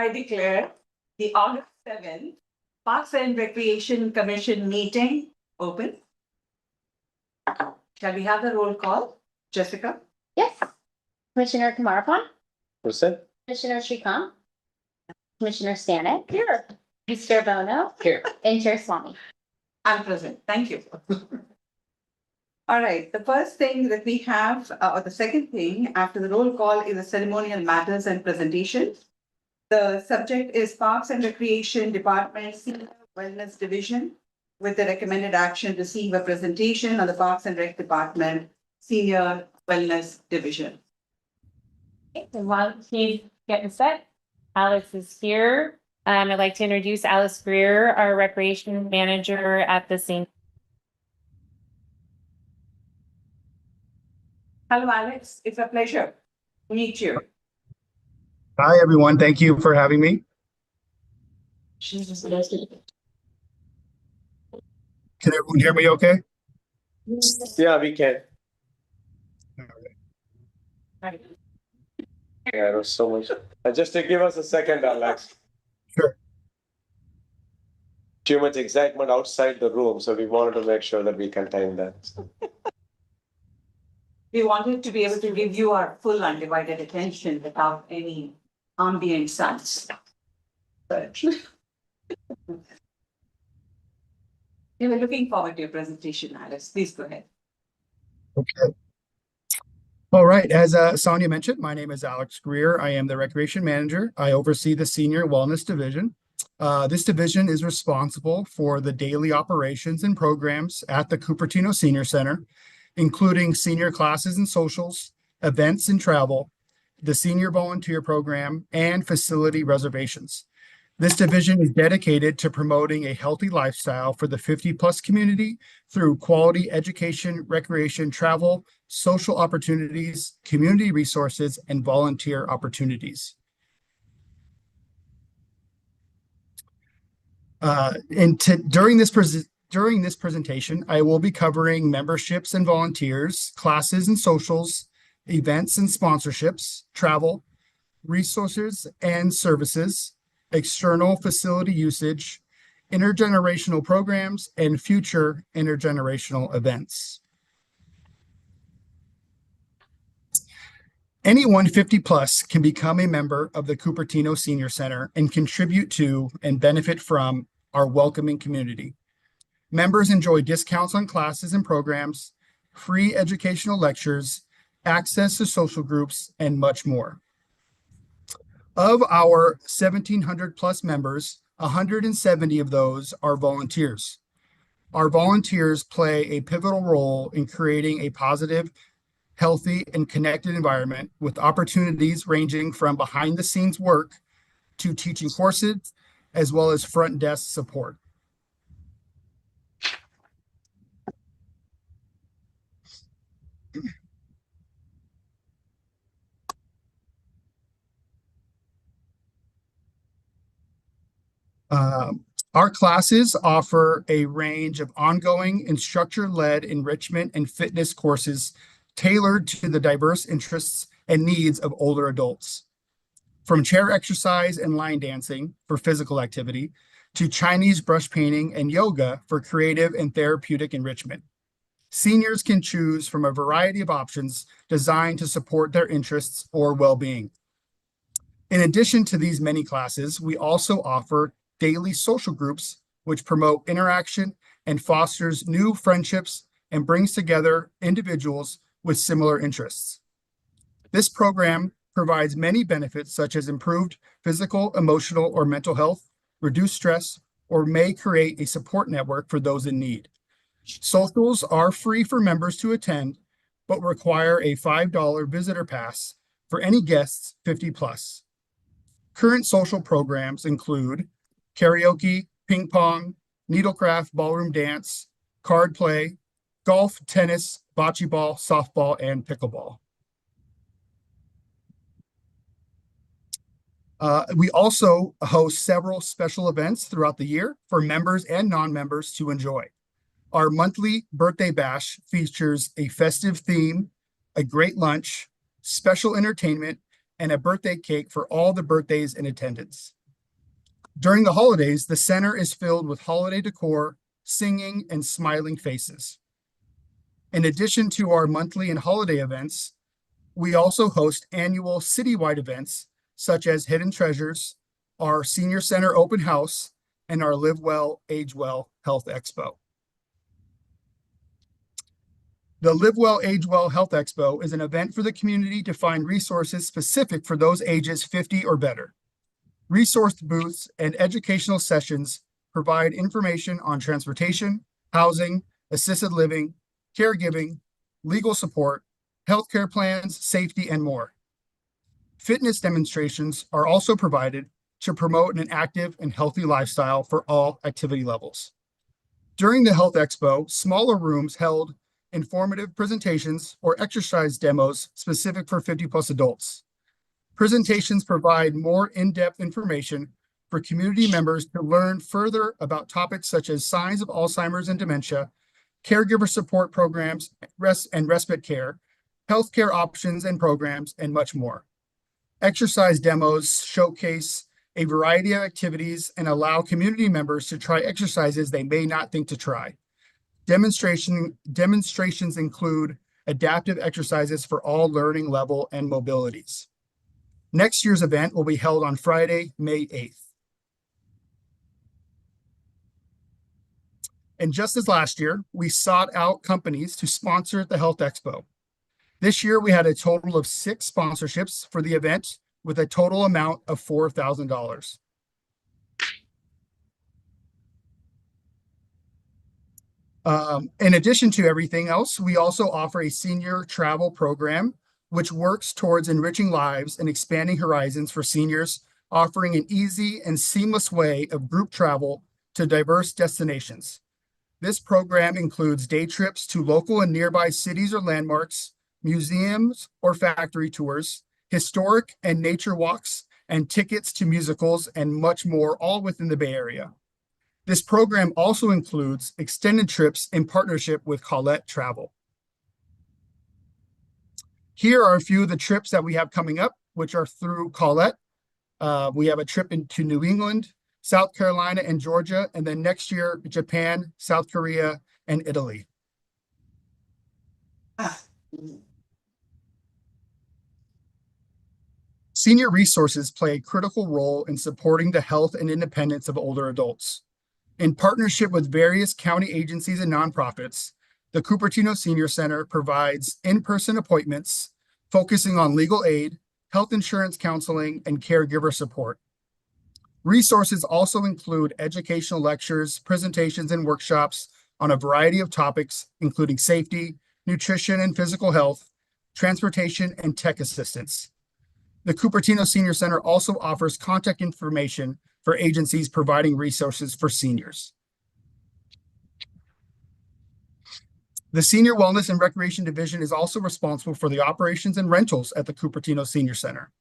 I declare the August 7th Parks and Recreation Commission meeting open. Shall we have the roll call? Jessica? Yes. Commissioner Kumarapan, Present. Commissioner Shrikant, Commissioner Stanek. Here. Mr. Bono. Here. And Chair Swami. I'm present. Thank you. All right, the first thing that we have, or the second thing after the roll call is the ceremonial matters and presentation. The subject is Parks and Recreation Department Senior Wellness Division with the recommended action receive a presentation on the Parks and Rec Department Senior Wellness Division. Okay, and while he's getting set, Alex is here. I'd like to introduce Alice Greer, our recreation manager at the same. Hello, Alex. It's a pleasure to meet you. Hi, everyone. Thank you for having me. She's just Can everyone hear me okay? Yeah, we can. Yeah, it was so much. Just to give us a second, Alex. Sure. Too much excitement outside the room, so we wanted to make sure that we contain that. We wanted to be able to give you our full undivided attention without any ambient sounds. But we were looking forward to your presentation, Alice. Please go ahead. Okay. All right. As Sonia mentioned, my name is Alex Greer. I am the recreation manager. I oversee the senior wellness division. This division is responsible for the daily operations and programs at the Cupertino Senior Center, including senior classes and socials, events and travel, the senior volunteer program, and facility reservations. This division is dedicated to promoting a healthy lifestyle for the 50-plus community through quality education, recreation, travel, social opportunities, community resources, and volunteer opportunities. During this presentation, I will be covering memberships and volunteers, classes and socials, events and sponsorships, travel, resources and services, external facility usage, intergenerational programs, and future intergenerational events. Anyone 50 plus can become a member of the Cupertino Senior Center and contribute to and benefit from our welcoming community. Members enjoy discounts on classes and programs, free educational lectures, access to social groups, and much more. Of our 1,700 plus members, 170 of those are volunteers. Our volunteers play a pivotal role in creating a positive, healthy, and connected environment with opportunities ranging from behind the scenes work to teaching courses, as well as front desk support. Our classes offer a range of ongoing instructor-led enrichment and fitness courses tailored to the diverse interests and needs of older adults. From chair exercise and line dancing for physical activity to Chinese brush painting and yoga for creative and therapeutic enrichment. Seniors can choose from a variety of options designed to support their interests or well-being. In addition to these many classes, we also offer daily social groups, which promote interaction and fosters new friendships and brings together individuals with similar interests. This program provides many benefits such as improved physical, emotional, or mental health, reduced stress, or may create a support network for those in need. Socials are free for members to attend, but require a $5 visitor pass for any guests 50 plus. Current social programs include karaoke, ping pong, needlecraft, ballroom dance, card play, golf, tennis, bocce ball, softball, and pickleball. We also host several special events throughout the year for members and non-members to enjoy. Our monthly birthday bash features a festive theme, a great lunch, special entertainment, and a birthday cake for all the birthdays in attendance. During the holidays, the center is filled with holiday decor, singing, and smiling faces. In addition to our monthly and holiday events, we also host annual citywide events such as Hidden Treasures, our Senior Center Open House, and our Live Well, Age Well Health Expo. The Live Well, Age Well Health Expo is an event for the community to find resources specific for those ages 50 or better. Resource booths and educational sessions provide information on transportation, housing, assisted living, caregiving, legal support, healthcare plans, safety, and more. Fitness demonstrations are also provided to promote an active and healthy lifestyle for all activity levels. During the Health Expo, smaller rooms held informative presentations or exercise demos specific for 50+ adults. Presentations provide more in-depth information for community members to learn further about topics such as signs of Alzheimer's and dementia, caregiver support programs, and respite care, healthcare options and programs, and much more. Exercise demos showcase a variety of activities and allow community members to try exercises they may not think to try. Demonstrations include adaptive exercises for all learning level and mobilities. Next year's event will be held on Friday, May 8th. And just as last year, we sought out companies to sponsor the Health Expo. This year, we had a total of 6 sponsorships for the event with a total amount of $4,000. In addition to everything else, we also offer a senior travel program, which works towards enriching lives and expanding horizons for seniors, offering an easy and seamless way of group travel to diverse destinations. This program includes day trips to local and nearby cities or landmarks, museums or factory tours, historic and nature walks, and tickets to musicals and much more, all within the Bay Area. This program also includes extended trips in partnership with Colette Travel. Here are a few of the trips that we have coming up, which are through Colette. We have a trip into New England, South Carolina, and Georgia, and then next year, Japan, South Korea, and Italy. Senior resources play a critical role in supporting the health and independence of older adults. In partnership with various county agencies and nonprofits, the Cupertino Senior Center provides in-person appointments focusing on legal aid, health insurance counseling, and caregiver support. Resources also include educational lectures, presentations, and workshops on a variety of topics, including safety, nutrition and physical health, transportation, and tech assistance. The Cupertino Senior Center also offers contact information for agencies providing resources for seniors. The Senior Wellness and Recreation Division is also responsible for the operations and rentals at the Cupertino Senior Center.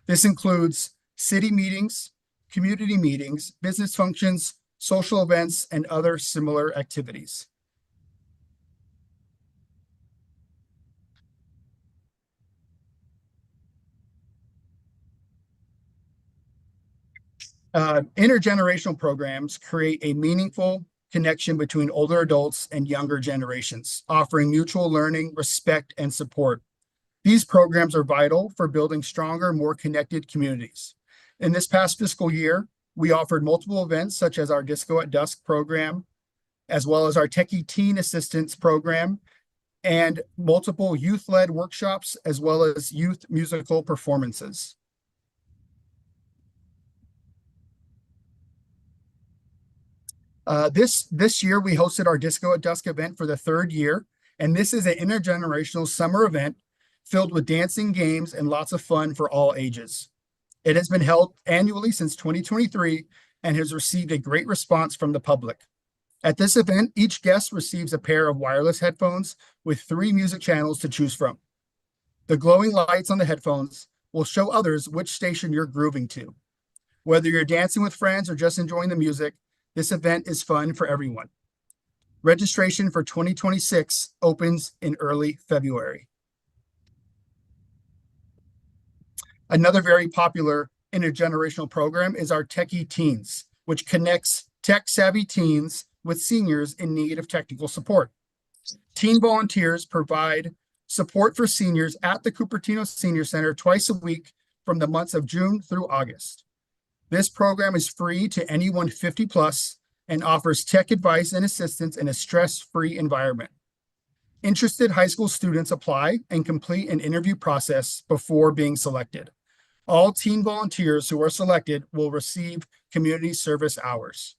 This includes city meetings, community meetings, business functions, social events, and other similar activities. Intergenerational programs create a meaningful connection between older adults and younger generations, offering mutual learning, respect, and support. These programs are vital for building stronger, more connected communities. In this past fiscal year, we offered multiple events such as our Disco at Dusk program, as well as our Techie Teen Assistance program, and multiple youth-led workshops, as well as youth musical performances. This year, we hosted our Disco at Dusk event for the 3rd year, and this is an intergenerational summer event filled with dancing, games, and lots of fun for all ages. It has been held annually since 2023 and has received a great response from the public. At this event, each guest receives a pair of wireless headphones with 3 music channels to choose from. The glowing lights on the headphones will show others which station you're grooving to. Whether you're dancing with friends or just enjoying the music, this event is fun for everyone. Registration for 2026 opens in early February. Another very popular intergenerational program is our Techie Teens, which connects tech-savvy teens with seniors in need of technical support. Teen volunteers provide support for seniors at the Cupertino Senior Center twice a week from the months of June through August. This program is free to anyone 50 plus and offers tech advice and assistance in a stress-free environment. Interested high school students apply and complete an interview process before being selected. All teen volunteers who are selected will receive community service hours.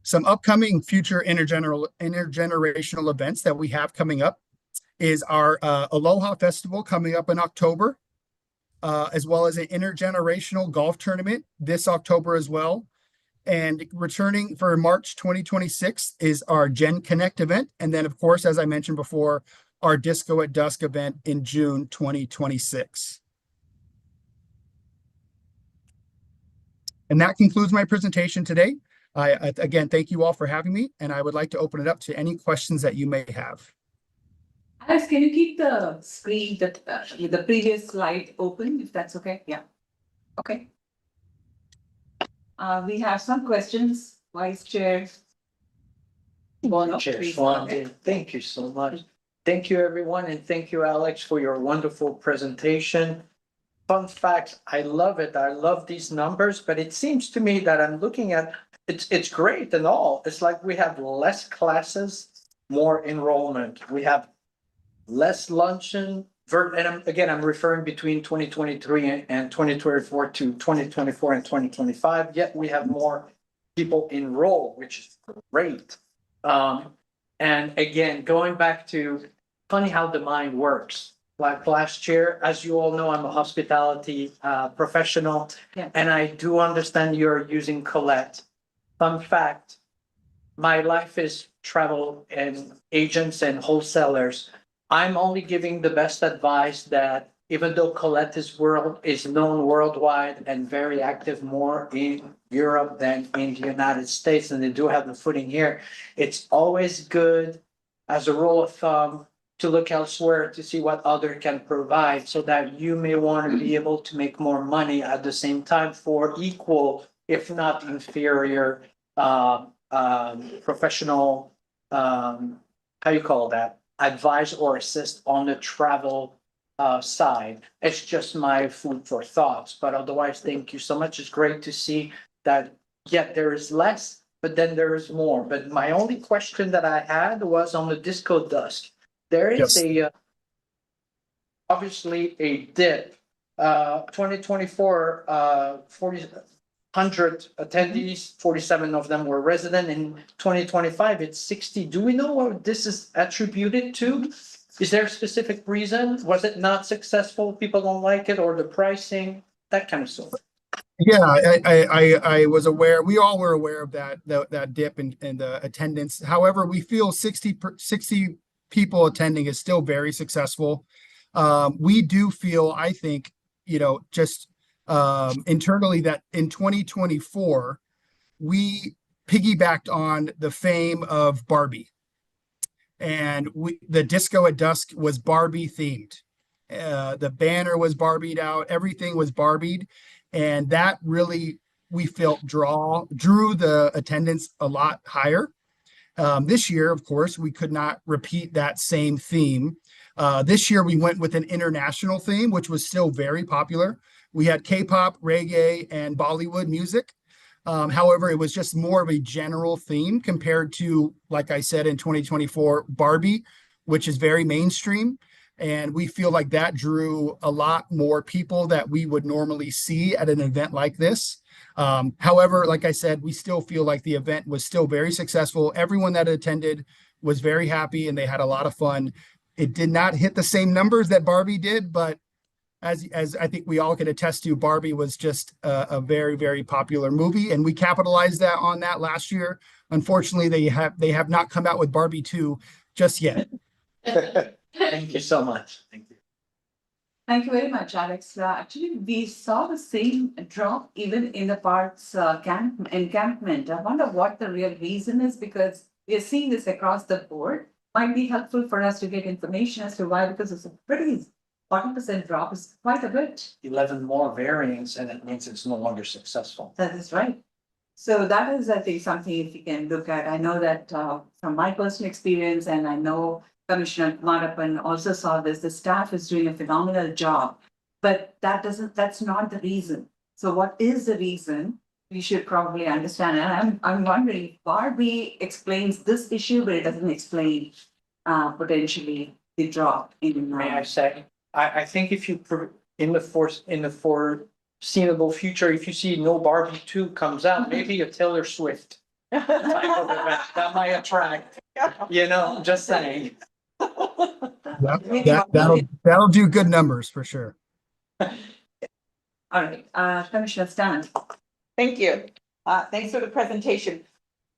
Some upcoming future intergenerational events that we have coming up is our Aloha Festival coming up in October, as well as an intergenerational golf tournament this October as well. And returning for March 2026 is our Gen Connect event. And then, of course, as I mentioned before, our Disco at Dusk event in June 2026. And that concludes my presentation today. Again, thank you all for having me, and I would like to open it up to any questions that you may have. Alice, can you keep the screen, the previous slide open, if that's okay? Yeah. Okay. We have some questions, Vice Chair. Chair Please. Swan, thank you so much. Thank you, everyone, and thank you, Alex, for your wonderful presentation. Fun facts, I love it. I love these numbers, but it seems to me that I'm looking at, it's great and all. It's like we have less classes, more enrollment. We have less luncheon, and I'm referring between 2023 and 2024 to 2024 and 2025, yet we have more people enroll, which is great. And again, going back to, funny how the mind works. Like last year, as you all know, I'm a hospitality professional, Yeah. and I do understand you're using Colette. Fun fact, my life is travel and agents and wholesalers. I'm only giving the best advice that even though Colette is known worldwide and very active more in Europe than in the United States, and they do have the footing here, it's always good as a rule of thumb to look elsewhere to see what other can provide so that you may want to be able to make more money at the same time for equal, if not inferior, professional, how you call that? Advise or assist on the travel side. It's just my food for thoughts, but otherwise, thank you so much. It's great to see that, yet there is less, but then there is more. But my only question that I had was on the Disco Dusk. There is Yes. obviously a dip. 2024, 100 attendees, 47 of them were resident. In 2025, it's 60. Do we know what this is attributed to? Is there a specific reason? Was it not successful? People don't like it, or the pricing? That kind of stuff. Yeah, I was aware, we all were aware of that dip in the attendance. However, we feel 60 people attending is still very successful. We do feel, I think, just internally that in 2024, we piggybacked on the fame of Barbie. And the Disco at Dusk was Barbie themed. The banner was Barbied out, everything was Barbied. And that really, we felt drew the attendance a lot higher. This year, of course, we could not repeat that same theme. This year, we went with an international theme, which was still very popular. We had K-pop, reggae, and Bollywood music. However, it was just more of a general theme compared to, like I said, in 2024, Barbie, which is very mainstream. And we feel like that drew a lot more people that we would normally see at an event like this. However, like I said, we still feel like the event was still very successful. Everyone that attended was very happy and they had a lot of fun. It did not hit the same numbers that Barbie did, but as I think we all can attest to, Barbie was just a very, very popular movie, and we capitalized on that last year. Unfortunately, they have not come out with Barbie 2 just yet. Thank you so much. Thank you. Thank you very much, Alex. Actually, we saw the same drop even in the parks encampment. I wonder what the real reason is, because we are seeing this across the board. might be helpful for us to get information as to why, because it's a pretty 40% drop is quite a bit. 11 more variants and it means it's no longer successful. That is right. So that is, I think, something if you can look at. I know that from my personal experience, and I know Commissioner Marapan also saw this, the staff is doing a phenomenal job. But that's not the reason. So what is the reason? We should probably understand. And I'm wondering if Barbie explains this issue, but it doesn't explain potentially the drop in. May I say, I think if you, in the foreseeable future, if you see No Barbie 2 comes out, maybe a Taylor Swift type of event, that might attract, just saying. That'll do good numbers for sure. All right, Commissioner Stan. Thank you. Thanks for the presentation.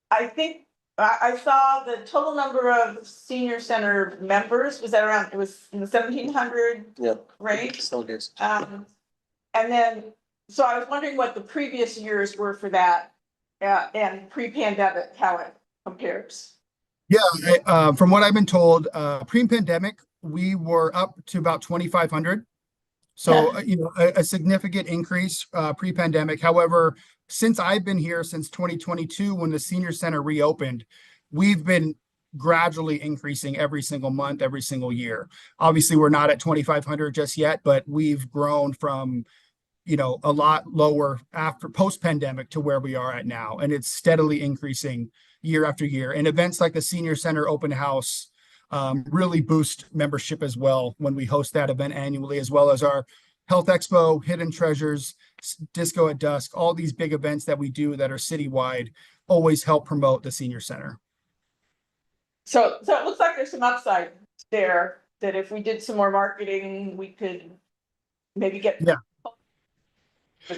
I think I saw the total number of senior center members was at around, it was in the 1,700 Yep. range. So it is. And then, so I was wondering what the previous years were for that, and pre-pandemic, how it compares. Yeah, from what I've been told, pre-pandemic, we were up to about 2,500. So, a significant increase pre-pandemic. However, since I've been here since 2022, when the senior center reopened, we've been gradually increasing every single month, every single year. Obviously, we're not at 2,500 just yet, but we've grown from, a lot lower after post-pandemic to where we are at now. And it's steadily increasing year after year. And events like the senior center open house really boost membership as well when we host that event annually, as well as our Health Expo, Hidden Treasures, Disco at Dusk, all these big events that we do that are citywide always help promote the senior center. So it looks like there's some upside there, that if we did some more marketing, we could maybe get. Yeah.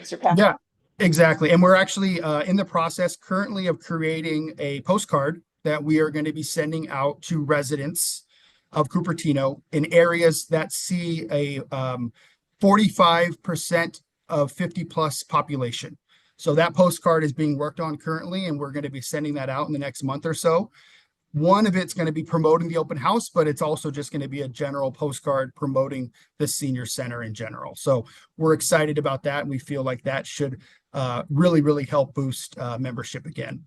Surpass. Yeah, exactly. And we're actually in the process currently of creating a postcard that we are going to be sending out to residents of Cupertino in areas that see a 45% of 50 plus population. So that postcard is being worked on currently, and we're going to be sending that out in the next month or so. One of it's going to be promoting the open house, but it's also just going to be a general postcard promoting the senior center in general. So we're excited about that, and we feel like that should really, really help boost membership again.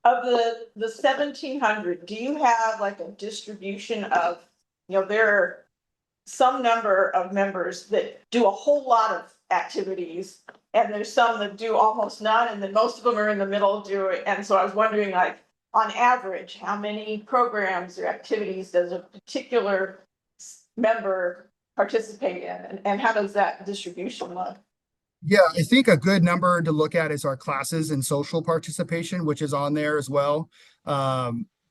Of the 1,700, do you have like a distribution of, there are some number of members that do a whole lot of activities, and there's some that do almost none, and then most of them are in the middle doing. And so I was wondering, like, on average, how many programs or activities does a particular member participate in, and how does that distribution look? Yeah, I think a good number to look at is our classes and social participation, which is on there as well.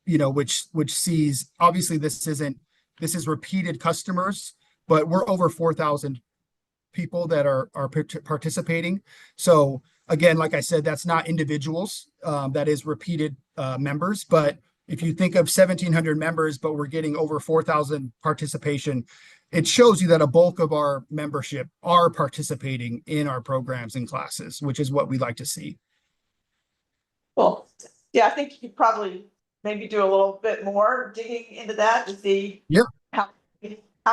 Which sees, obviously this is repeated customers, but we're over 4,000 people that are participating. So again, like I said, that's not individuals, that is repeated members. But if you think of 1,700 members, but we're getting over 4,000 participation, it shows you that a bulk of our membership are participating in our programs and classes, which is what we like to see. Well, yeah, I think you could probably maybe do a little bit more digging into that to see how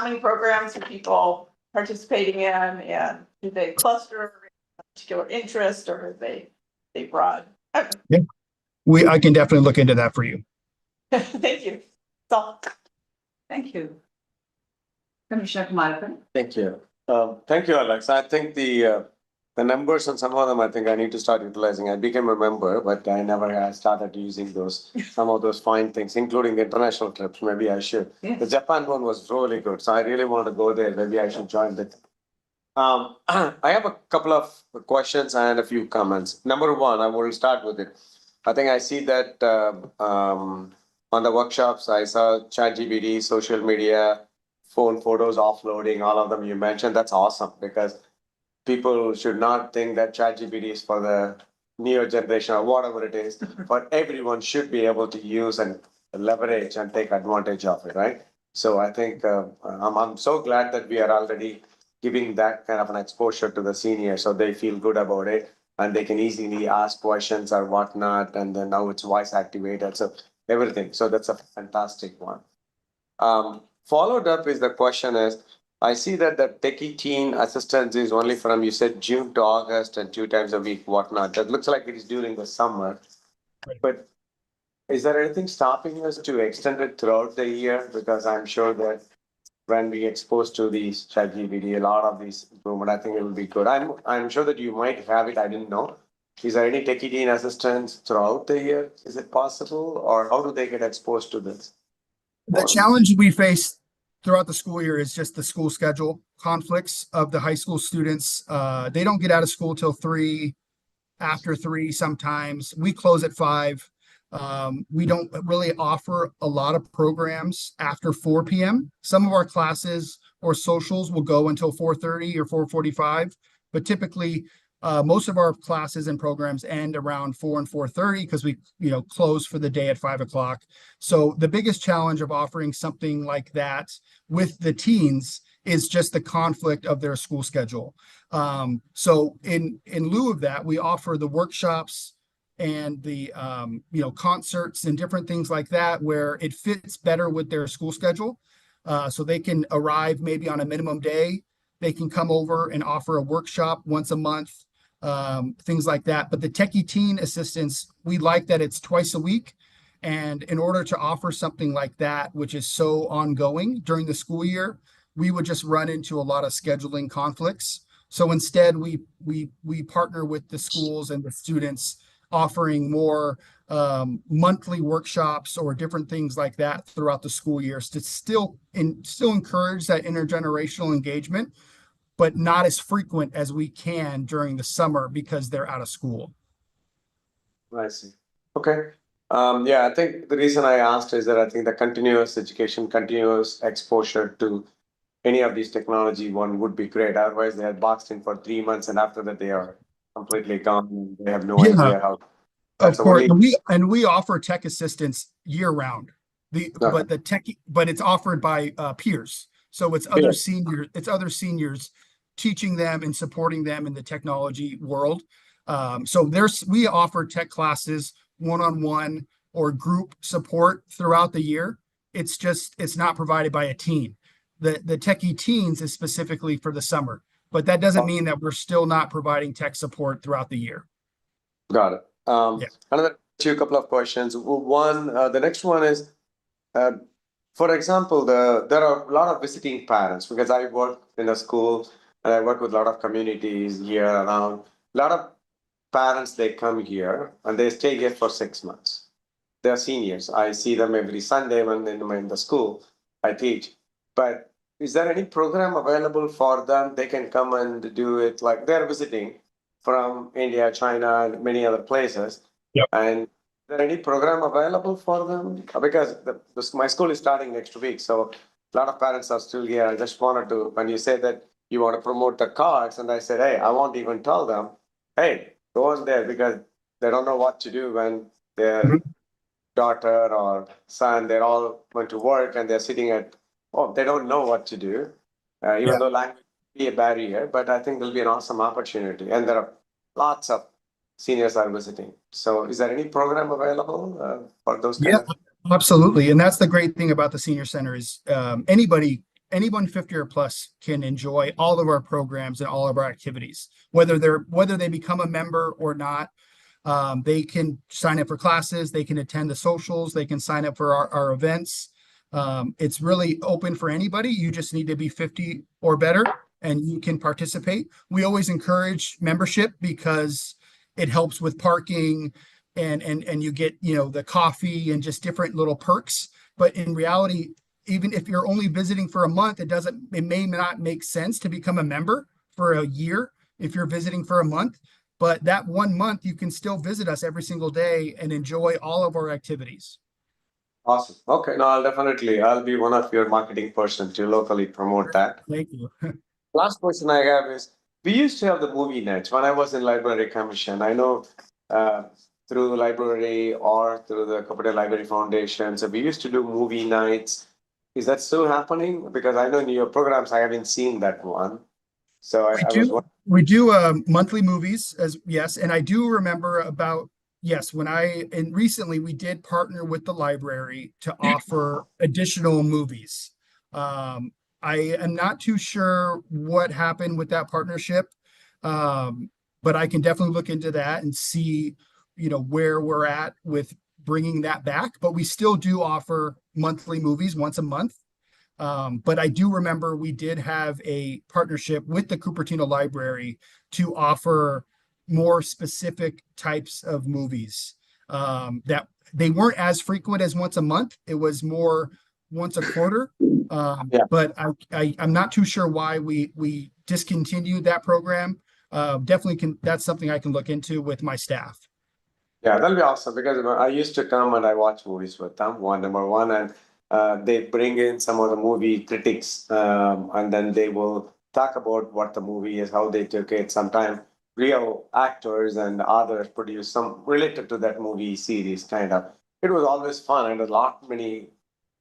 many programs are people participating in, and do they cluster a particular interest, or are they broad? Okay. Yeah, I can definitely look into that for you. Thank you. That's all. Thank you. Commissioner Marapan. Thank you. Thank you, Alex. I think the numbers and some of them, I think I need to start utilizing. I became a member, but I never started using some of those fine things, including the international trips. Maybe I should. Yes. The Japan one was really good, so I really want to go there. Maybe I should join it. I have a couple of questions and a few comments. Number one, I will start with it. I think I see that on the workshops, I saw ChatGPT, social media, phone photos offloading, all of them you mentioned. That's awesome, because people should not think that ChatGPT is for the newer generation or whatever it is, but everyone should be able to use and leverage and take advantage of it, right? So I think I'm so glad that we are already giving that kind of an exposure to the seniors, so they feel good about it and they can easily ask questions or whatnot. And then now it's voice activated. So everything. So that's a fantastic one. Followed up is the question is, I see that the techie teen assistance is only from, you said June to August and 2 times a week, whatnot. That looks like it is during the summer. Right. But is there anything stopping us to extend it throughout the year? Because I'm sure that when we expose to these ChatGPT, a lot of these improvement, I think it will be good. I'm sure that you might have it. I didn't know. Is there any techie teen assistance throughout the year? Is it possible, or how do they get exposed to this? The challenge we face throughout the school year is just the school schedule conflicts of the high school students. They don't get out of school till 3, after 3 sometimes. We close at 5. We don't really offer a lot of programs after 4 p.m. Some of our classes or socials will go until 4:30 or 4:45, but typically most of our classes and programs end around 4 and 4:30 because we, close for the day at 5 o'clock. So the biggest challenge of offering something like that with the teens is just the conflict of their school schedule. So in lieu of that, we offer the workshops and the concerts and different things like that where it fits better with their school schedule. So they can arrive maybe on a minimum day. They can come over and offer a workshop once a month, things like that. But the Techie Teen Assistance, we like that it's twice a week. And in order to offer something like that, which is so ongoing during the school year, we would just run into a lot of scheduling conflicts. So instead, we partner with the schools and the students, offering more monthly workshops or different things like that throughout the school years to still encourage that intergenerational engagement, but not as frequent as we can during the summer because they're out of school. I see. Okay. Yeah, I think the reason I asked is that I think the continuous education, continuous exposure to any of these technology one would be great. Otherwise, they are boxed in for 3 months, and after that, they are completely gone. They have no Yeah. idea how. Of That's the course, only. we offer tech assistance year round. But it's offered by peers. So it's other seniors teaching them and supporting them in the technology world. So we offer tech classes one-on-one or group support throughout the year. It's not provided by a teen. The Techie Teens is specifically for the summer, but that doesn't mean that we're still not providing tech support throughout the year. Got it. Yeah. Another couple of questions. One, the next one is, uh, for example, there are a lot of visiting parents because I work in a school and I work with a lot of communities here around. A lot of parents, they come here and they stay here for 6 months. They're seniors. I see them every Sunday when in the school I teach. But is there any program available for them? They can come and do it like they're visiting from India, China, and many other places. Yep. And is there any program available for them? Because my school is starting next week, so a lot of parents are still here. I just wanted to, when you said that you want to promote the cards, and I said, hey, I won't even tell them, hey, go on there because they don't know what to do when their Mhm. daughter or son, they're all went to work and they're sitting they don't know what to do, even Yeah. though language be a barrier, but I think there'll be an awesome opportunity. And there are lots of seniors are visiting. So is there any program available for those kind Yeah, of? absolutely. And that's the great thing about the senior center is anyone 50 or plus can enjoy all of our programs and all of our activities, whether they become a member or not. They can sign up for classes, they can attend the socials, they can sign up for our events. It's really open for anybody. You just need to be 50 or better and you can participate. We always encourage membership because it helps with parking and you get, the coffee and just different little perks. But in reality, even if you're only visiting for a month, it may not make sense to become a member for a year if you're visiting for a month. But that 1 month, you can still visit us every single day and enjoy all of our activities. Awesome. Okay, no, I'll be one of your marketing person to locally promote that. Thank you. Last question I have is, we used to have the movie nights when I was in library commission. I know through the library or through the Cupertino Library Foundation. So we used to do movie nights. Is that still happening? Because I know in your programs I haven't seen that one. So I was wondering. We do monthly movies yes, and I do remember about yes, and recently we did partner with the library to offer additional movies. Um, I am not too sure what happened with that partnership. Um, but I can definitely look into that and see, where we're at with bringing that back. But we still do offer monthly movies once a month. But I do remember we did have a partnership with the Cupertino Library to offer more specific types of movies. That they weren't as frequent as once a month. It was more once a quarter. Yeah. But I'm not too sure why we discontinued that program. Definitely that's something I can look into with my staff. Yeah, that'll be awesome because I used to come and I watch movies with them, number one, and they bring in some of the movie critics, and then they will talk about what the movie is, how they took it. Sometimes real actors and others produce some related to that movie series, kind of. It was always fun and a lot many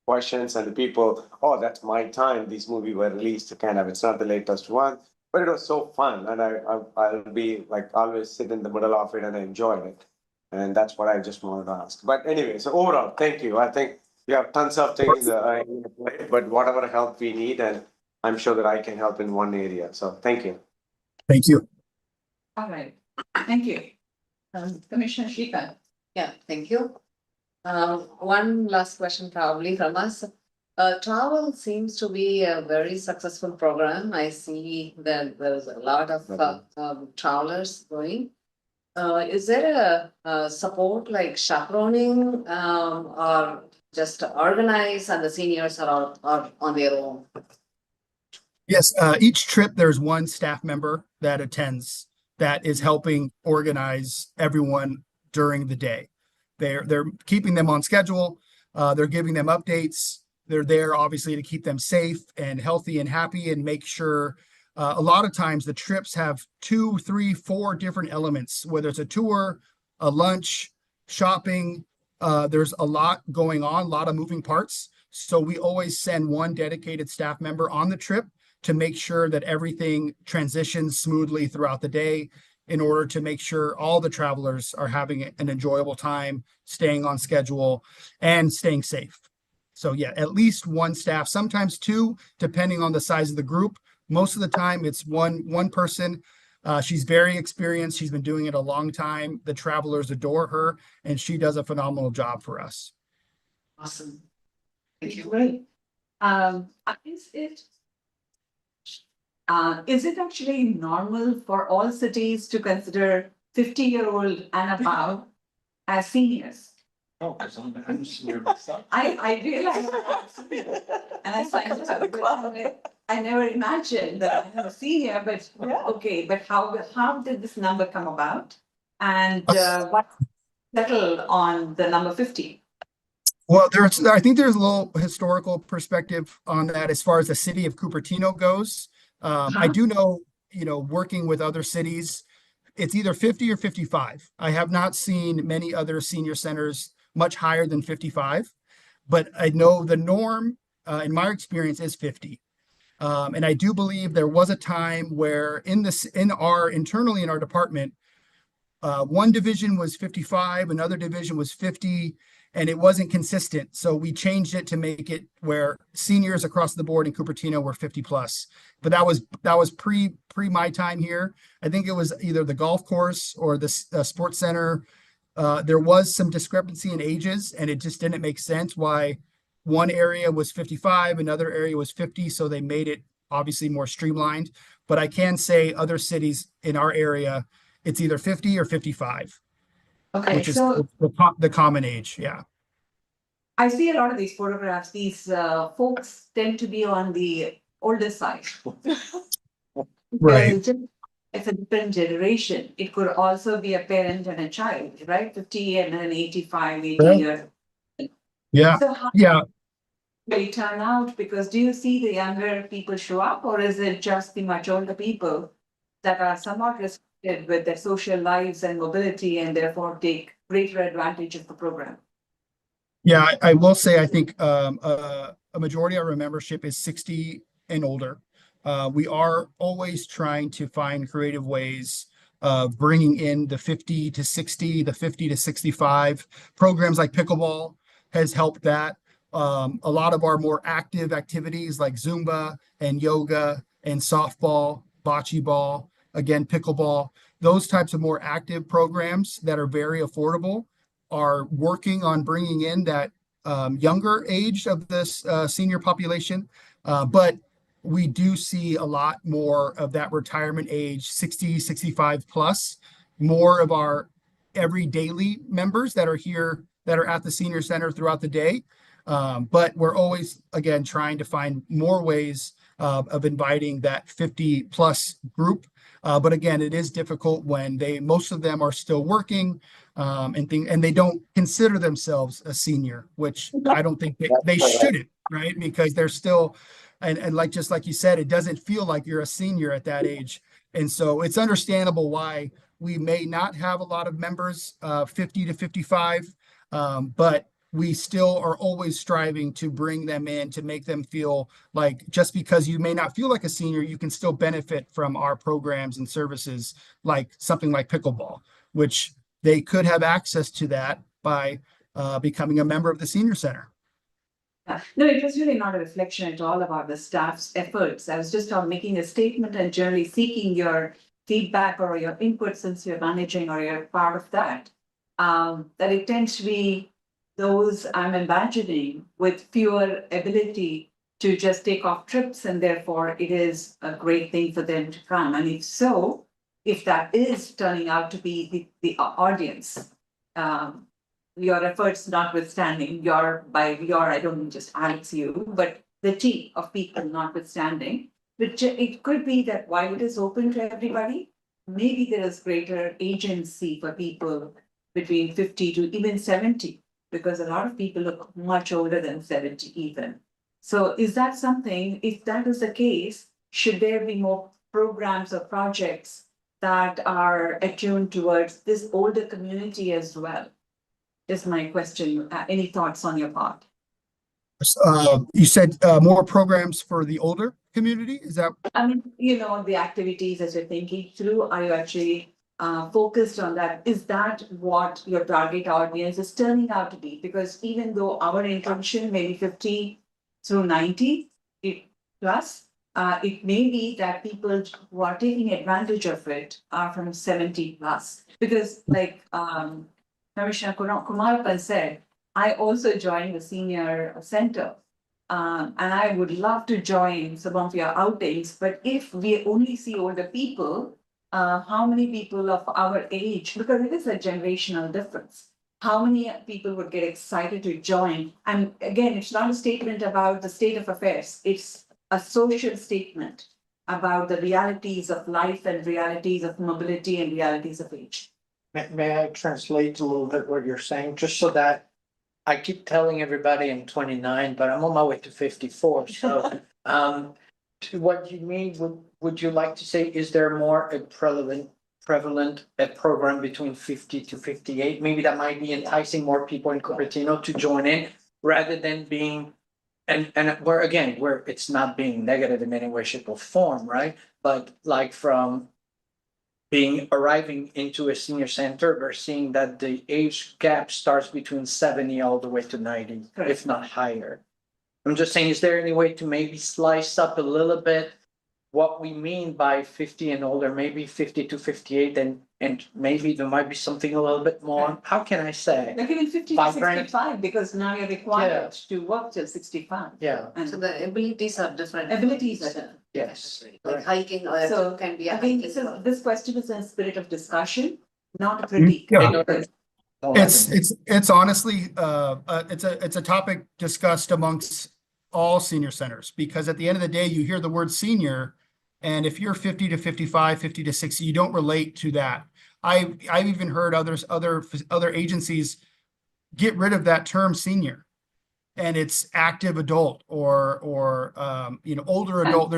questions and the people. Oh, that's my time. These movies were released, kind of. It's not the latest one, but it was so fun, and I'll be like always sit in the middle of it and I enjoyed it. And that's what I just wanted to ask. But anyway, so overall, thank you. I think you have tons of things, in the plate, but whatever help we need, and I'm sure that I can help in one area. So thank you. Thank you. All right, thank you. Commissioner Shika. Yeah, thank you. One last question probably from us. Travel seems to be a very successful program. I see that there's a lot of travelers going. Is there a support like chaperoning or just organize and the seniors are on their own? Yes, each trip there's one staff member that attends that is helping organize everyone during the day. They're keeping them on schedule. They're giving them updates. They're there obviously to keep them safe and healthy and happy and make sure. A lot of times the trips have 2, 3, 4 different elements, whether it's a tour, a lunch, shopping. There's a lot going on, a lot of moving parts. So we always send one dedicated staff member on the trip to make sure that everything transitions smoothly throughout the day in order to make sure all the travelers are having an enjoyable time, staying on schedule, and staying safe. So yeah, at least one staff, sometimes two, depending on the size of the group. Most of the time, it's one person. She's very experienced. She's been doing it a long time. The travelers adore her, and she does a phenomenal job for us. Awesome. Thank you. Great. Is it actually normal for all cities to consider 50-year-old and above as seniors? Oh, because I'm senior myself. I realize and I signed up, but I never imagined that I'm a senior, but Yeah. okay, but how did this number come about? And what settled on the number 50? Well, I think there's a little historical perspective on that as far as the city of Cupertino goes. I do know, working with other cities, it's either 50 or 55. I have not seen many other senior centers much higher than 55, but I know the norm, in my experience, is 50. And I do believe there was a time where internally in our department, one division was 55, another division was 50, and it wasn't consistent. So we changed it to make it where seniors across the board in Cupertino were 50 plus. But that was pre my time here. I think it was either the golf course or the sports center. There was some discrepancy in ages, and it just didn't make sense why one area was 55, another area was 50. So they made it obviously more streamlined. But I can say other cities in our area, it's either 50 or 55, Okay, which is so the common age. Yeah. I see a lot of these photographs. These folks tend to be on the older side. Right. Because it's a different generation. It could also be a parent and a child, right? 50 and then 85, 80 Right. years. Yeah. So how Yeah. do they turn out? Because do you see the younger people show up, or is it just the much older people that are somewhat restricted with their social lives and mobility and therefore take greater advantage of the program? Yeah, I will say I think a majority of our membership is 60 and older. We are always trying to find creative ways of bringing in the 50 to 60, the 50 to 65. Programs like pickleball has helped that. A lot of our more active activities like Zumba and yoga and softball, bocce ball, again, pickleball, those types of more active programs that are very affordable are working on bringing in that younger age of this senior population. But we do see a lot more of that retirement age, 60, 65 plus, more of our every daily members that are here, that are at the senior center throughout the day. But we're always, again, trying to find more ways of inviting that 50 plus group. But again, it is difficult when most of them are still working and they don't consider themselves a senior, which I don't think they shouldn't, right? Because they're still, and like, just like you said, it doesn't feel like you're a senior at that age. And so it's understandable why we may not have a lot of members, 50 to 55, but we still are always striving to bring them in to make them feel like, just because you may not feel like a senior, you can still benefit from our programs and services, like something like pickleball, which they could have access to that by becoming a member of the senior center. No, it was really not a reflection at all about the staff's efforts. I was just making a statement and generally seeking your feedback or your input, since you're managing or you're part of that. That it tends to be those I'm imagining with fewer ability to just take off trips, and therefore it is a great thing for them to come. And if so, if that is turning out to be the audience, your efforts notwithstanding, I don't mean just Alex, you, but the team of people notwithstanding, but it could be that while it is open to everybody, maybe there is greater agency for people between 50 to even 70, because a lot of people look much older than 70 even. So is that something, if that is the case, should there be more programs or projects that are attuned towards this older community as well? Is my question. Any thoughts on your part? You said more programs for the older community? Is that? I mean, the activities as you're thinking through, are you actually focused on that? Is that what your target audience is turning out to be? Because even though our intention may be 50 through 90 plus, it may be that people who are taking advantage of it are from 70 plus. Because like Commissioner Kumarappan said, I also joined the senior center. And I would love to join some of your outings, but if we only see older people, how many people of our age, because it is a generational difference, how many people would get excited to join? And again, it's not a statement about the state of affairs, it's a social statement about the realities of life and realities of mobility and realities of age. May I translate a little bit what you're saying, just so that I keep telling everybody I'm 29, but I'm on my way to 54, so to what you mean, would you like to say, is there more a prevalent program between 50 to 58? Maybe that might be enticing more people in Cupertino to join in, rather than being, and where it's not being negative in any way, shape, or form, right? But like from arriving into a senior center, we're seeing that the age gap starts between 70 all the way to 90, Correct. if not higher. I'm just saying, is there any way to maybe slice up a little bit what we mean by 50 and older, maybe 50 to 58, and maybe there might be something a little bit more, how can I say? Like even 50 to Vibrant. 65, because now you're required to work till 65. Yeah, And So the abilities are different. Abilities are different. yes. Like hiking or So, can be a again, hiking. this question is in a spirit of discussion, not a critique. Yeah. Because It's honestly, it's a topic discussed amongst all senior centers, because at the end of the day, you hear the word senior, and if you're 50 to 55, 50 to 60, you don't relate to that. I've even heard other agencies get rid of that term senior, and it's active adult or older adult.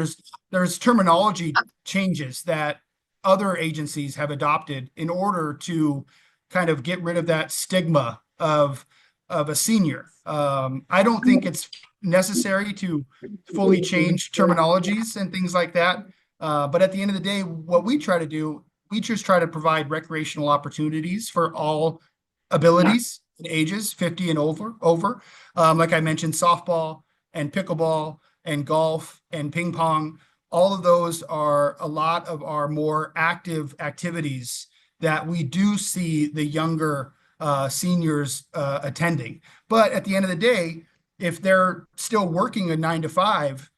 There's terminology changes that other agencies have adopted in order to kind of get rid of that stigma of a senior. I don't think it's necessary to fully change terminologies and things like that. But at the end of the day, what we try to do, we just try to provide recreational opportunities for all abilities and ages, 50 and over. Like I mentioned, softball and pickleball and golf and ping pong. All of those are a lot of our more active activities that we do see the younger seniors attending. But at the end of the day, if they're still working a 9 to 5,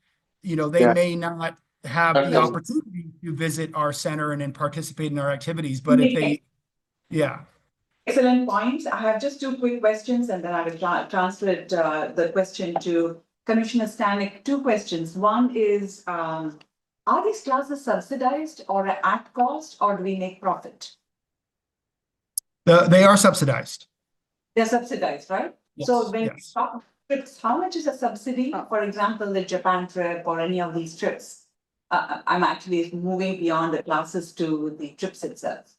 they Yeah. may not have the Okay. opportunity to visit our center and then participate in our activities. But if they, yeah. Excellent points. I have just two quick questions and then I will transfer it, the question to Commissioner Stanek. Two questions. One is, are these classes subsidized or at cost, or do we make profit? They are subsidized. They're subsidized, right? Yes, So when we yes. talk trips, how much is a subsidy? For example, the Japan trip or any of these trips? I'm actually moving beyond the classes to the trips itself.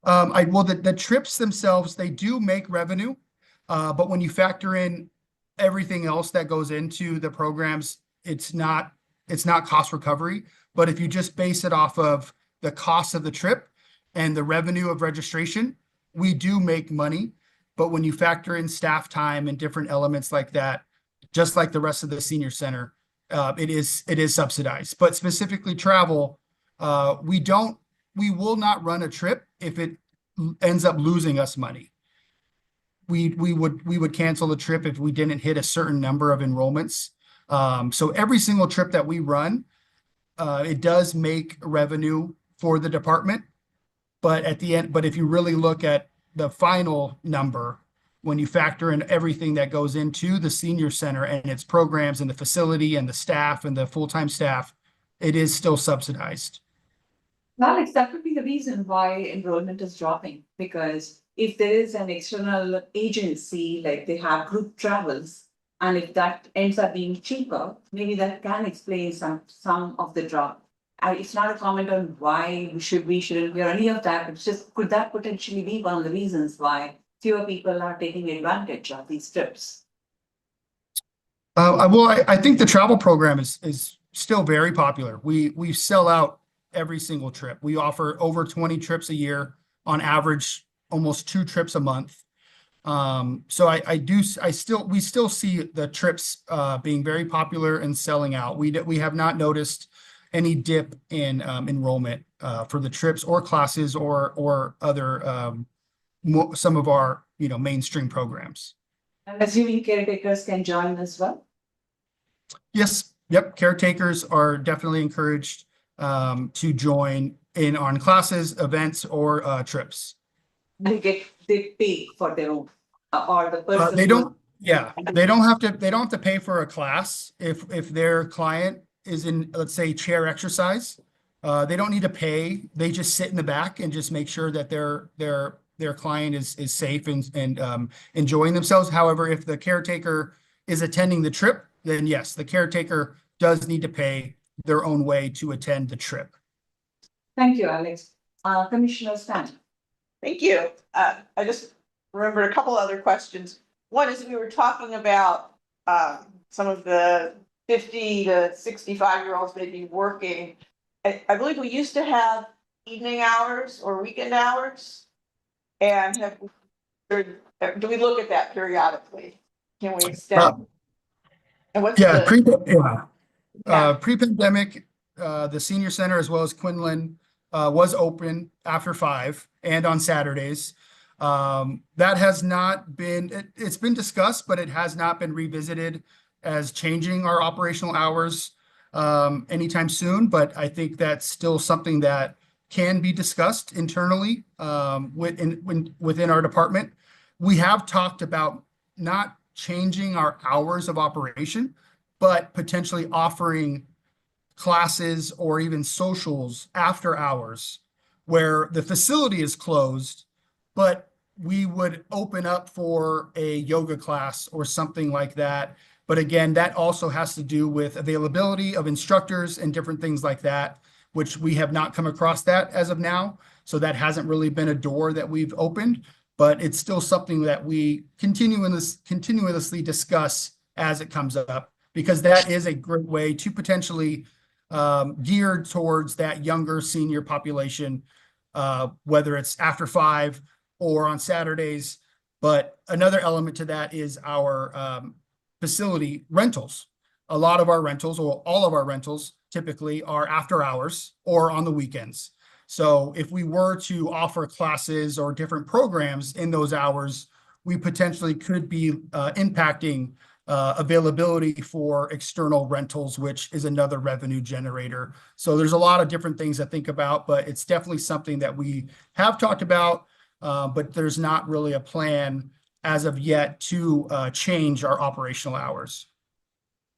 Well, the trips themselves, they do make revenue, but when you factor in everything else that goes into the programs, it's not cost recovery. But if you just base it off of the cost of the trip and the revenue of registration, we do make money. But when you factor in staff time and different elements like that, just like the rest of the senior center, it is subsidized. But specifically travel, we will not run a trip if it ends up losing us money. We would cancel the trip if we didn't hit a certain number of enrollments. So every single trip that we run, it does make revenue for the department. But at the end, if you really look at the final number, when you factor in everything that goes into the senior center and its programs and the facility and the staff and the full-time staff, it is still subsidized. Alex, that could be the reason why enrollment is dropping, because if there is an external agency, like they have group travels, and if that ends up being cheaper, maybe that can explain some of the drop. It's not a comment on why we shouldn't be or any of that. It's just, could that potentially be one of the reasons why fewer people are taking advantage of these trips? I think the travel program is still very popular. We sell out every single trip. We offer over 20 trips a year, on average, almost 2 trips a month. So we still see the trips being very popular and selling out. We have not noticed any dip in enrollment for the trips or classes or other some of our mainstream programs. I'm assuming caretakers can join as well. Yes, yep. Caretakers are definitely encouraged to join in on classes, events, or trips. They pay for their own, or the person. They don't. Yeah, they don't have to pay for a class if their client is in, let's say, chair exercise. They don't need to pay. They just sit in the back and just make sure that their client is safe and enjoying themselves. However, if the caretaker is attending the trip, then yes, the caretaker does need to pay their own way to attend the trip. Thank you, Alex. Commissioner Stan. Thank you. I just remembered a couple other questions. One is we were talking about some of the 50 to 65-year-olds maybe working. I believe we used to have evening hours or weekend hours. And do we look at that periodically? Can we extend? And what's Yeah, the? pre-pandemic, the senior center as well as Quinlan was open after 5 and on Saturdays. That has not been, it's been discussed, but it has not been revisited as changing our operational hours anytime soon. But I think that's still something that can be discussed internally within our department. We have talked about not changing our hours of operation, but potentially offering classes or even socials after hours where the facility is closed, but we would open up for a yoga class or something like that. But again, that also has to do with availability of instructors and different things like that, which we have not come across that as of now. So that hasn't really been a door that we've opened, but it's still something that we continuously discuss as it comes up, because that is a great way to potentially geared towards that younger senior population whether it's after 5 or on Saturdays. But another element to that is our facility rentals. A lot of our rentals, or all of our rentals, typically are after hours or on the weekends. So if we were to offer classes or different programs in those hours, we potentially could be impacting availability for external rentals, which is another revenue generator. So there's a lot of different things to think about, but it's definitely something that we have talked about, but there's not really a plan as of yet to change our operational hours.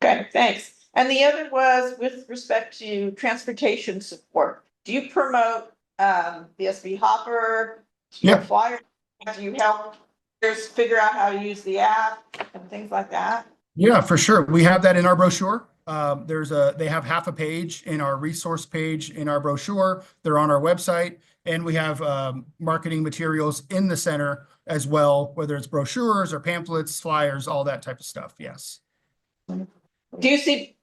Okay, thanks. And the other was with respect to transportation support. Do you promote the SB Hopper? Do you Yeah. flyer? Do you help others figure out how to use the app and things like that? Yeah, for sure. We have that in our brochure. They have half a page in our resource page in our brochure. They're on our website, and we have marketing materials in the center as well, whether it's brochures or pamphlets, flyers, all that type of stuff. Yes. Do you see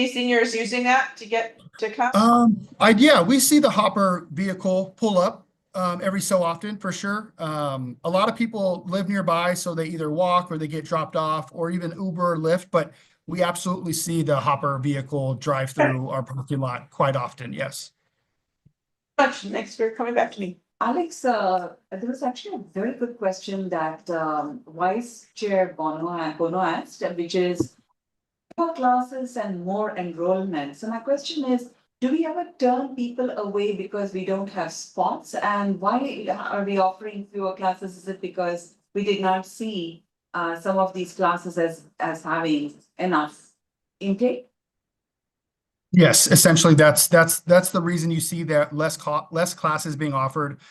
seniors using that to get to come? Yeah, we see the Hopper vehicle pull up every so often for sure. A lot of people live nearby, so they either walk or they get dropped off, or even Uber or Lyft, but we absolutely see the Hopper vehicle drive through our parking lot quite often. Yes. Much. Thanks for coming back to me. Alex, there was actually a very good question that Vice Chair Bono asked, which is more classes and more enrollment. So my question is, do we ever turn people away because we don't have spots? And why are we offering fewer classes? Is it because we did not see some of these classes as having enough intake? Yes, essentially that's the reason you see that less classes being offered.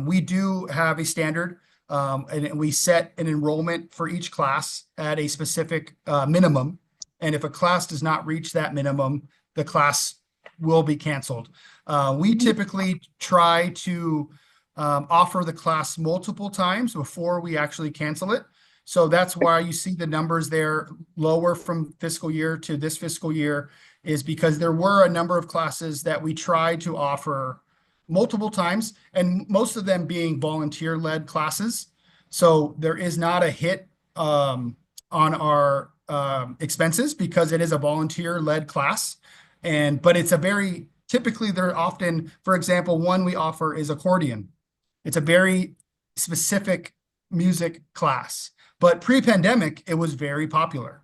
We do have a standard, and we set an enrollment for each class at a specific minimum. And if a class does not reach that minimum, the class will be canceled. We typically try to offer the class multiple times before we actually cancel it. So that's why you see the numbers there lower from fiscal year to this fiscal year, is because there were a number of classes that we tried to offer multiple times, and most of them being volunteer-led classes. So there is not a hit on our expenses because it is a volunteer-led class. But it's typically they're often, for example, one we offer is accordion. It's a very specific music class, but pre-pandemic, it was very popular.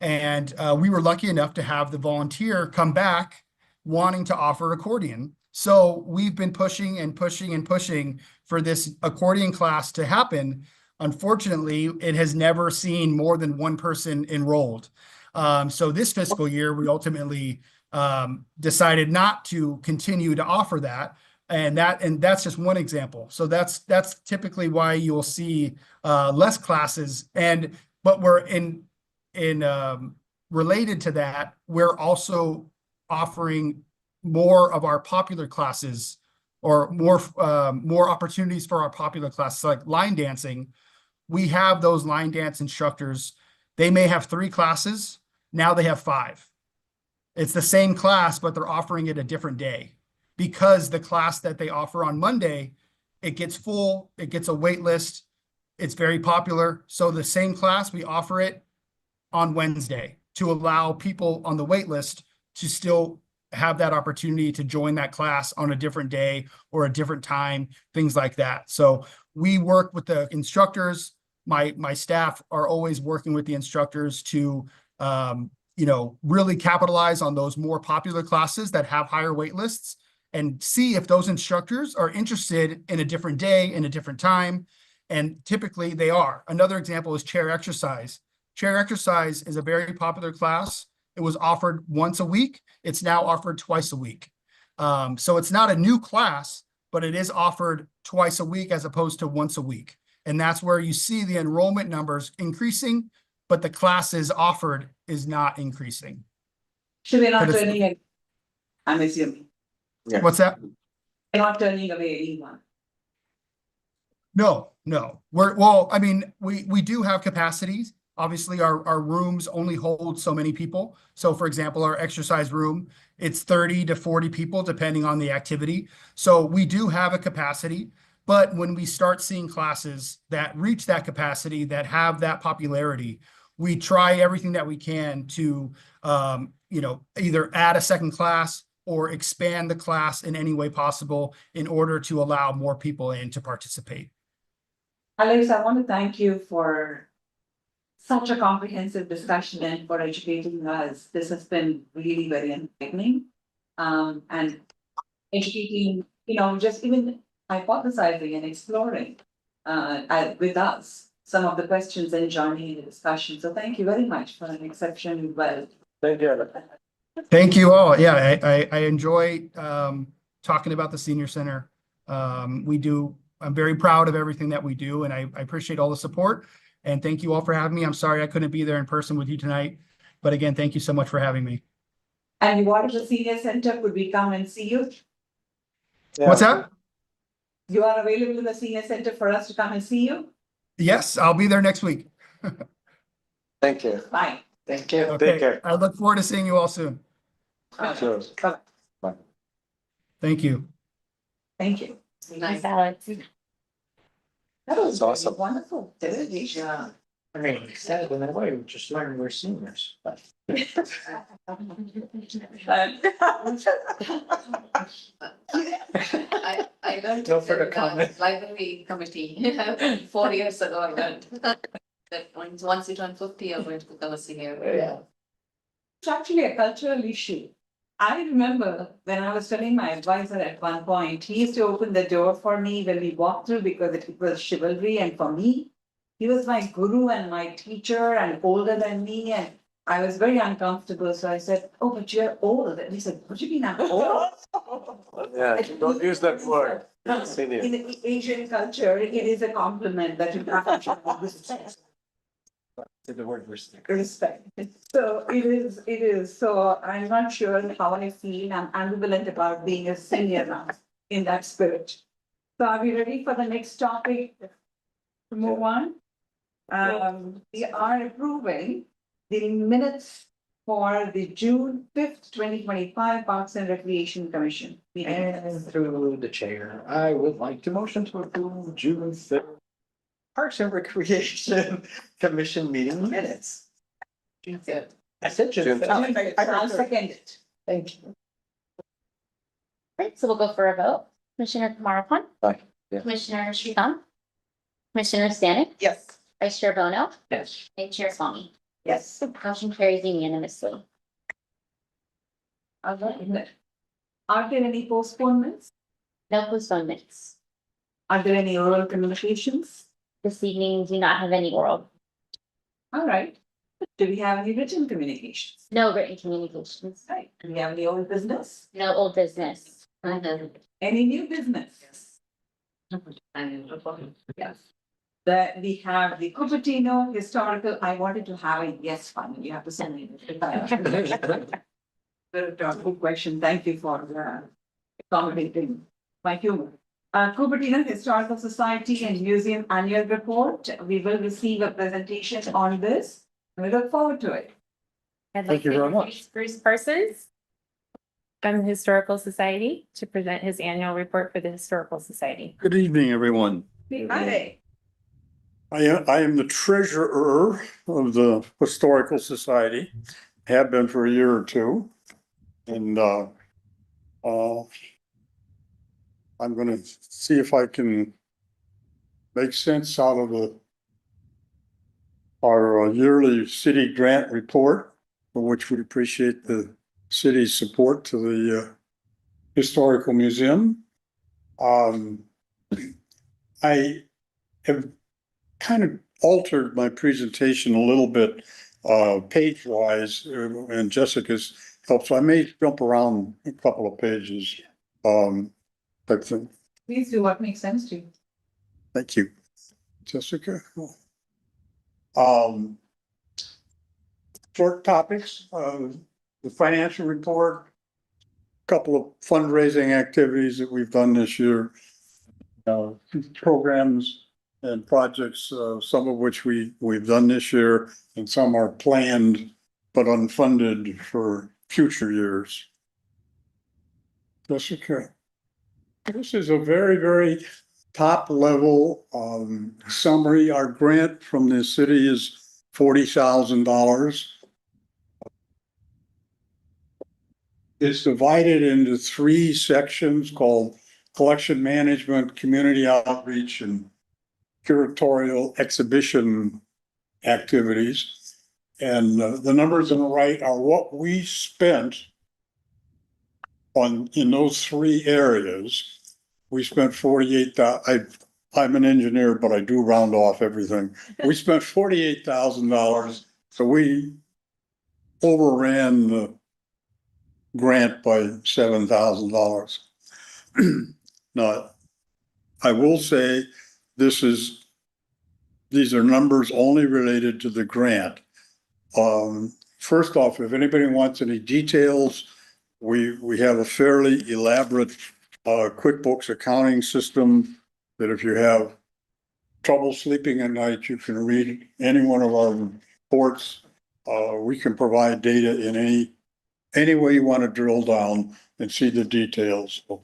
And we were lucky enough to have the volunteer come back wanting to offer accordion. So we've been pushing and pushing and pushing for this accordion class to happen. Unfortunately, it has never seen more than one person enrolled. So this fiscal year, we ultimately decided not to continue to offer that. And that's just one example. So that's typically why you will see less classes. But we're in related to that, we're also offering more of our popular classes, or more opportunities for our popular classes, like line dancing. We have those line dance instructors. They may have 3 classes. Now they have 5. It's the same class, but they're offering it a different day, because the class that they offer on Monday, it gets full, it gets a wait list. It's very popular. So the same class, we offer it on Wednesday to allow people on the wait list to still have that opportunity to join that class on a different day or a different time, things like that. So we work with the instructors. My staff are always working with the instructors to really capitalize on those more popular classes that have higher wait lists, and see if those instructors are interested in a different day, in a different time. And typically they are. Another example is chair exercise. Chair exercise is a very popular class. It was offered once a week. It's now offered twice a week. So it's not a new class, but it is offered twice a week as opposed to once a week. And that's where you see the enrollment numbers increasing, but the classes offered is not increasing. Should we not But it's- turning it? I'm assuming. Yeah. What's that? We're not turning away anyone. No. We do have capacities Obviously, our rooms only hold so many people. So for example, our exercise room, it's 30 to 40 people, depending on the activity. So we do have a capacity, but when we start seeing classes that reach that capacity, that have that popularity, we try everything that we can to, either add a second class or expand the class in any way possible in order to allow more people in to participate. Alex, I want to thank you for such a comprehensive discussion and for educating us. This has been really very enlightening. And educating, just even hypothesizing and exploring with us some of the questions and joining in the discussion. So thank you very much for an exceptionally well. Thank you. Thank you all. Yeah, I enjoy talking about the senior center. I'm very proud of everything that we do, and I appreciate all the support. And thank you all for having me. I'm sorry I couldn't be there in person with you tonight, but again, thank you so much for having me. And what is the senior center? Could we come and see you? What's that? You are available in the senior center for us to come and see you? Yes, I'll be there next week. Thank you. Fine. Thank you. Okay, care. I look forward to seeing you all soon. Sure. Bye. Thank you. Thank you. Nice, Alex. That was awesome. wonderful. Yeah. I mean, sad in a way, we just learned we're seniors, but. I learned. No further in the comment. Library committee, 4 years ago, I learned. That once you turn 50, you're going to become a senior. Yeah. It's actually a cultural issue. I remember when I was telling my advisor at one point, he used to open the door for me when we walked through because it was chivalry. And for me, he was my guru and my teacher and older than me. And I was very uncomfortable. So I said, "Oh, but you're old." And he said, "What do you mean I'm old?" Yeah, don't use that word. In Senior. the Asian culture, it is a compliment that you have to The word respect. respect. So it is. So I'm not sure how I feel. I'm ambivalent about being a senior now in that spirit. So are we ready for the next topic to move on? We are approving the minutes for the June 5th, 2025 Parks and Recreation Commission meeting. And through the chair, I would like to motion to approve June 5th Parks and Recreation Commission meeting minutes. June 5th. I said June June 5th. June 5th, I'll second it. Thank you. Right, so we'll go for a vote. Commissioner Kumarapan? Aye, yeah. Commissioner Srikanth? Commissioner Stanek? Yes. Vice Chair Bono? Yes. And Chair Swami? Yes. Motion carries unanimously. Are there any postponements? No postponements. Are there any oral communications? This evening, do not have any oral, All right. Do we have any written communications? no written communications, Right. Do we have any old business? no old business. Any new business? Yes. That we have the Cupertino historical, I wanted to have a yes fund, you have to send me. Good question, thank you for accommodating my humor. Cupertino Historical Society and Museum Annual Report, we will receive a presentation on this, and we look forward to it. I'd Thank you to very much. introduce Bruce Parsons from the Historical Society to present his annual report for the Historical Society. Good evening, everyone. Hi. I am the treasurer of the Historical Society, have been for a year or two. And I'm gonna see if I can make sense out of our yearly city grant report, for which we appreciate the city's support to the Historical Museum. I have kind of altered my presentation a little bit, page wise, and Jessica's help, so I may jump around a couple of pages. But Please do what makes sense to you. thank you, Jessica. Short topics, the financial report, couple of fundraising activities that we've done this year, programs and projects, some of which we've done this year and some are planned but unfunded for future years. Jessica, this is a very, very top level summary. Our grant from the city is $40,000. It's divided into three sections called collection management, community outreach, and curatorial exhibition activities. And the numbers on the right are what we spent in those three areas. We spent 48,000. I'm an engineer, but I do round off everything. We spent $48,000. So we overran the grant by $7,000. Now, I will say these are numbers only related to the grant. First off, if anybody wants any details, we have a fairly elaborate QuickBooks accounting system that if you have trouble sleeping at night, you can read any one of our reports. We can provide data in any way you want to drill down and see the details. So,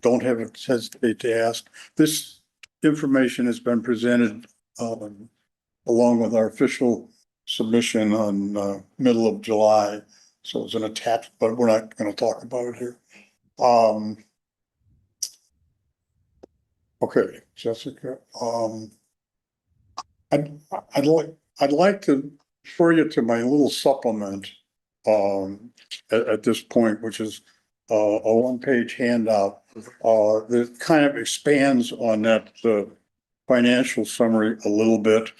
don't hesitate to ask. This information has been presented along with our official submission on middle of July. So it's an attachment, but we're not going to talk about it here. Okay, Jessica. I'd like to refer you to my little supplement at this point, which is a one-page handout that kind of expands on that financial summary a little bit.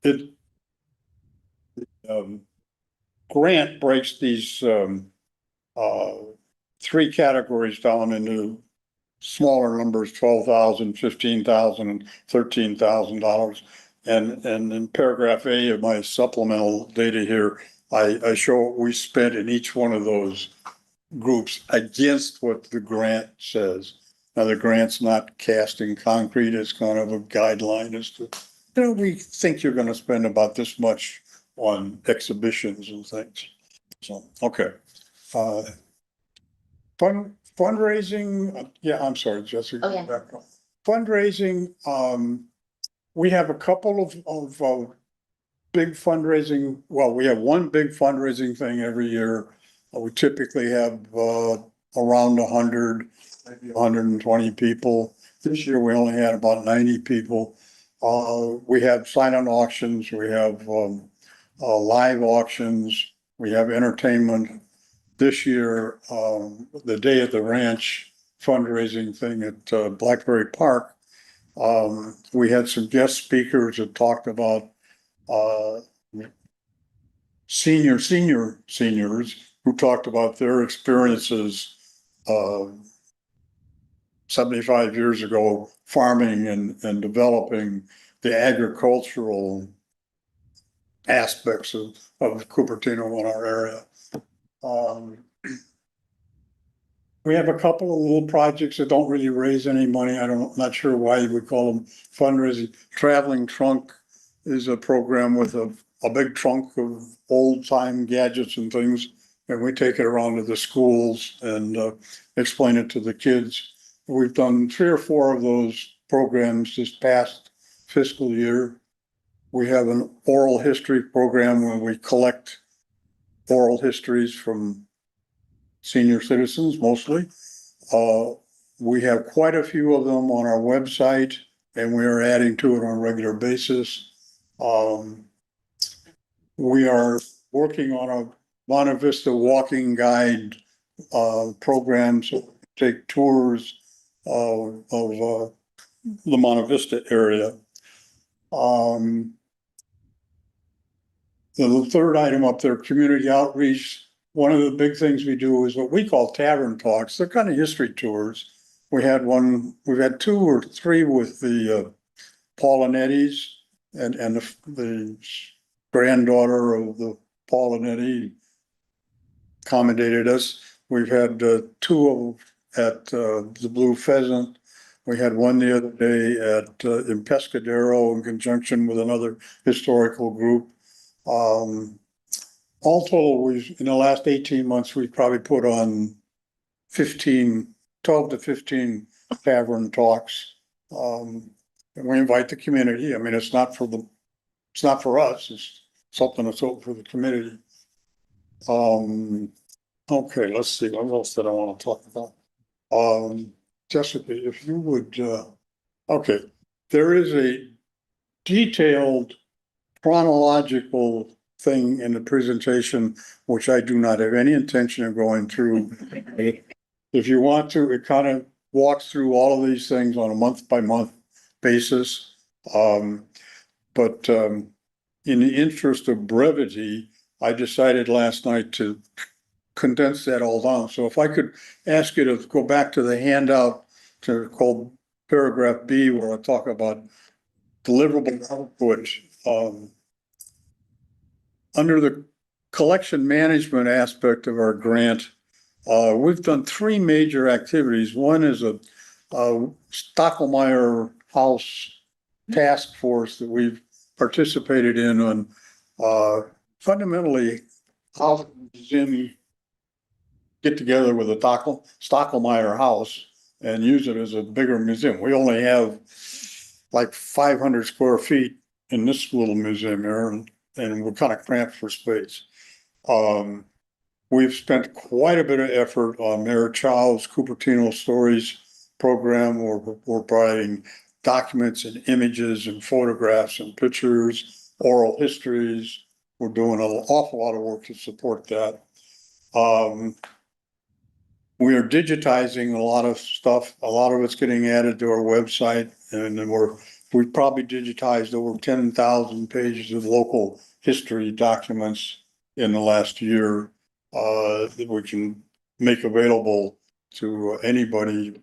It grant breaks these three categories down into smaller numbers, 12,000, 15,000, and $13,000. And in paragraph A of my supplemental data here, I show what we spent in each one of those groups against what the grant says. Now, the grant's not casting concrete, it's kind of a guideline as to, we think you're gonna spend about this much on exhibitions and things. So, okay. Fundraising, yeah, I'm sorry, Jessica. Oh, yeah. Fundraising, we have a couple of big fundraising, well, we have one big fundraising thing every year. We typically have around 100, maybe 120 people. This year we only had about 90 people. We have silent auctions, we have live auctions, we have entertainment. This year, the Day at the Ranch fundraising thing at Blackberry Park, we had some guest speakers that talked about seniors who talked about their experiences 75 years ago farming and developing the agricultural aspects of Cupertino in our area. We have a couple of little projects that don't really raise any money. I'm not sure why you would call them fundraising. Traveling Trunk is a program with a big trunk of old time gadgets and things. And we take it around to the schools and explain it to the kids. We've done 3 or 4 of those programs this past fiscal year. We have an oral history program where we collect oral histories from senior citizens mostly. We have quite a few of them on our website and we are adding to it on a regular basis. We are working on a Monte Vista walking guide program, so take tours of the Monte Vista area. The third item up there, community outreach. One of the big things we do is what we call tavern talks. They're kind of history tours. We've had 2 or 3 with the Paulinettis and the granddaughter of the Paulinetti accommodated us. We've had two at the Blue Pheasant. We had one the other day at in Pescadero in conjunction with another historical group. All told, in the last 18 months, we've probably put on 12 to 15 tavern talks. And we invite the community. I mean, it's not for us, it's something that's open for the community. Okay, let's see, what else did I want to talk about? Jessica, if you would, okay, there is a detailed chronological thing in the presentation, which I do not have any intention of going through. If you want to, it kind of walks through all of these things on a month by month basis. But in the interest of brevity, I decided last night to condense that all down. So if I could ask you to go back to the handout to called paragraph B, where I talk about deliverable output. Under the collection management aspect of our grant, we've done three major activities. One is a Stockholmeyer House task force that we've participated in on fundamentally how the museum get together with the Stockholmeyer House and use it as a bigger museum. We only have like 500 square feet in this little museum here, and we're kind of cramped for space. We've spent quite a bit of effort on Mayor Chow's Cupertino Stories program, where we're providing documents and images and photographs and pictures, oral histories. We're doing an awful lot of work to support that. We are digitizing a lot of stuff. A lot of it's getting added to our website, and then we've probably digitized over 10,000 pages of local history documents in the last year that we can make available to anybody.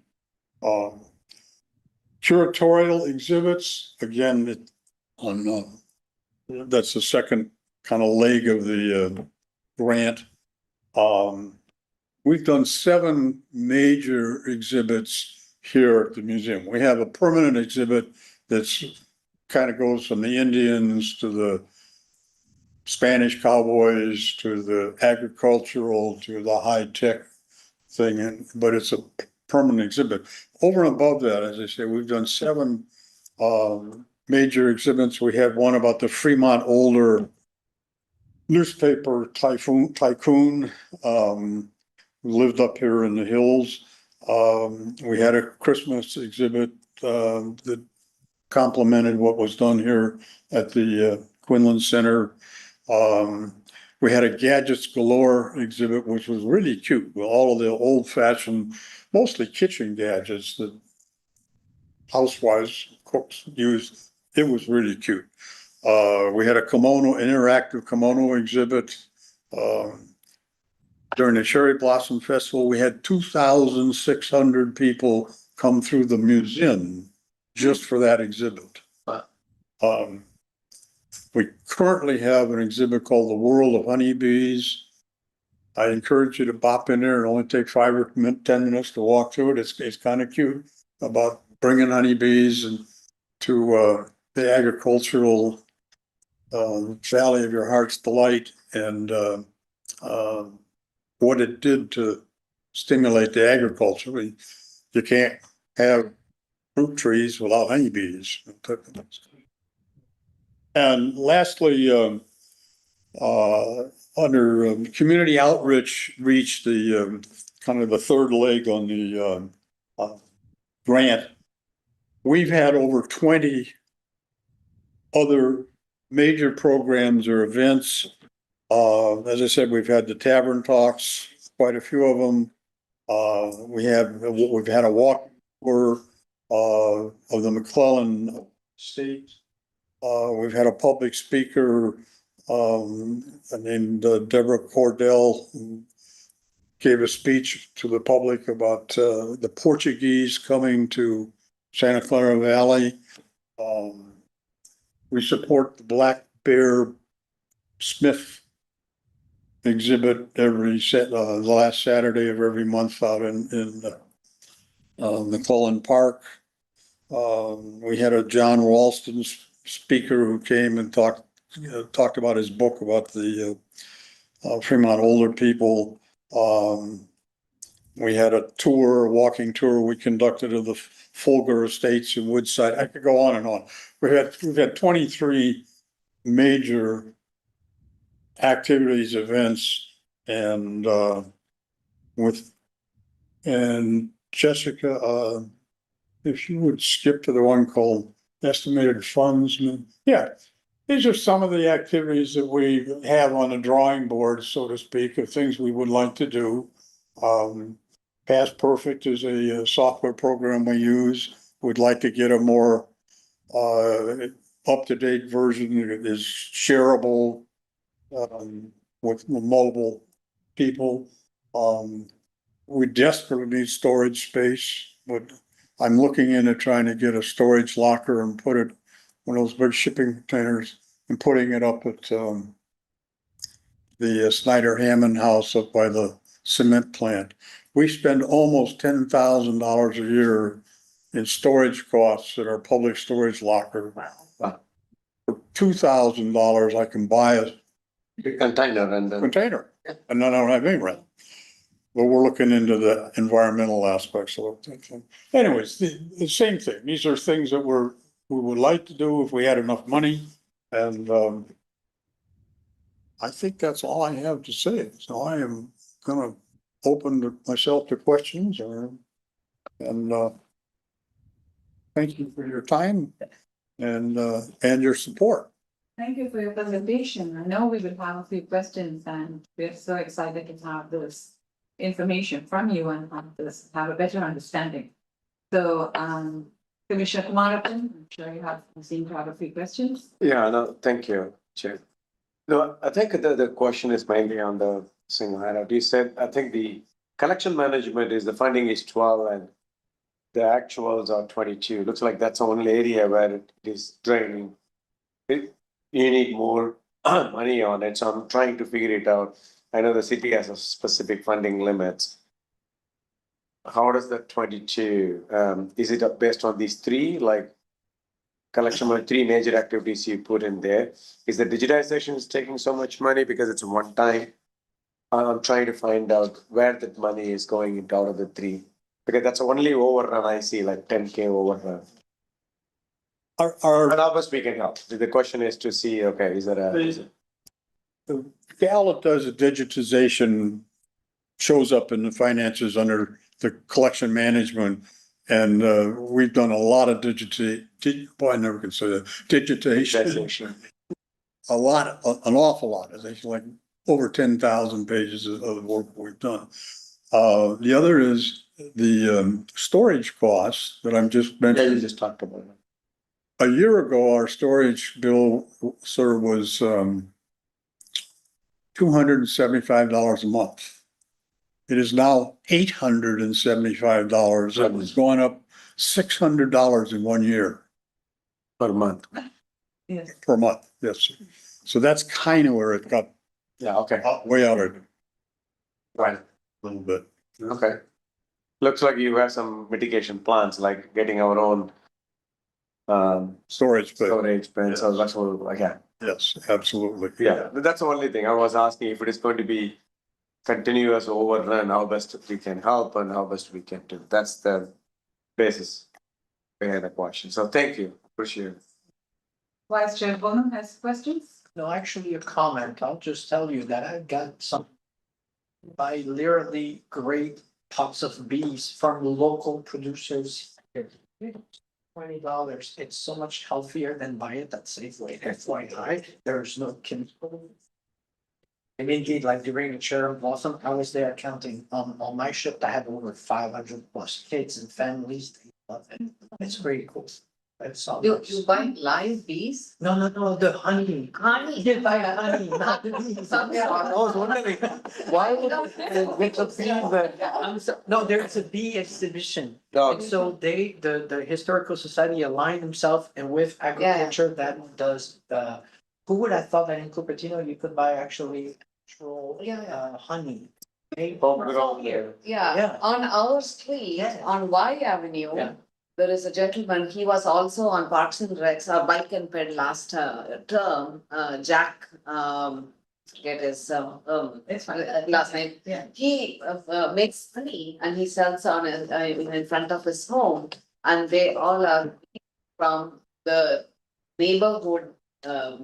Curatorial exhibits, again, that's the second kind of leg of the grant. We've done 7 major exhibits here at the museum. We have a permanent exhibit that's kind of goes from the Indians to the Spanish cowboys to the agricultural to the high tech thing, but it's a permanent exhibit. Over and above that, as I say, we've done 7 major exhibits. We had one about the Fremont Older newspaper tycoon, who lived up here in the hills. We had a Christmas exhibit that complemented what was done here at the Quinlan Center. We had a Gadgets Galore exhibit, which was really cute, with all of the old fashioned, mostly kitchen gadgets that housewives, cooks use. It was really cute. We had a interactive kimono exhibit. During the Cherry Blossom Festival, we had 2,600 people come through the museum just for that exhibit. We currently have an exhibit called The World of Honeybees. I encourage you to bop in there. It only takes 5 or 10 minutes to walk through it. It's kind of cute about bringing honeybees and to the agricultural Valley of Your Heart's Delight, and what it did to stimulate the agriculture. You can't have fruit trees without honeybees. And lastly, under community outreach, the kind of the third leg on the grant, we've had over 20 other major programs or events. As I said, we've had the tavern talks, quite a few of them. We've had a walk tour of the McClellan Estate. We've had a public speaker named Deborah Cordell, who gave a speech to the public about the Portuguese coming to Santa Clara Valley. We support the Black Bear Smith exhibit the last Saturday of every month out in McClellan Park. We had a John Ralston speaker who came and talked about his book about the Fremont older people. We had a walking tour we conducted of the Folger Estates in Woodside. I could go on and on. We've had 23 major activities, events, and Jessica, if you would skip to the one called estimated funds. Yeah, these are some of the activities that we have on the drawing board, so to speak, of things we would like to do. Past Perfect is a software program we use. We'd like to get a more up-to-date version that is shareable with multiple people. We desperately need storage space, but I'm looking into trying to get a storage locker and put it, one of those big shipping containers, and putting it up at the Snyder Hammond house up by the cement plant. We spend almost $10,000 a year in storage costs at our public storage locker. Wow. For $2,000, I can buy a Container and then. container, and then I don't have any rent. But we're looking into the environmental aspects of it. Anyways, the same thing. These are things that we would like to do if we had enough money. And I think that's all I have to say. So I am gonna open myself to questions and thank you for your time and your support. Thank you for your presentation. I know we will have a few questions and we're so excited to have this information from you and have a better understanding. So, Commissioner Kumarapan, I'm sure you seem to have a few questions. Yeah, no, thank you, Chair. No, I think the question is mainly on the single handout. You said, I think the collection management is, the funding is 12 and the actuals are 22. Looks like that's the only area where it is draining. You need more money on it, so I'm trying to figure it out. I know the city has a specific funding limits. How does that 22, is it based on these three, like collection of three major activities you put in there? Is the digitization is taking so much money because it's one time? I'm trying to find out where that money is going into out of the three, because that's only overrun I see, like 10K overrun. And how best we can help? The question is to see, okay, is there The gal that does the digitization shows up in the finances under the collection management. And we've done a lot of I never can say that, digitization. An awful lot, I think, like over 10,000 pages of work we've done. The other is the storage costs that I'm just mentioning. Yeah, you just talked about it. A year ago, our storage bill, sir, was $275 a month. It is now $875. It was going up $600 in 1 year. Per month. Yes. Per month, yes. So that's kind of where it got Yeah, okay, way out of it right, a little bit. okay. Looks like you have some mitigation plans, like getting our own Storage, but storage bins, so that's what, yeah. yes, absolutely. Yeah, that's the only thing. I was asking if it is going to be continuous overrun, how best we can help and how best we can do. That's the basis behind the question. So thank you, appreciate it. Vice Chair Bonham has questions? No, actually a comment. I'll just tell you that I've got some buy literally great pots of bees from local producers. $20. It's so much healthier than buy it at Safeway. FYI, there's no chemical. And indeed, like during the cherry blossom, I was there counting on my shift. I had over 500 plus kids and families. They love it. It's pretty cool. It's all You nice. buy live bees? No, the honey. Honey. You buy honey, not the bees. I was wondering, why would with the bees that? No, there's a bee exhibition. No, And so the historical society aligned themselves and with agriculture that does who would have thought that in Cupertino you could buy actually natural, Yeah. honey. Maple grown here. Yeah, Yeah. on our street, Yeah. on Y Avenue, Yeah. there is a gentleman, he was also on Parks and Recs, bike and ped last term, Jack, forget his It's fine. last name. Yeah. He makes honey and he sells on in front of his home, and they all are from the neighborhood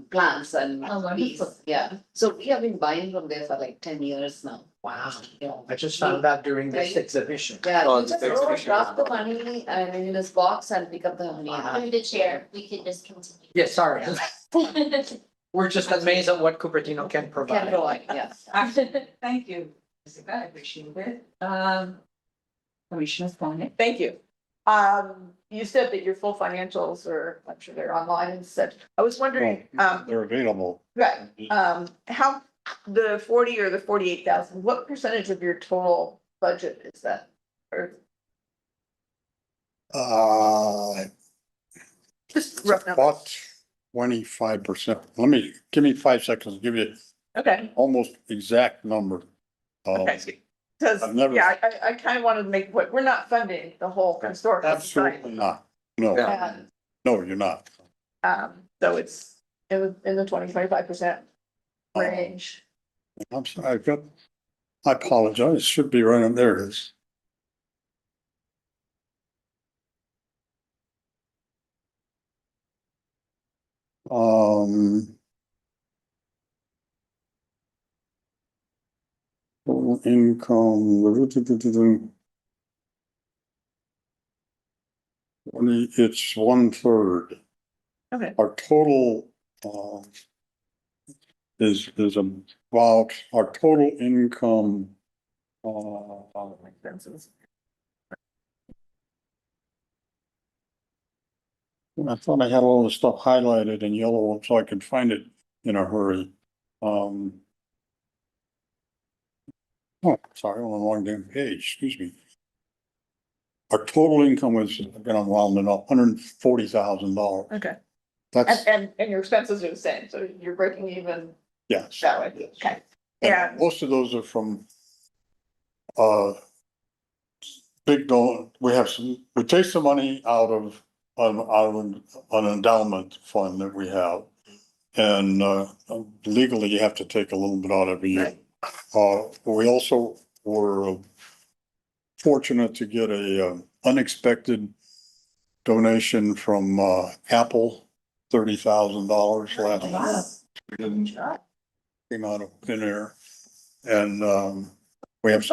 plants and Oh, bees. wonderful. Yeah, so we have been buying from there for like 10 years now. Wow. Yeah. I just found out during this exhibition. Yeah, Oh, you just the go exhibition drop is the not- money and in his box and pick up the honey. Wow. Through the chair, we could just continue. Yeah, sorry. We're just amazed at what Cupertino can Can provide. provide, yes. Thank you, Jessica, I appreciate it. Commissioner Scarlett? Thank you. You said that your full financials are, I'm sure they're online and such. I was wondering, They're available. right, how, the 40 or the 48,000, what percentage of your total budget is that? Or just rough numbers? About 25%. Give me 5 seconds, to give you Okay, almost exact number. okay. Cause, I've never- yeah, I kind of wanted to make, what, we're not funding the whole historical society. Absolutely not. No, Yeah. And, no, you're not. so it's in the 20-25% range. I'm sorry, I apologize. It should be right on there. It is. Um. Total income. It's 1/3. Okay. Our total, is about, our total income. Expenses. I thought I had all the stuff highlighted in yellow so I could find it in a hurry. Oh, sorry, on the wrong damn page, excuse me. Our total income was, again, I'm rounding up, $140,000. Okay, That's, and your expenses are the same, so you're breaking even yes. that way, okay. And And, most of those are from, big don't, we take some money out of an endowment fund that we have. And, legally you have to take a little bit out every year. We also were fortunate to get a unexpected donation from, Apple, $30,000 last year. Came out of thin air. And, we have,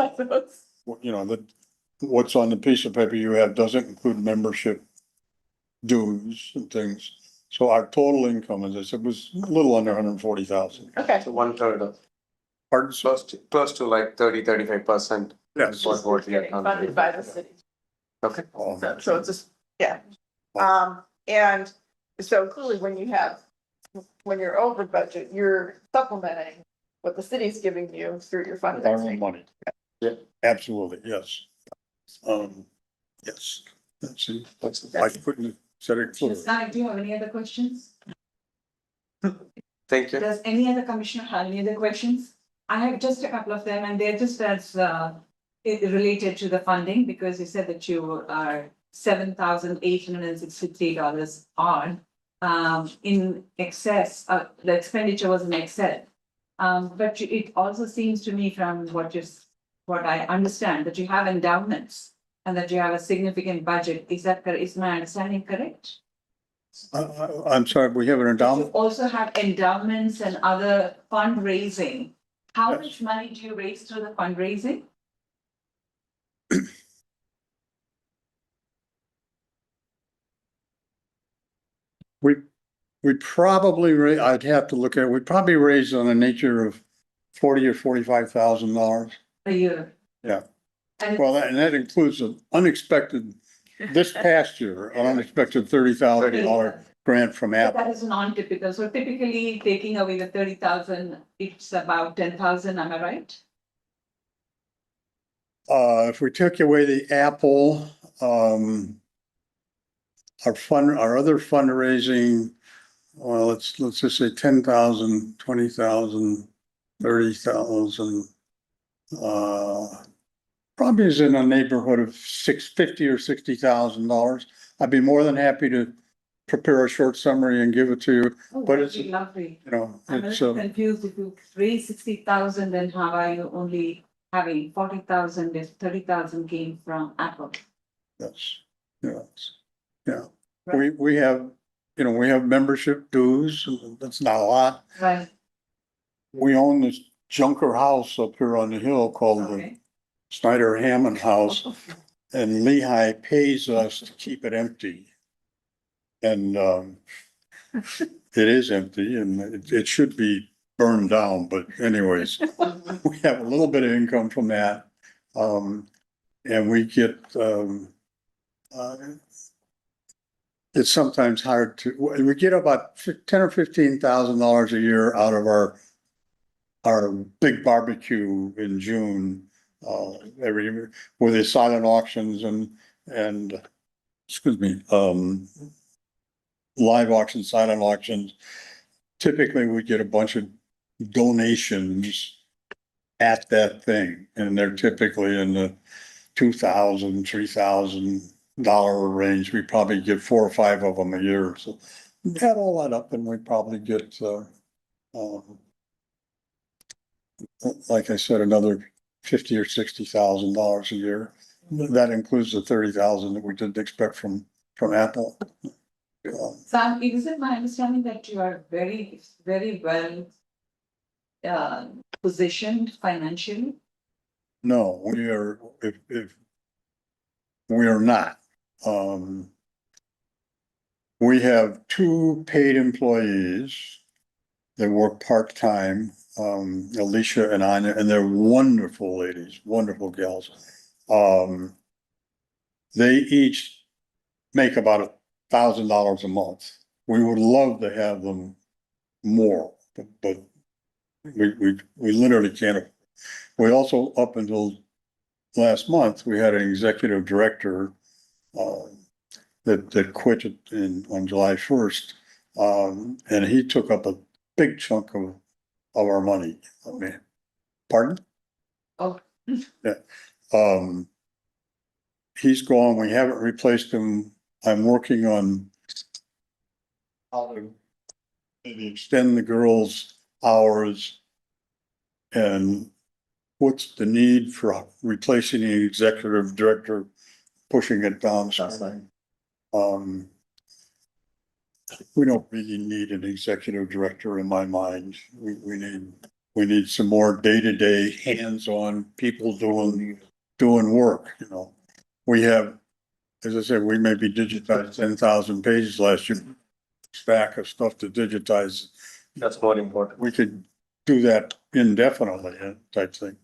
you know, what's on the piece of paper you have doesn't include membership dues and things. So our total income, as I said, was a little under 140,000. okay, So 1/3 of, Pardon? close to like 30-35%. Yes. What we are getting funded by the city, Okay. so it's just, yeah. And so clearly when when you're over budget, you're supplementing what the city's giving you through your With our own fundraising. money. Yeah. Absolutely, yes. Yes, that's it. I couldn't said it clearly. Scarlett, do you have any other questions? Thank you. Does any other commissioner have any other questions? I have just a couple of them and they're just as related to the funding, because you said that you are $7,863 odd in excess, the expenditure was in excess. But it also seems to me from what I understand, that you have endowments and that you have a significant budget. Is that correct? Is my understanding correct? I'm sorry, we have an You endowment? also have endowments and other fundraising. How Yes. much money do you raise through the fundraising? We probably, I'd have to look at, we probably raised on the nature of $40,000 or $45,000. A year? Yeah. And Well, and that includes an unexpected, this past year, an unexpected $30,000 grant from but Apple. that is non-typical. So typically taking away the 30,000, it's about 10,000, am I right? If we took away the Apple, our other fundraising, well, let's just say 10,000, 20,000. 30,000. Probably is in a neighborhood of $650 or $60,000. I'd be more than happy to prepare a short summary and give it to you, but it's, you Lovely. know, I'm a it's, little confused. If you raise 60,000, then how are you only having 40,000 if 30,000 came from Apple? yes, yes, yeah. We have, you know, we have membership dues, that's not a lot. Right. We own this junker house up here on the hill called the Okay. Snyder Hammond House, and Lehigh pays us to keep it empty. And, it is empty and it should be burned down, but anyways, we have a little bit of income from that. And we get, it's sometimes hard to, we get about $10,000 or $15,000 a year out of our big barbecue in June, every year with the silent auctions and, excuse me, live auctions, silent auctions. Typically, we get a bunch of donations at that thing, and they're typically in the $2,000, $3,000 range. We probably get 4 or 5 of them a year. So add all that up, and we probably get, like I said, another $50,000 or $60,000 a year. That includes the 30,000 that we didn't expect from Apple. Sam, is it my understanding that you are very, very well positioned financially? No, we are, if we are not. We have 2 paid employees that work part-time, Alicia and Anya, and they're wonderful ladies, wonderful gals. They each make about $1,000 a month. We would love to have them more, but we literally can't. We also, up until last month, we had an executive director that quit on July 1st. And he took up a big chunk of our money. I mean, pardon? Oh. Yeah. He's gone. We haven't replaced him. I'm working on how to maybe extend the girls' hours and what's the need for replacing the executive director, pushing it down. We don't really need an executive director in my mind. We need some more day-to-day, hands-on people doing work, you know. We have, as I said, we maybe digitized 10,000 pages last year, stack of stuff to digitize. That's more important. We could do that indefinitely, type thing.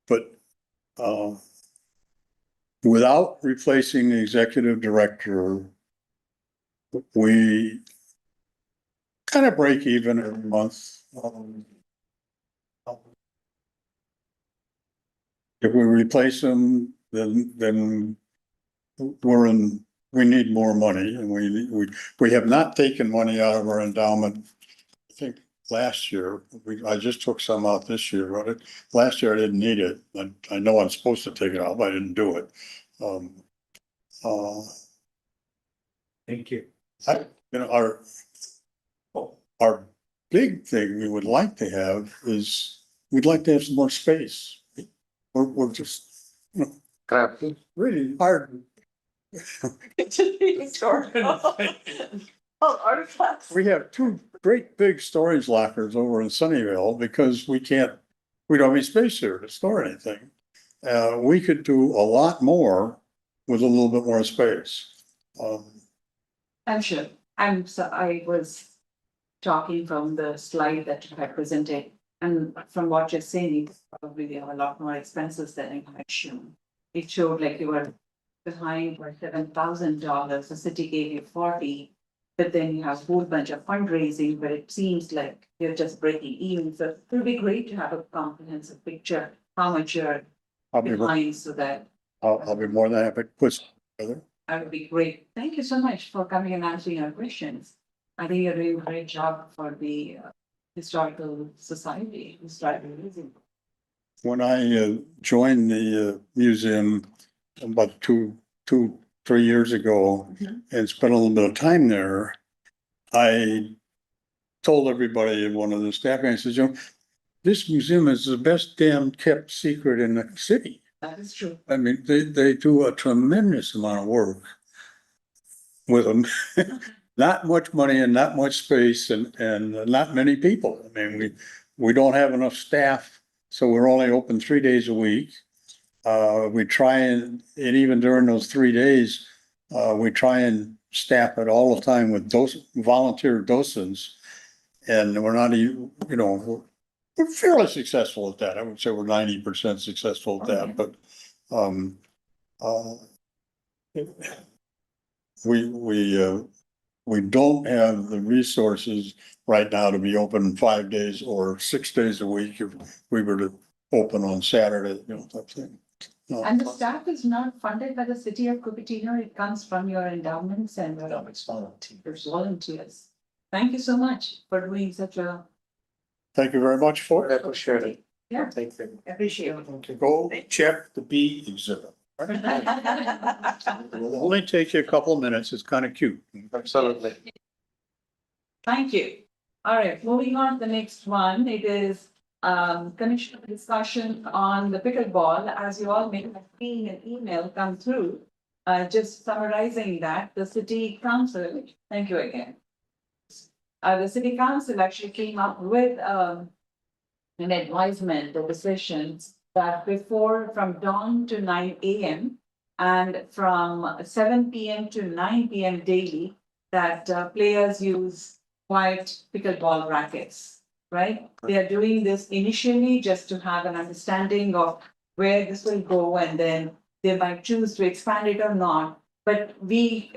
But, without replacing the executive director, we kind of break even every month. If we replace them, then we need more money, and we have not taken money out of our endowment. I think last year, I just took some out this year, but last year I didn't need it. I know I'm supposed to take it out, but I didn't do it. Thank you. You know, our big thing we would like to have is, we'd like to have some more space. We're just, you know, Crap. really hard. Oh, artifacts. We have 2 great big storage lockers over in Sunnyvale because we don't have any space here to store anything. We could do a lot more with a little bit more space. I'm sure. I was talking from the slide that you had presented, and from what you're saying, probably they have a lot more expenses than I had shown. It showed like you were behind for $7,000, the city gave you 40, but then you have a whole bunch of fundraising, but it seems like you're just breaking even. So it would be great to have a comprehensive picture, how much you're behind, so that I'll be more than happy to put together. that would be great. Thank you so much for coming and answering our questions. I think you're doing a great job for the historical society, historical museum. When I joined the museum about 3 years ago and spent a little bit of time there, I told everybody, one of the staff guys says, this museum is the best damn kept secret in the city. That is true. I mean, they do a tremendous amount of work with them. Not much money and not much space and not many people. I mean, we don't have enough staff, so we're only open 3 days a week. We try and even during those 3 days, we try and staff it all the time with volunteer docents. And we're not even, we're fairly successful at that. I would say we're 90% successful at that, but, we don't have the resources right now to be open 5 days or 6 days a week if we were to open on Saturday, type thing. No. And the staff is not funded by the city of Cupertino, it comes from your endowments and No, it's volunteers. volunteers. Thank you so much for doing such a, Thank you very much for I it. appreciate it. yeah, Thank you. appreciate it. Go check the B exhibit. It'll only take you a couple of minutes. It's kind of cute. Absolutely. Thank you. All right, moving on to the next one, it is commissioner discussion on the pickleball. As you all may have seen an email come through. Just summarizing that, the city council, thank you again. The city council actually came up with an advisement, the decisions that before from dawn to 9 AM and from 7 PM to 9 PM daily, that players use white pickleball rackets, right? They are doing this initially just to have an understanding of where this will go, and then they might choose to expand it or not. But the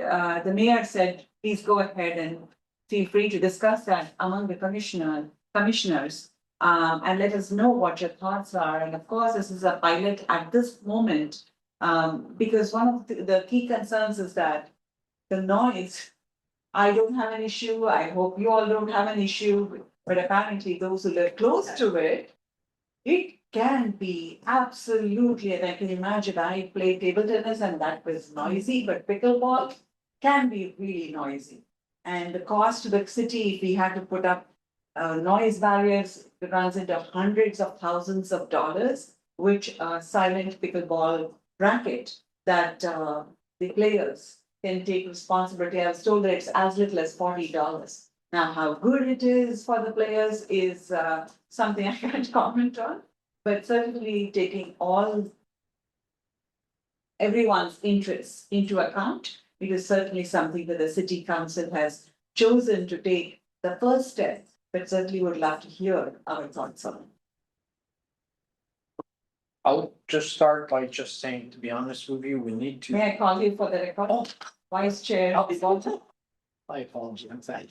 mayor said, please go ahead and feel free to discuss that among the commissioners. And let us know what your thoughts are. And of course, this is a pilot at this moment, because one of the key concerns is that the noise. I don't have an issue. I hope you all don't have an issue, but apparently those who live close to it, it can be absolutely, and I can imagine I play table tennis and that was noisy, but pickleball can be really noisy. And the cost to the city, if we had to put up noise barriers, it runs into hundreds of thousands of dollars, which a silent pickleball racket that the players can take responsibility. I was told that it's as little as $40. Now, how good it is for the players is something I can't comment on, but certainly taking everyone's interests into account, it is certainly something that the city council has chosen to take the first step, but certainly would love to hear our thoughts on it. I'll just start by just saying, to be honest with you, we need to. May I call you for the record? Oh. Vice Chair. My apologies, I'm sorry.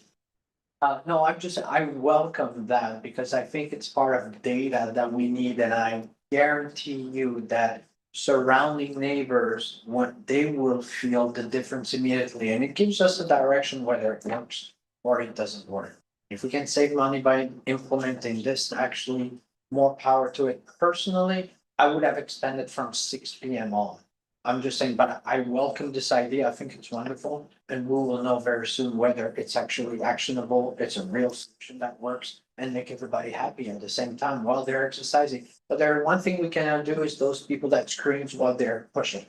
No, I welcome that because I think it's part of data that we need, and I guarantee you that surrounding neighbors, they will feel the difference immediately, and it gives us a direction whether it works or it doesn't work. If we can save money by implementing this, actually, more power to it. Personally, I would have extended from 6 PM on. I'm just saying, but I welcome this idea. I think it's wonderful. And we will know very soon whether it's actually actionable, it's a real solution that works and make everybody happy at the same time while they're exercising. But one thing we cannot do is those people that screams while they're pushing.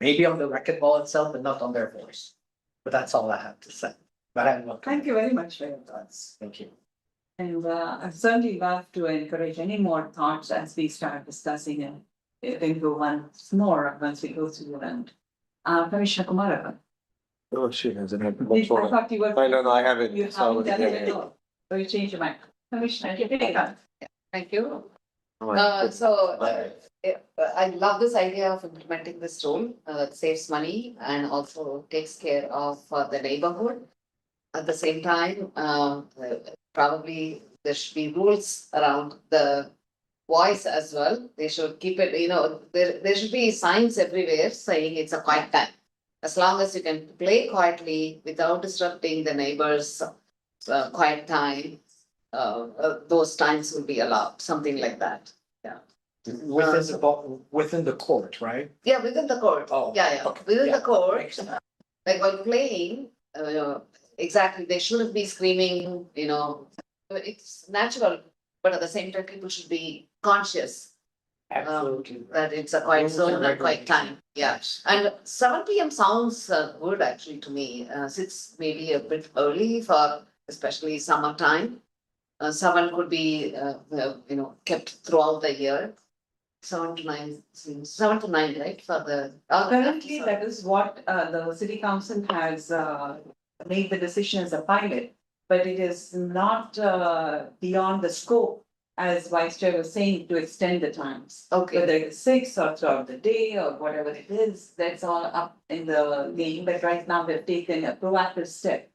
Maybe on the racquetball itself, but not on their voice. But that's all I have to say. But I welcome. Thank you very much for your thoughts. Thank you. And I'd certainly love to encourage any more thoughts as we start discussing and then go once more once we go through and Commissioner Kumara. Oh, she hasn't had I much more. thought you were. I know, I haven't. You haven't done it at all. So you change your mind. Commissioner, you take it. Thank you. Right. I love this idea of implementing this rule. It saves money and also takes care of the neighborhood. At the same time, probably there should be rules around the voice as well. They should keep it, there should be signs everywhere saying it's a quiet time. As long as you can play quietly without disrupting the neighbors' quiet time, those times will be allowed, something like that. Within the court, right? Yeah, within the court. Oh, Yeah, yeah, okay. within Yeah, the court, makes sense. like while playing, exactly, they shouldn't be screaming, it's natural, but at the same time, people should be conscious. That it's a quiet zone and quiet time, yeah. And 7 p.m. sounds good actually to me, 6 maybe a bit early for especially summertime. 7 could be, kept throughout the year. 7 to 9 seems, 7 to 9, right, for the. Currently, that is what the city council has made the decision as a pilot, but it is not beyond the scope, as Vice Chair was saying, to extend the times. Okay, Whether it's 6 or throughout the day or whatever it is, that's all up in the game, but right now we've taken a proactive step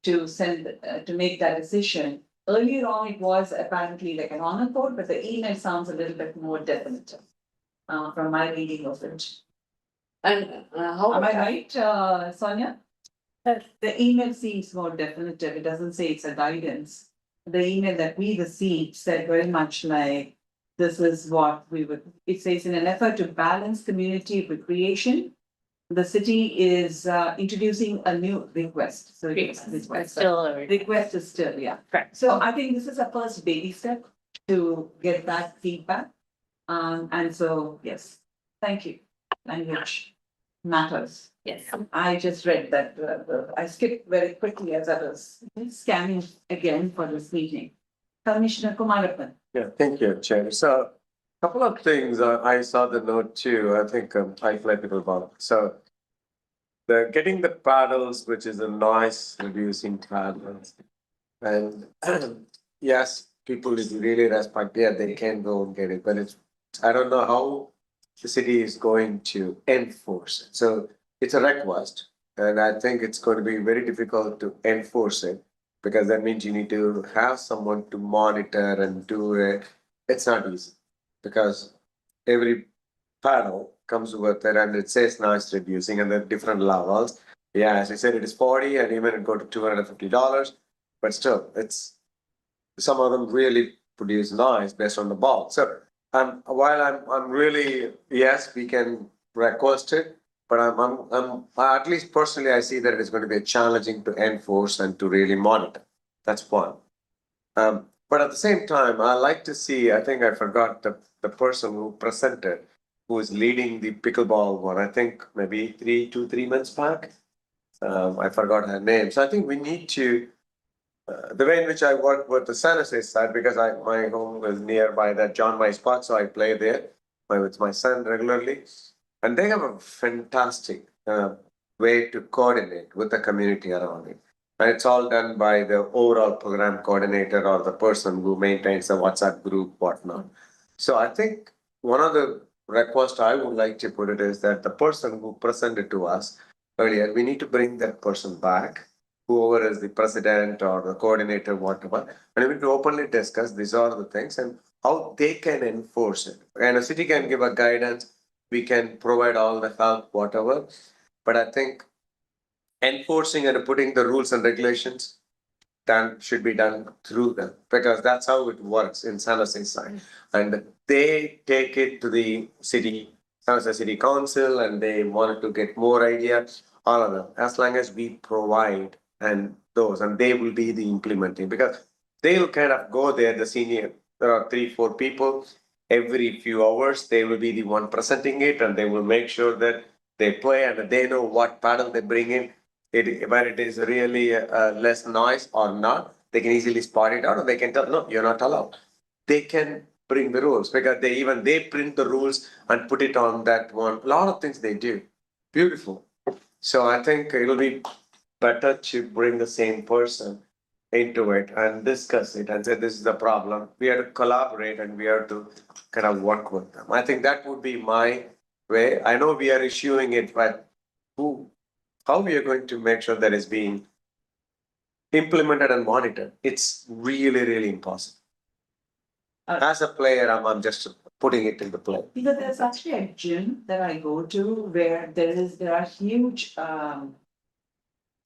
to to make that decision. Earlier on, it was apparently like an honor code, but the email sounds a little bit more definitive from my reading of it. and how. Am I right, Sonia? The email seems more definitive. It doesn't say it's a guidance. The email that we received said very much like, this is what we would, it says in an effort to balance community recreation, the city is introducing a new request. So it's request. Still a Request is still, yeah. correct. So I think this is a first baby step to get that feedback. And so, yes, thank you. Language matters. Yes. I just read that, I skipped very quickly as I was scanning again for this meeting. Commissioner Kumarappan. Yeah, thank you, Chair. So, couple of things, I saw the note too, I think I fly people about. So, the getting the paddles, which is a noise reducing paddles. And yes, people is really respect, yeah, they can go and get it, but it's, I don't know how the city is going to enforce it. So it's a request, and I think it's going to be very difficult to enforce it because that means you need to have someone to monitor and do it. It's not easy because every panel comes with it and it says noise reducing and then different levels. Yeah, as I said, it is 40 and even it go to $250, but still, it's some of them really produce noise based on the ball. So while I'm really, yes, we can request it, but I'm at least personally I see that it is going to be challenging to enforce and to really monitor. That's one. But at the same time, I like to see, I think I forgot the person who presented, who is leading the pickleball one, I think maybe 3 months back. I forgot her name. So I think we need to, the way in which I work with the San Jose side, because my home is nearby that John May spot, so I play there with my son regularly. And they have a fantastic way to coordinate with the community around it. And it's all done by the overall program coordinator or the person who maintains the WhatsApp group, whatnot. So I think one of the requests I would like to put it is that the person who presented to us earlier, we need to bring that person back, whoever is the president or the coordinator, whatever, and we need to openly discuss these are the things and how they can enforce it. And a city can give a guidance, we can provide all the help, whatever. But I think enforcing and putting the rules and regulations done should be done through them because that's how it works in San Jose side. And they take it to the city, San Jose City Council, and they wanted to get more ideas, all of them, as long as we provide and those, and they will be the implementing because they'll kind of go there, the senior, there are 3-4 people, every few hours, they will be the one presenting it and they will make sure that they play and they know what paddle they bring in where it is really less noise or not, they can easily spot it out and they can tell, no, you're not allowed. They can bring the rules because they print the rules and put it on that one. A lot of things they do. Beautiful. So I think it'll be better to bring the same person into it and discuss it and say this is the problem. We have to collaborate and we have to kind of work with them. I think that would be my way. I know we are issuing it, but how we are going to make sure that is being implemented and monitored, it's really, really impossible. As a player, I'm just putting it into play. Because there's actually a gym that I go to where there are huge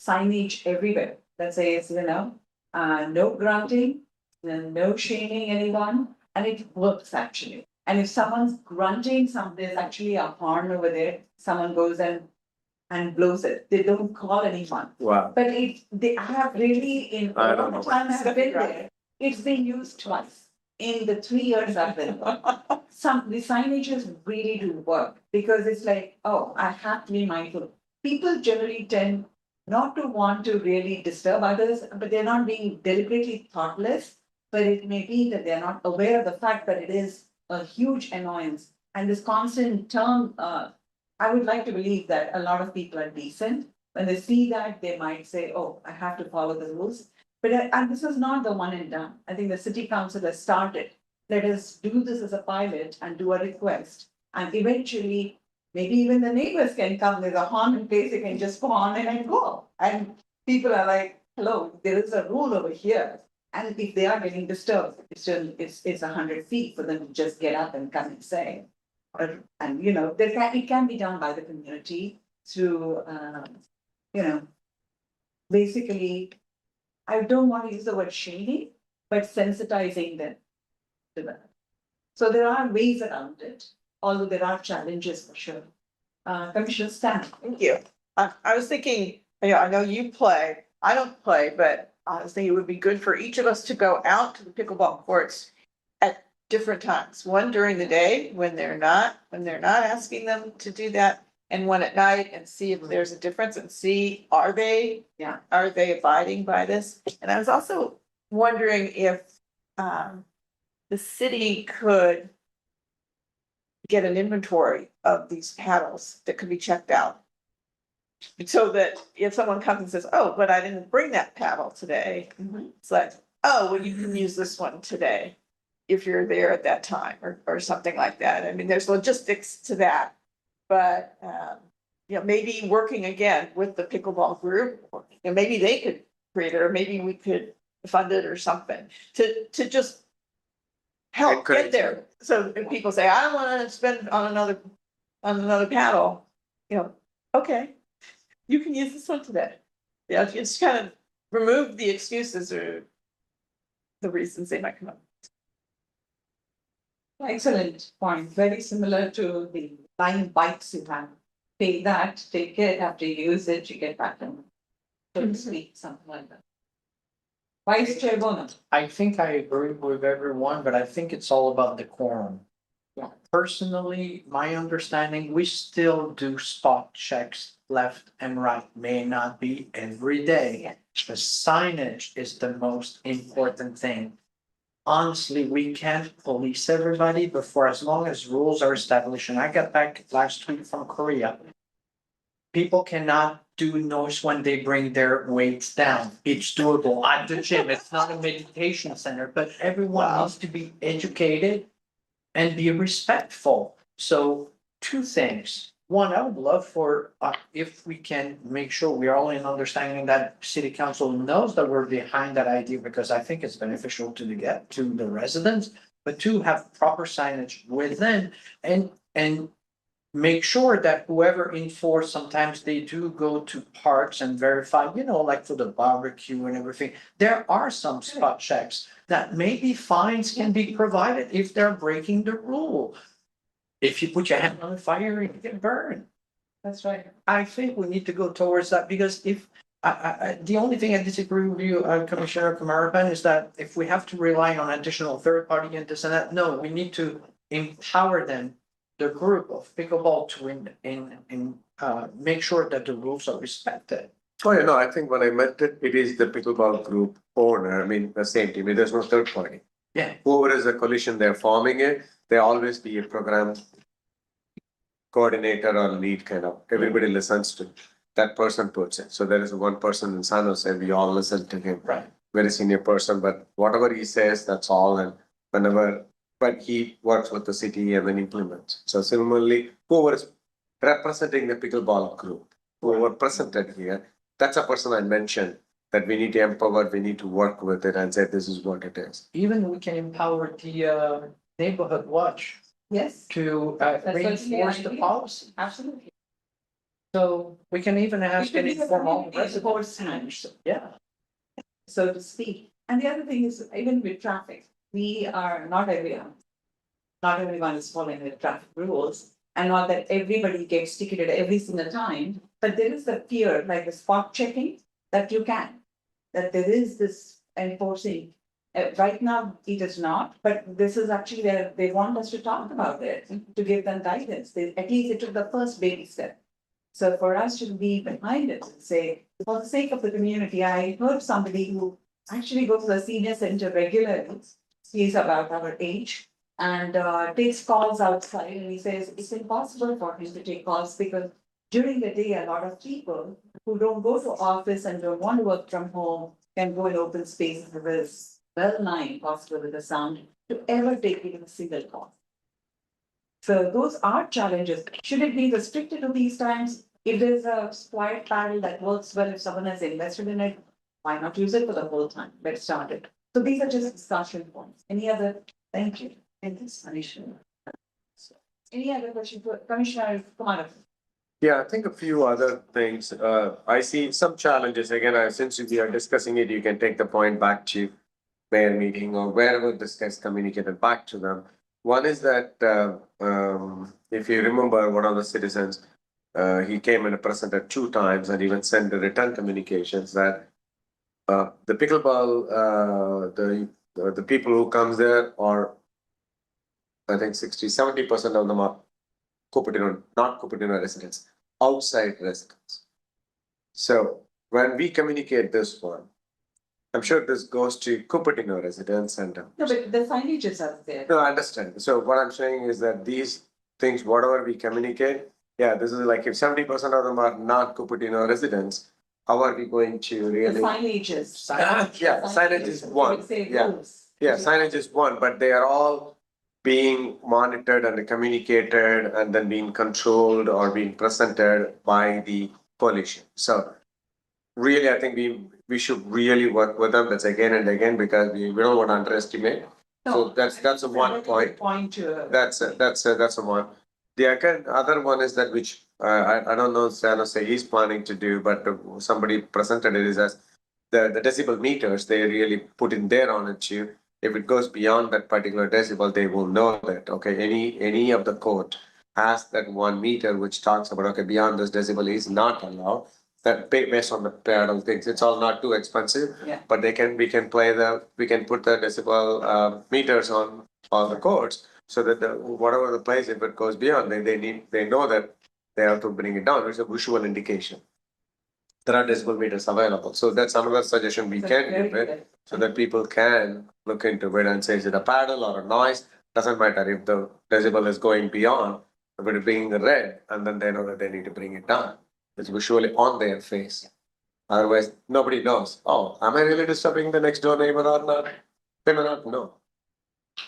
signage everywhere that says, no grunting, no shaming anyone, and it works actually. And if someone's grunting, there's actually a horn over there, someone goes and blows it, they don't call anyone. Wow. But I have really, in I all don't the know. time I've been there, it's been used twice. In the 3 years I've been there. The signages really do work, because it's like, oh, I have to be mindful. People generally tend not to want to really disturb others, but they're not being deliberately thoughtless. But it may be that they're not aware of the fact that it is a huge annoyance. And this constant term, I would like to believe that a lot of people are decent. When they see that, they might say, oh, I have to follow the rules. But and this is not the one and done. I think the city council has started. Let us do this as a pilot and do a request. And eventually, maybe even the neighbors can come, there's a horn in place, they can just go on and go. And people are like, hello, there is a rule over here. And if they are getting disturbed, it's 100 feet for them to just get up and come and say. And it can be done by the community through, basically, I don't want to use the word shading, but sensitizing them to that. So there are ways around it, although there are challenges for sure. Commissioner Stan. Thank you. I was thinking, I know you play, I don't play, but I was thinking it would be good for each of us to go out to the pickleball courts at different times. One during the day when they're not asking them to do that, and one at night, and see if there's a difference and see, are they abiding by this? And I was also wondering if the city could get an inventory of these paddles that could be checked out. So that if someone comes and says, oh, but I didn't bring that paddle today, it's like, oh, well, you can use this one today. If you're there at that time or something like that. I mean, there's logistics to that. But maybe working again with the pickleball group, maybe they could create it, or maybe we could fund it or something to just help get Encourage there. So if people say, I don't want to spend on another paddle, okay, you can use this one today. Yeah, just kind of remove the excuses or the reasons they might come up. Excellent point. Very similar to the line bikes you have. Take that, take it, after you use it, you get back in. So to speak, something like that. Vice Chair Bono. I think I agree with everyone, but I think it's all about decorum. Yeah. Personally, my understanding, we still do spot checks left and right, may not be every day. Yeah. The signage is the most important thing. Honestly, we can't police everybody, but for as long as rules are established, and I got back last week from Korea. People cannot do noise when they bring their weights down. It's doable at the gym. It's not a meditation center, but everyone needs to be educated and be respectful. So 2 things. One, I would love for, if we can make sure we're all in understanding that city council knows that we're behind that idea, because I think it's beneficial to the residents. But 2, have proper signage within and make sure that whoever enforce, sometimes they do go to parks and verify, like for the barbecue and everything. There are some spot checks that maybe fines can be provided if they're breaking the rule. If you put your hand on the fire, you get burned. That's right. I think we need to go towards that, because if, the only thing I disagree with you, Commissioner Kamarapan, is that if we have to rely on additional third party and this and that, no, we need to empower them, the group of pickleball, to make sure that the rules are respected. Oh, I think when I meant it, it is the pickleball group owner, the same team, there's no third party. Yeah. Whoever is a coalition, they're forming it, there always be a program coordinator or lead everybody listens to, that person puts it. So there is one person in San Jose, we all listen to him. Right. Very senior person, but whatever he says, that's all, and but he works with the city and then implements. So similarly, whoever is representing the pickleball group, whoever presented here, that's a person I mentioned, that we need to empower, we need to work with it and say, this is what it is. Even we can empower the neighborhood watch Yes, to certainly reinforce an the idea. policy. absolutely. So we can even We ask should and be a inform all the community residents. enforcement, Yeah. so to speak. And the other thing is, even with traffic, we are not everyone is following the traffic rules. And not that everybody gets ticketed every single time, but there is the fear, like the spot checking, that you can. That there is this enforcing. Right now, it is not, but this is actually where they want us to talk about it, to give them guidance. At least it took the first baby step. So for us to be behind it and say, for the sake of the community, I heard somebody who actually goes to the senior center regularly. He's about our age and takes calls outside, and he says it's impossible for him to take calls because during the day, a lot of people who don't go to office and don't want to work from home can go in open spaces. It is well nigh impossible with the sound to ever take even a single call. So those are challenges. Should it be restricted to these times? If there's a quiet panel that works well, if someone has invested in it, why not use it for the whole time? Let's start it. So these are just discussion points. Any other? Thank you. Thank you, Commissioner. Any other question for Commissioner Kumar? Yeah, I think a few other things. I see some challenges. Again, since we are discussing it, you can take the point back to mayor meeting or wherever this gets communicated back to them. One is that if you remember, one of the citizens, he came and presented 2 times and even sent the return communications that the pickleball, the people who comes there are, I think 60-70% of them are Cupertino, not Cupertino residents, outside residents. So when we communicate this one, I'm sure this goes to Cupertino residents and. No, but the signages are there. No, I understand. So what I'm saying is that these things, whatever we communicate, yeah, this is like if 70% of them are not Cupertino residents, how are we going to The really? signages. Yeah, signage is one. Say Yeah. rules. Yeah, signage is one, but they are all being monitored and communicated and then being controlled or being presented by the coalition. So really, I think we should really work with them. That's again and again because we don't want to underestimate. So that's a one point. Point to. That's a one. The other one is that which I don't know San Jose is planning to do, but somebody presented it is as the decibel meters they really put in there on it too. If it goes beyond that particular decibel, they will know that okay, any of the court has that 1 meter which talks about okay beyond this decibel is not allowed. That based on the paddle things, it's all not too expensive. Yeah. But we can put the decibel meters on all the courts so that whatever the place if it goes beyond, they know that they have to bring it down. It's a visual indication. There are decibel meters available, so that's another suggestion we can give it so that people can look into it and say is it a paddle or a noise? Doesn't matter if the decibel is going beyond, but it being red, and then they know that they need to bring it down. It's visually on their face. Otherwise, nobody knows. Oh, am I really disturbing the next door neighbor or not? They may not know.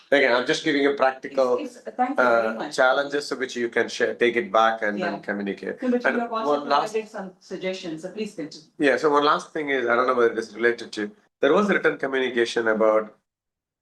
Again, I'm just giving you practical Thank you very much. challenges to which you can share, take it back and Yeah. then communicate. No, but you And have also one last, provided some suggestions, so please continue. yeah, so one last thing is, I don't know whether it is related to, there was written communication about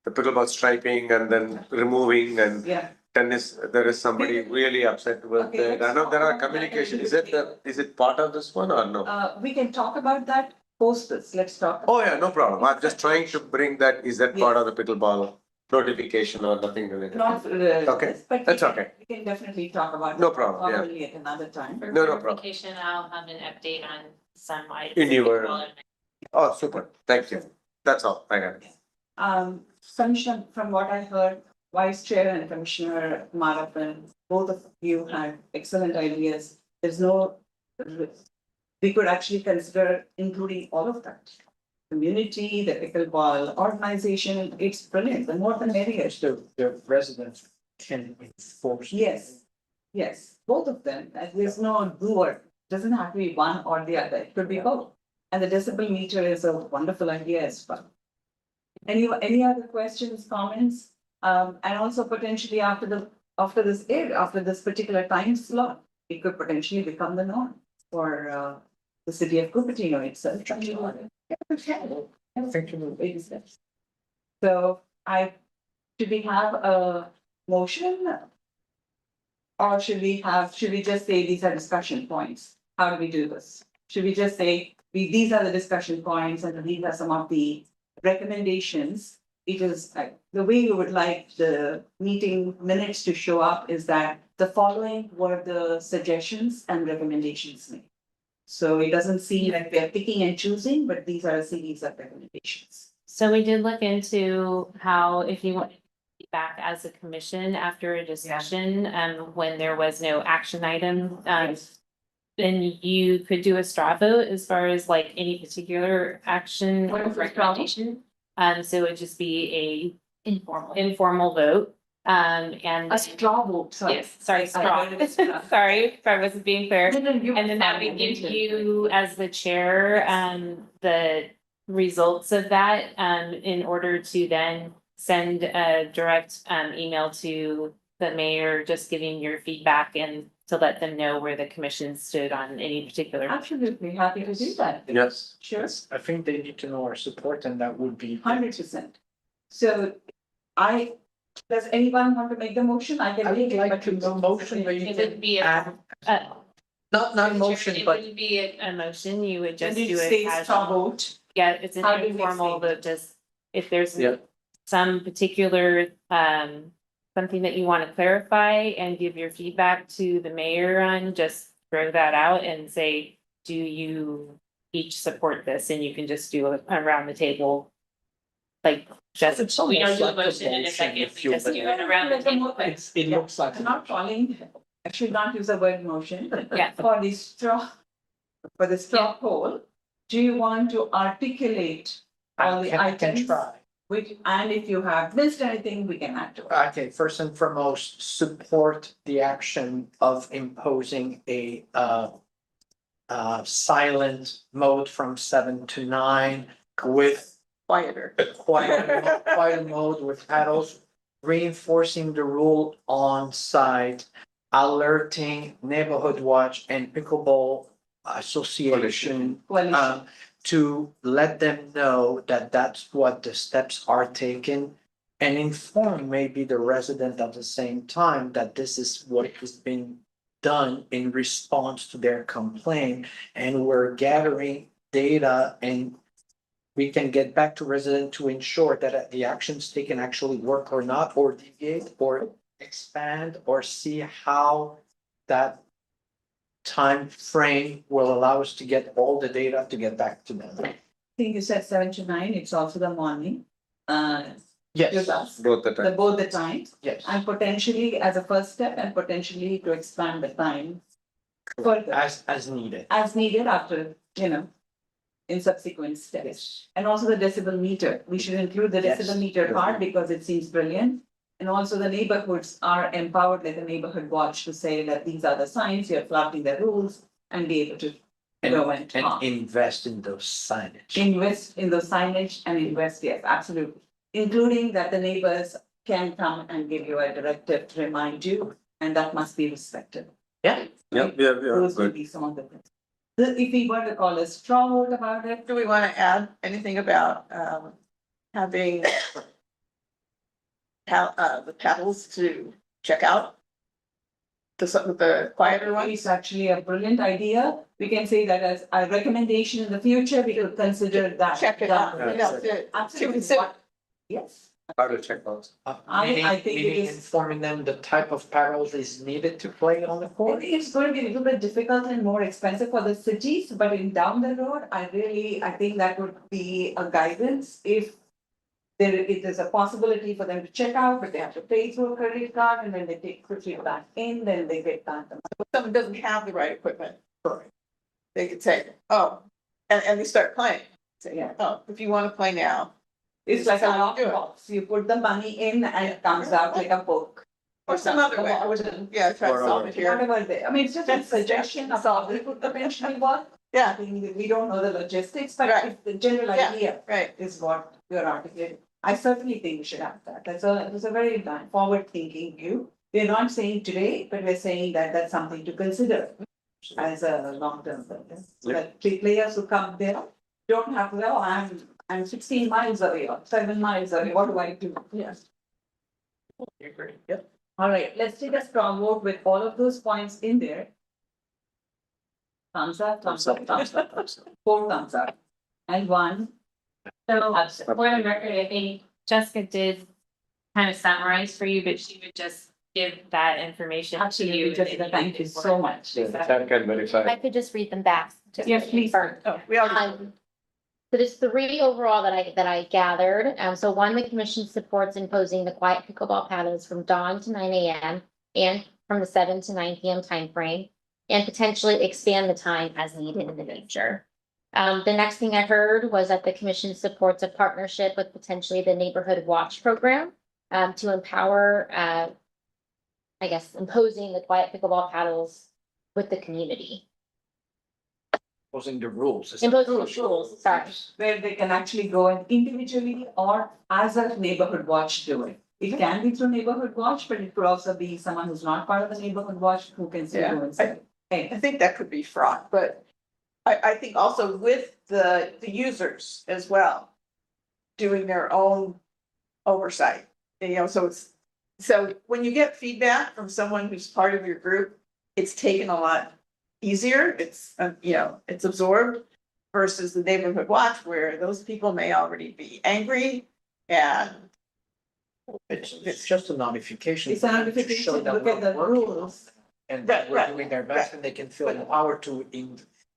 the pickleball striping and then removing and Yeah. tennis, there is somebody really upset with Okay, it. I let's know talk there are about that communication, individually. is it part of this one or no? We can talk about that post this, let's talk. Oh, yeah, no problem. I'm just trying to bring that, is that part of the pickleball notification or nothing related? Not related to Okay, this, but that's we can- okay. We can definitely talk about. No it problem, yeah. Probably at another time. For No, no problem. clarification, I'll have an update on Sunlight. In your- Oh, super, thank you. That's all, I got it. Commissioner, from what I heard, Vice Chair and Commissioner Marapan, both of you had excellent ideas. There's no, we could actually consider including all of that. Community, the pickleball organization, it's brilliant, the more the merrier. So the residents can enforce. Yes, yes, both of them, there's no doer, doesn't have to be one or the other, it could be both. And the decibel meter is a wonderful idea as well. Any other questions, comments? And also potentially after this particular time slot, it could potentially become the norm for the city of Cupertino itself. Baby steps. So should we have a motion? Or should we just say these are discussion points? How do we do this? Should we just say, these are the discussion points and these are some of the recommendations, it is the way we would like the meeting minutes to show up is that the following were the suggestions and recommendations made. So it doesn't seem like we are picking and choosing, but these are a series of recommendations. So we did look into how if you want to be back as a commission after a discussion, when there was no action item, then you could do a straw vote as far as like any particular action What or is a straw vote? recommendation. So it would just be a informal vote, and. A straw vote, sorry. Yes, sorry, I straw. heard it was straw. Sorry if I wasn't being fair. No, no, you- And then that would give you, as the chair, the results of that, in order to then send a direct, email to the mayor, just giving your feedback and to let them know where the commission stood on any particular. Absolutely happy to do that. Yes. Sure, I think they need to know our support and that would be. 100%. So does anyone want to make the motion? I can. I would make it, like but to you know don't. motion, but you It would be can a, add, not motion, It but wouldn't be a motion, you would just When do you it say as. straw vote, Yeah, it's an How do we informal, say it? but just if there's Yeah. some particular, something that you want to clarify and give your feedback to the mayor on, just throw that out and say, do you each support this? And you can just do it around the table. Like, just, It's we don't almost do a like a motion in a motion second, we if you just do will. it around the Like a table. mo- it Yeah. looks like. I'm not calling, I should not use the word motion. Yeah. For the straw poll, do you want to articulate all the I can items? try. And if you have missed anything, we can add to it. Okay, first and foremost, support the action of imposing a silent mode from 7 to 9 with Quieter. a quiet mode with paddles, reinforcing the rule on site, alerting Neighborhood Watch and Pickleball Association Coalition. to let them know that that's what the steps are taken. And inform maybe the resident at the same time that this is what is being done in response to their complaint. And we're gathering data and we can get back to resident to ensure that the actions taken actually work or not, or deviate, or expand, or see how that time frame will allow us to get all the data to get back to them. I think you said 7 to 9, it's also the morning. Yes, With us, Both the time. both the times, yes, and potentially as a first step and potentially to expand the time further as needed. as needed after, in subsequent steps. Yes. And also the decibel meter, we should include the Yes. decibel meter part because it seems brilliant. And also the neighborhoods are empowered like a neighborhood watch to say that these are the signs, you're flouting the rules and be able to go and talk. And invest in those signage. Invest in the signage and invest, yes, absolutely. Including that the neighbors can come and give you a directive to remind you, and that must be respected. Yeah. Yeah, Those will good. be some of the things. If we were to call a straw vote about it, Do we want to add anything about having the paddles to check out? The quieter ones? it's actually a brilliant idea. We can say that as a recommendation in the future, we could consider that. Check it out, done. Absolutely. consider. Yes, How to check those? I think it Meaning is- informing them the type of paddles is needed to play on the I court. think it's going to be a little bit difficult and more expensive for the cities, but in down the road, I think that would be a guidance if if there's a possibility for them to check out, but they have to pay through a credit card and then they take quickly back in, then they get back. If someone doesn't have the right equipment, they could say, oh, and they start playing. Say, Yeah. oh, if you want to play now. It's like a how you do it. lockbox, you put the money in and it comes out like a book. Or some other way, I wouldn't, yeah, try to solve it here. Whatever they, I mean, it's just a suggestion of how it would eventually work. Yeah, I mean, we don't know the logistics, but Right. if the general Yeah. idea right. is what you're articulating. I certainly think we should have that. That's a very forward thinking view. We're not saying today, but we're saying that that's something to consider as a long term thing. That the players who come there don't have, well, I'm 16 miles away or 7 miles away, what do I do? Yes. Agree, yep. All right, let's take a strong vote with all of those points in there. Thumbs up, thumbs up, thumbs up, 4 thumbs up. And 1 So, for the record, I think Jessica did kind of summarize for you, but she would just give that information to you. Jessica, thank you so much. That can verify. If I could just read them back. Yes, please. Oh, we already. So there's three overall that I gathered. So one, the commission supports imposing the quiet pickleball paddles from dawn to 9 a.m. and from the 7 to 9 p.m. timeframe, and potentially expand the time as needed in the future. The next thing I heard was that the commission supports a partnership with potentially the Neighborhood Watch program to empower, I guess, imposing the quiet pickleball paddles with the community. Imposing the rules. Imposing the rules, sorry. Where they can actually go and individually or as a neighborhood watch do it. It can be through neighborhood watch, but it could also be someone who's not part of the neighborhood watch who can still go and say, hey, I think that could be fraught, but I think also with the users as well. Doing their own oversight, so when you get feedback from someone who's part of your group, it's taken a lot easier, it's absorbed. Versus the neighborhood watch where those people may already be angry and. It's just a notification. it's a to show notification, that look at the we're working on rules. it, and Right, we're right, doing their best, right. and they can feel empowered to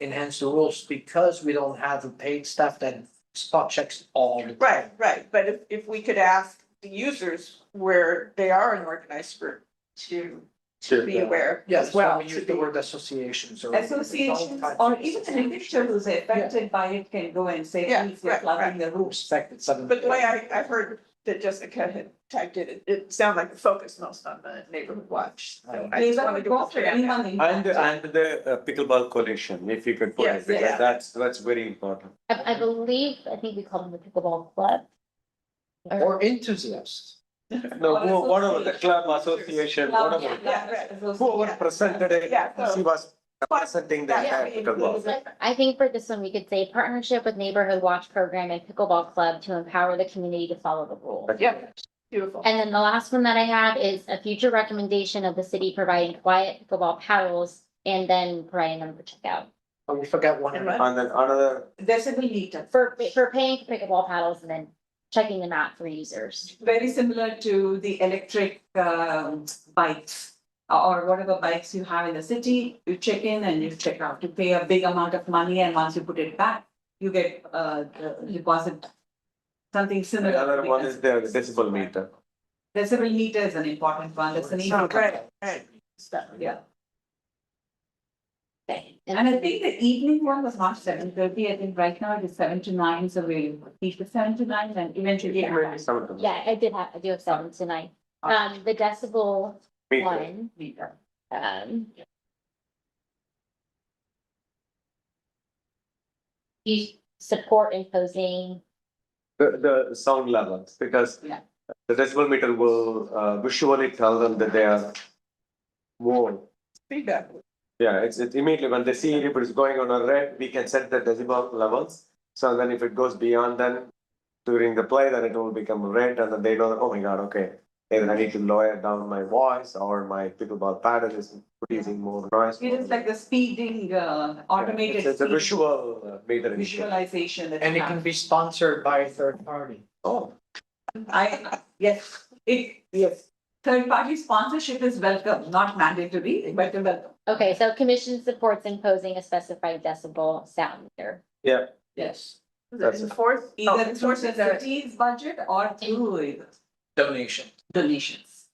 enhance the rules, because we don't have a paid staff that spot checks all the time. Right, but if we could ask the users where they are an organized group to be aware Yes, as well. we use to the be- word associations or. Associations or even an individual who's affected by it can go and say, Yeah, please, you're right, flouting the rules. Respect it, suddenly. But the way I heard that Jessica had typed it sounded like it focused most on the neighborhood watch. So I just wanted Neighborhood to watch or expand that. anyone impacted. And the pickleball coalition, if you could put Yes, it, because yeah. that's very important. I believe, I think we call them the pickleball club. Or enthusiasts. No, Or whatever, the club association. association, Club, whatever, Yeah, whoever Yeah. presented it, Yeah, so- she was presenting the Yeah, entire yeah. pickleball. I think for this one, we could say partnership with Neighborhood Watch Program and Pickleball Club to empower the community to follow the rules. Yeah, beautiful. And then the last one that I have is a future recommendation of the city providing quiet pickleball paddles and then providing them for checkout. Oh, we forgot one. And what? And then another, Decibel meter, For paying for pickleball paddles and then checking them out for users. very similar to the electric bikes. Or whatever bikes you have in the city, you check in and you check out, you pay a big amount of money and once you put it back, you get the deposit. Something the similar. other one is the decibel meter. Decibel meter is an important one, that's an easy Oh, one. right. Yeah, Okay. and I think the evening one was not 7:30, I think right now it is 7 to 9, so we'll keep the 7 to 9 and eventually. Yeah, I do have 7 tonight. The decibel Meter. one, Meter. you support imposing, The sound levels, because Yeah. the decibel meter will visually tell them that they are more. Feedback. Yeah, it's immediately when they see if it's going on a red, we can set the decibel levels. So then if it goes beyond then during the play, then it will become red and then they know that, oh my God, okay. Either I need to lower down my voice or my pickleball pattern is producing more noise. It is like the speeding, automated. It's a speeding visual meter. Visualization that. And you it can have. be sponsored by a third party. Oh, Yes, third party sponsorship is welcome, not mandatory, but welcome. okay, so commission supports imposing a specified decibel sound meter. yeah. Yes. That's it. Enforce, Either through the the city's budget or through Donation. donations.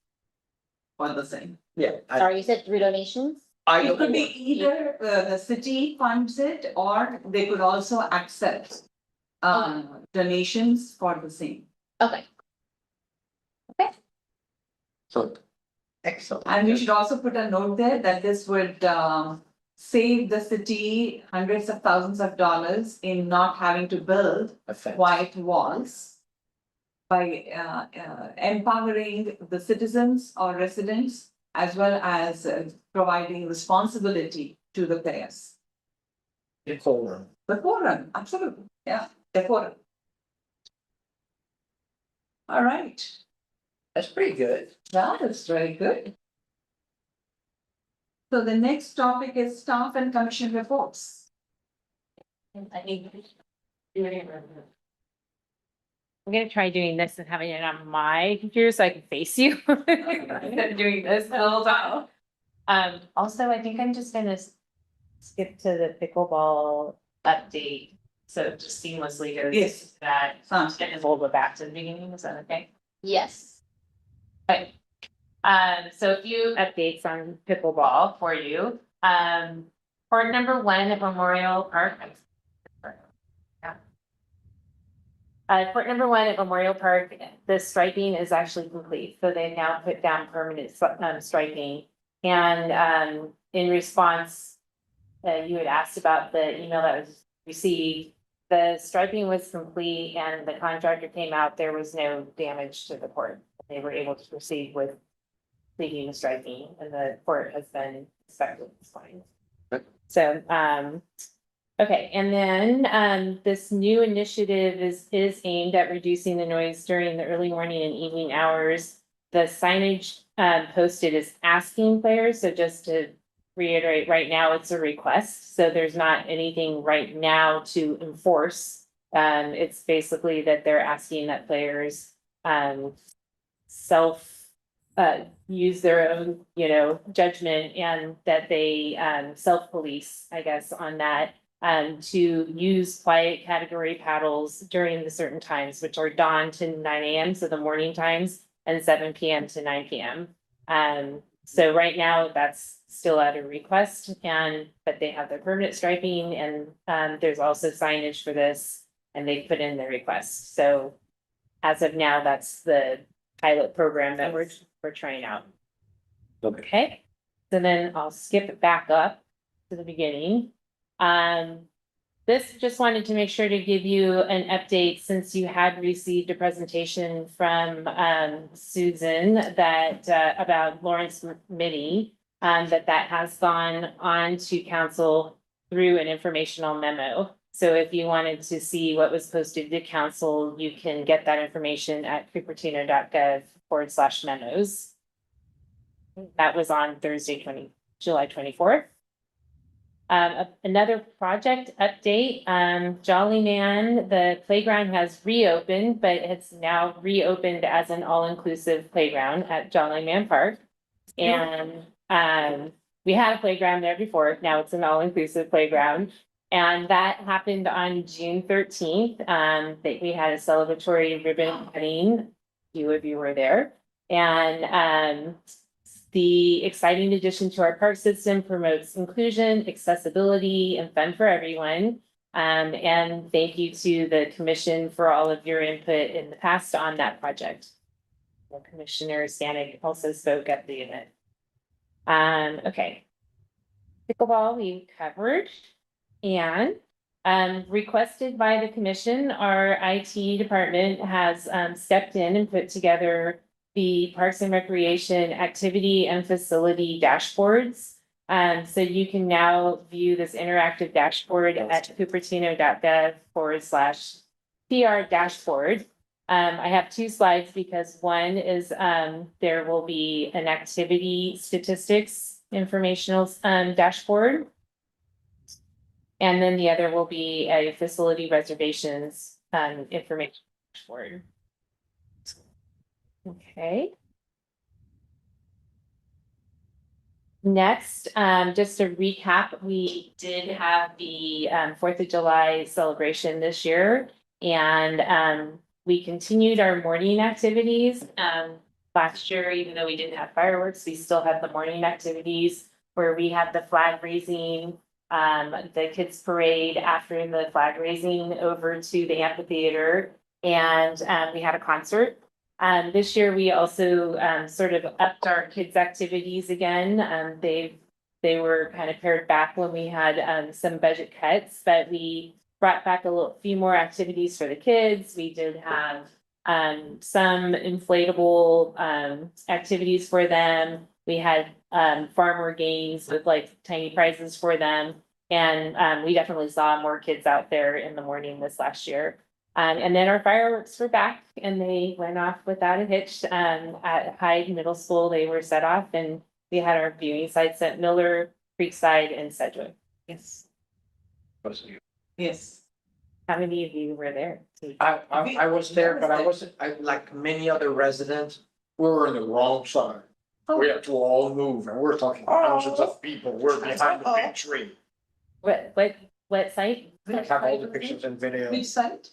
Or the same. Yeah. Sorry, you said through donations? It could be either the city funds it or they could also accept donations for the same. Okay, So Excellent. And we should also put a note there that this would save the city hundreds of thousands of dollars in not having to build white walls. By empowering the citizens or residents as well as providing responsibility to the players. Decorum. The forum, absolutely, yeah, the forum. All right, That's pretty good. that is very good. So the next topic is staff and commission reports. I think. I'm gonna try doing this and having it on my computer so I can face you. Instead of doing this the whole time. Also, I think I'm just gonna skip to the pickleball update. So it just seamlessly goes Yes. to that, Sounds good. and then we'll go back to the beginning, is that okay? Yes. So a few updates on pickleball for you. Court number 1 at Memorial Park. Court number 1 at Memorial Park, the striping is actually complete, so they now put down permanent striping. And in response, you had asked about the email that was received. The striping was complete and the contractor came out, there was no damage to the court. They were able to proceed with completing the striping and the court has been inspected, it's fine. Okay. So, okay, and then this new initiative is aimed at reducing the noise during the early morning and evening hours. The signage posted is asking players, so just to reiterate, right now it's a request, so there's not anything right now to enforce. It's basically that they're asking that players use their own, judgment and that they self-police, I guess, on that. To use quiet category paddles during the certain times, which are dawn to 9 a.m., so the morning times, and 7 p.m. to 9 p.m. So right now that's still at a request, but they have their permanent striping and there's also signage for this, and they put in their request. So as of now, that's the pilot program that we're trying out. Okay, so then I'll skip it back up to the beginning. This just wanted to make sure to give you an update since you had received a presentation from Susan that about Lawrence Mitty, that has gone on to council through an informational memo. So if you wanted to see what was posted to council, you can get that information at cupertino.gov/memos. That was on Thursday, July 24th. Another project update, Jolly Man, the playground has reopened, but it's now reopened as an all-inclusive playground at Jolly Man Park. And we had a playground there before, now it's an all-inclusive playground. And that happened on June 13th, that we had a celebratory ribbon cutting, a few of you were there. And the exciting addition to our park system promotes inclusion, accessibility, and fun for everyone. And thank you to the commission for all of your input in the past on that project. Commissioner Stanek also spoke at the event. Okay. Pickleball we covered, and requested by the commission, our IT department has stepped in and put together the Parks and Recreation activity and facility dashboards. So you can now view this interactive dashboard at cupertino.gov/PR dashboard. I have 2 slides because one is there will be an activity statistics informational dashboard. And then the other will be a facility reservations information dashboard. Okay. Next, just to recap, we did have the 4th of July celebration this year, and we continued our morning activities. Last year, even though we didn't have fireworks, we still had the morning activities where we had the flag raising, the kids parade after the flag raising over to the amphitheater, and we had a concert. This year, we also sort of upped our kids' activities again. They were kind of pared back when we had some budget cuts, but we brought back few more activities for the kids. We did have some inflatable activities for them. We had farmer games with like tiny prizes for them. And we definitely saw more kids out there in the morning this last year. And then our fireworks were back and they went off without a hitch. At Hyde Middle School, they were set off and we had our viewing sites at Miller, Creekside, and Sedgwick. Yes. Yes. How many of you were there? I was there, but I wasn't, like many other residents, we were in the wrong side. We had to all move and we're talking thousands of people. We're behind the big tree. What site? I have all the pictures and Which videos site?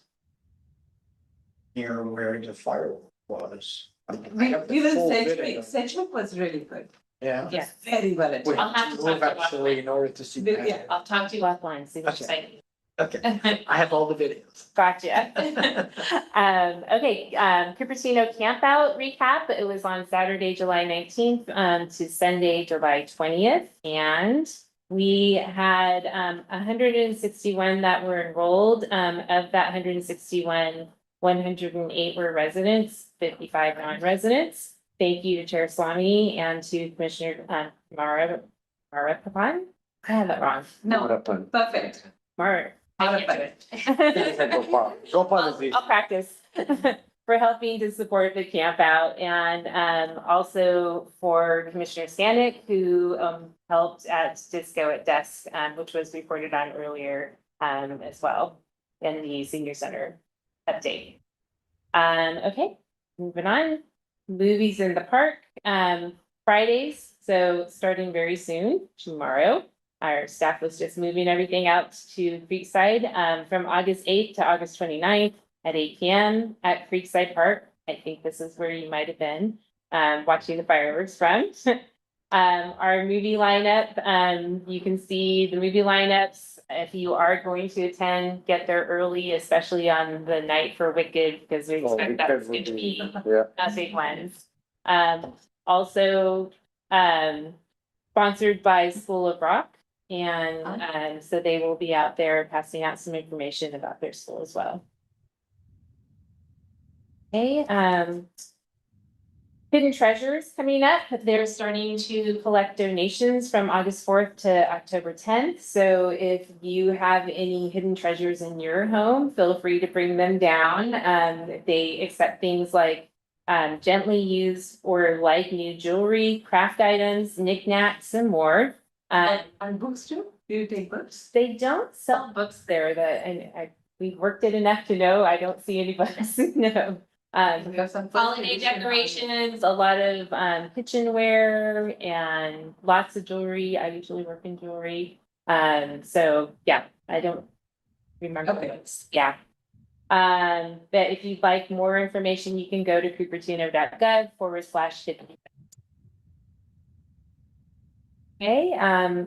here where the fire was. I We have the we were full Sedgwick. video. Sedgwick was really good. Yeah. Yeah. Very well We attended. I'll have had to to move talk to you actually in order to see. Yeah. that. I'll talk to you offline, see what you're saying. Okay, I have all the videos. Gotcha. Okay, Cupertino campout recap. It was on Saturday, July 19th, to Sunday, July 20th. And we had, 161 that were enrolled. Of that 161, 108 were residents, 55 non-residents. Thank you to Chair Swami and to Commissioner, Mara Papan. I had that wrong. No, perfect. Mara. I can't do it. Go policy. I'll practice. For helping to support the camp out and also for Commissioner Stanek, who helped at Disco at Desk, which was reported on earlier as well in the senior center update. Okay, moving on. Movies in the park, Fridays, so starting very soon, tomorrow. Our staff was just moving everything out to Creekside from August 8th to August 29th at 8 p.m. at Creekside Park. I think this is where you might have been watching the fireworks from. Our movie lineup, you can see the movie lineups. If you are going to attend, get there early, especially on the night for Wicked, because we expect that's going to be a big one. Also, sponsored by School of Rock. And so they will be out there passing out some information about their school as well. Okay, Hidden Treasures coming up. They're starting to collect donations from August 4th to October 10th. So if you have any hidden treasures in your home, feel free to bring them down. They accept things like gently used or like new jewelry, craft items, knickknacks, and more. And books too? Do you take books? They don't sell books there that, and we've worked it enough to know, I don't see any books, no. There's some first Holiday edition. decorations, a lot of kitchenware and lots of jewelry. I usually work in jewelry. So yeah, I don't remember Okay. books, yeah. But if you'd like more information, you can go to cupertino.gov/hidden. Okay,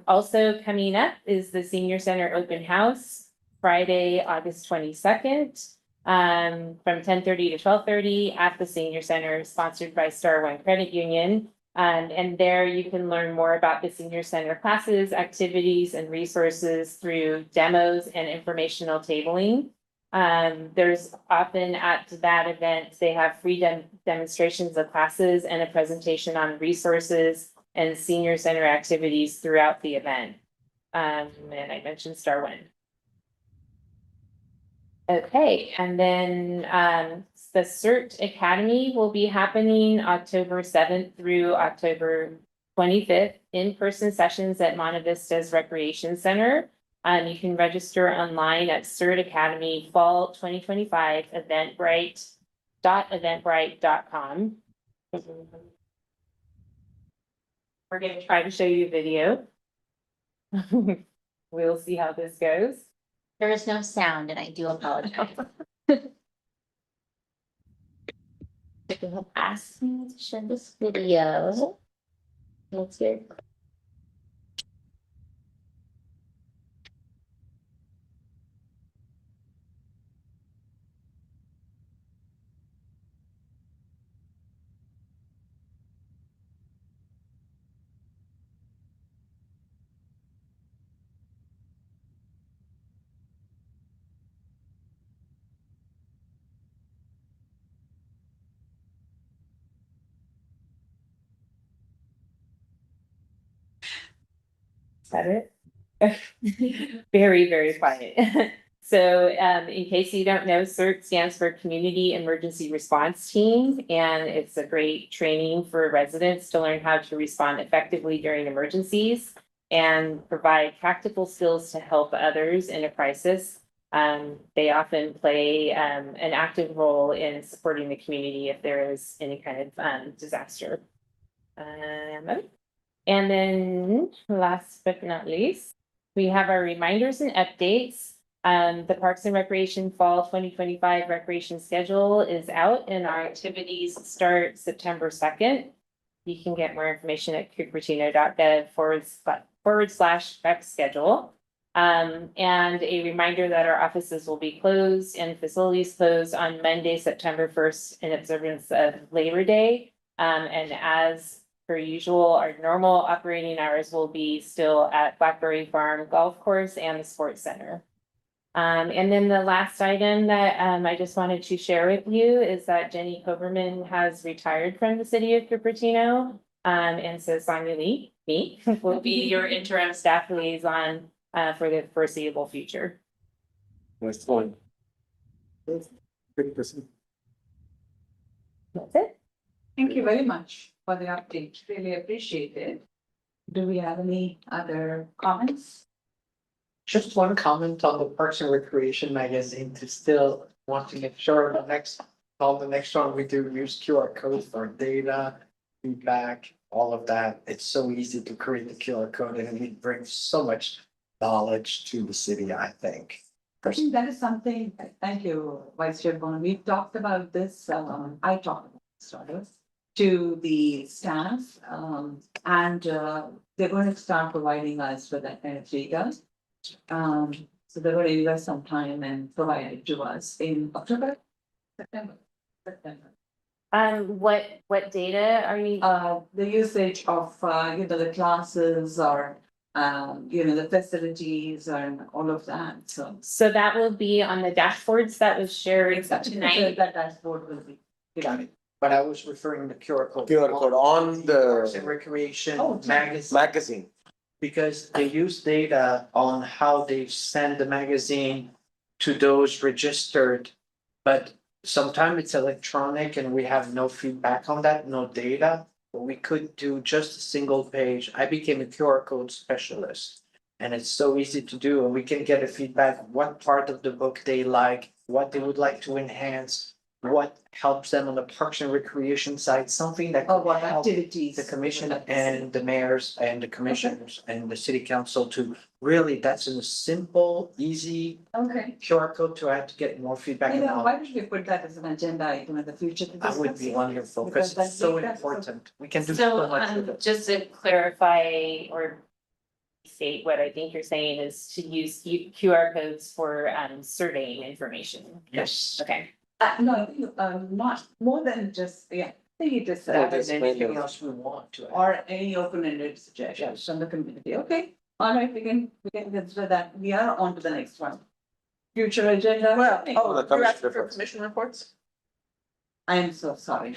also coming up is the Senior Center Open House, Friday, August 22nd, from 10:30 to 12:30 at the Senior Center, sponsored by Star One Credit Union. And there you can learn more about the Senior Center classes, activities, and resources through demos and informational tabling. There's often at that event, they have free demonstrations of classes and a presentation on resources and senior center activities throughout the event. And I mentioned Star One. Okay, and then the CERT Academy will be happening October 7th through October 25th, in-person sessions at Monte Vista's Recreation Center. You can register online at CERT Academy Fall 2025 eventbrite.eventbrite.com. We're going to try to show you a video. We'll see how this goes. There is no sound and I do apologize. You have asked me to show this video. Let's hear. Is that it? Very, very quiet. So in case you don't know, CERT stands for Community Emergency Response Team, and it's a great training for residents to learn how to respond effectively during emergencies and provide practical skills to help others in a crisis. They often play an active role in supporting the community if there is any kind of disaster. And then last but not least, we have our reminders and updates. The Parks and Recreation Fall 2025 recreation schedule is out and our activities start September 2nd. You can get more information at cupertino.gov/rec schedule. And a reminder that our offices will be closed and facilities closed on Monday, September 1st in observance of Labor Day. And as per usual, our normal operating hours will be still at Blackberry Farm Golf Course and the Sports Center. And then the last item that I just wanted to share with you is that Jenny Koberman has retired from the city of Cupertino. And so Sonia Lee, me, will be your interim staff liaison for the foreseeable future. Nice one. Good person. That's it. Thank you very much for the update. Really appreciate it. Do we have any other comments? Just one comment on the Parks and Recreation magazine to still want to make sure the next one we do use QR code for data, feedback, all of that. It's so easy to create the QR code and it brings so much knowledge to the city, I think. I think that is something, thank you, Vice Chair Bowen. We've talked about this, I talked about this, rather, to the staff, and they're going to start providing us with that kind of data. So they're going to give us some time and provide it to us in October, September. What data are you? The usage of, the classes or, the facilities and all of that, so. So that will be on the dashboards that was shared Exactly. tonight. That dashboard will be. Got it. But I was referring to QR code. QR code on Parks and the Recreation Oh, magazine. magazine. Because they use data on how they send the magazine to those registered. But sometimes it's electronic and we have no feedback on that, no data. But we could do just a single page. I became a QR code specialist. And it's so easy to do, and we can get a feedback, what part of the book they like, what they would like to enhance. What helps them on the Parks and Recreation side, something that Oh, could what help activities? the commission and the mayors and the commissioners and the city council to really, that's a simple, easy Okay. QR code to add to get more feedback. You and know, why knowledge. don't we put that as an agenda item in the future? to That would discuss be it? wonderful, Because because it's so that data- important. We can do So so much with it. just to clarify or state what I think you're saying is to use QR codes for surveying information. Yes. Okay. No, I think, not more than just, I think it just. Yeah, And just anything kind of- else we want to add. Or any open-ended suggestions from the community, okay? All right, we can consider that. We are on to the next one. Future agenda. Well, the oh, you're commission asking for reports. commission reports? I am so sorry.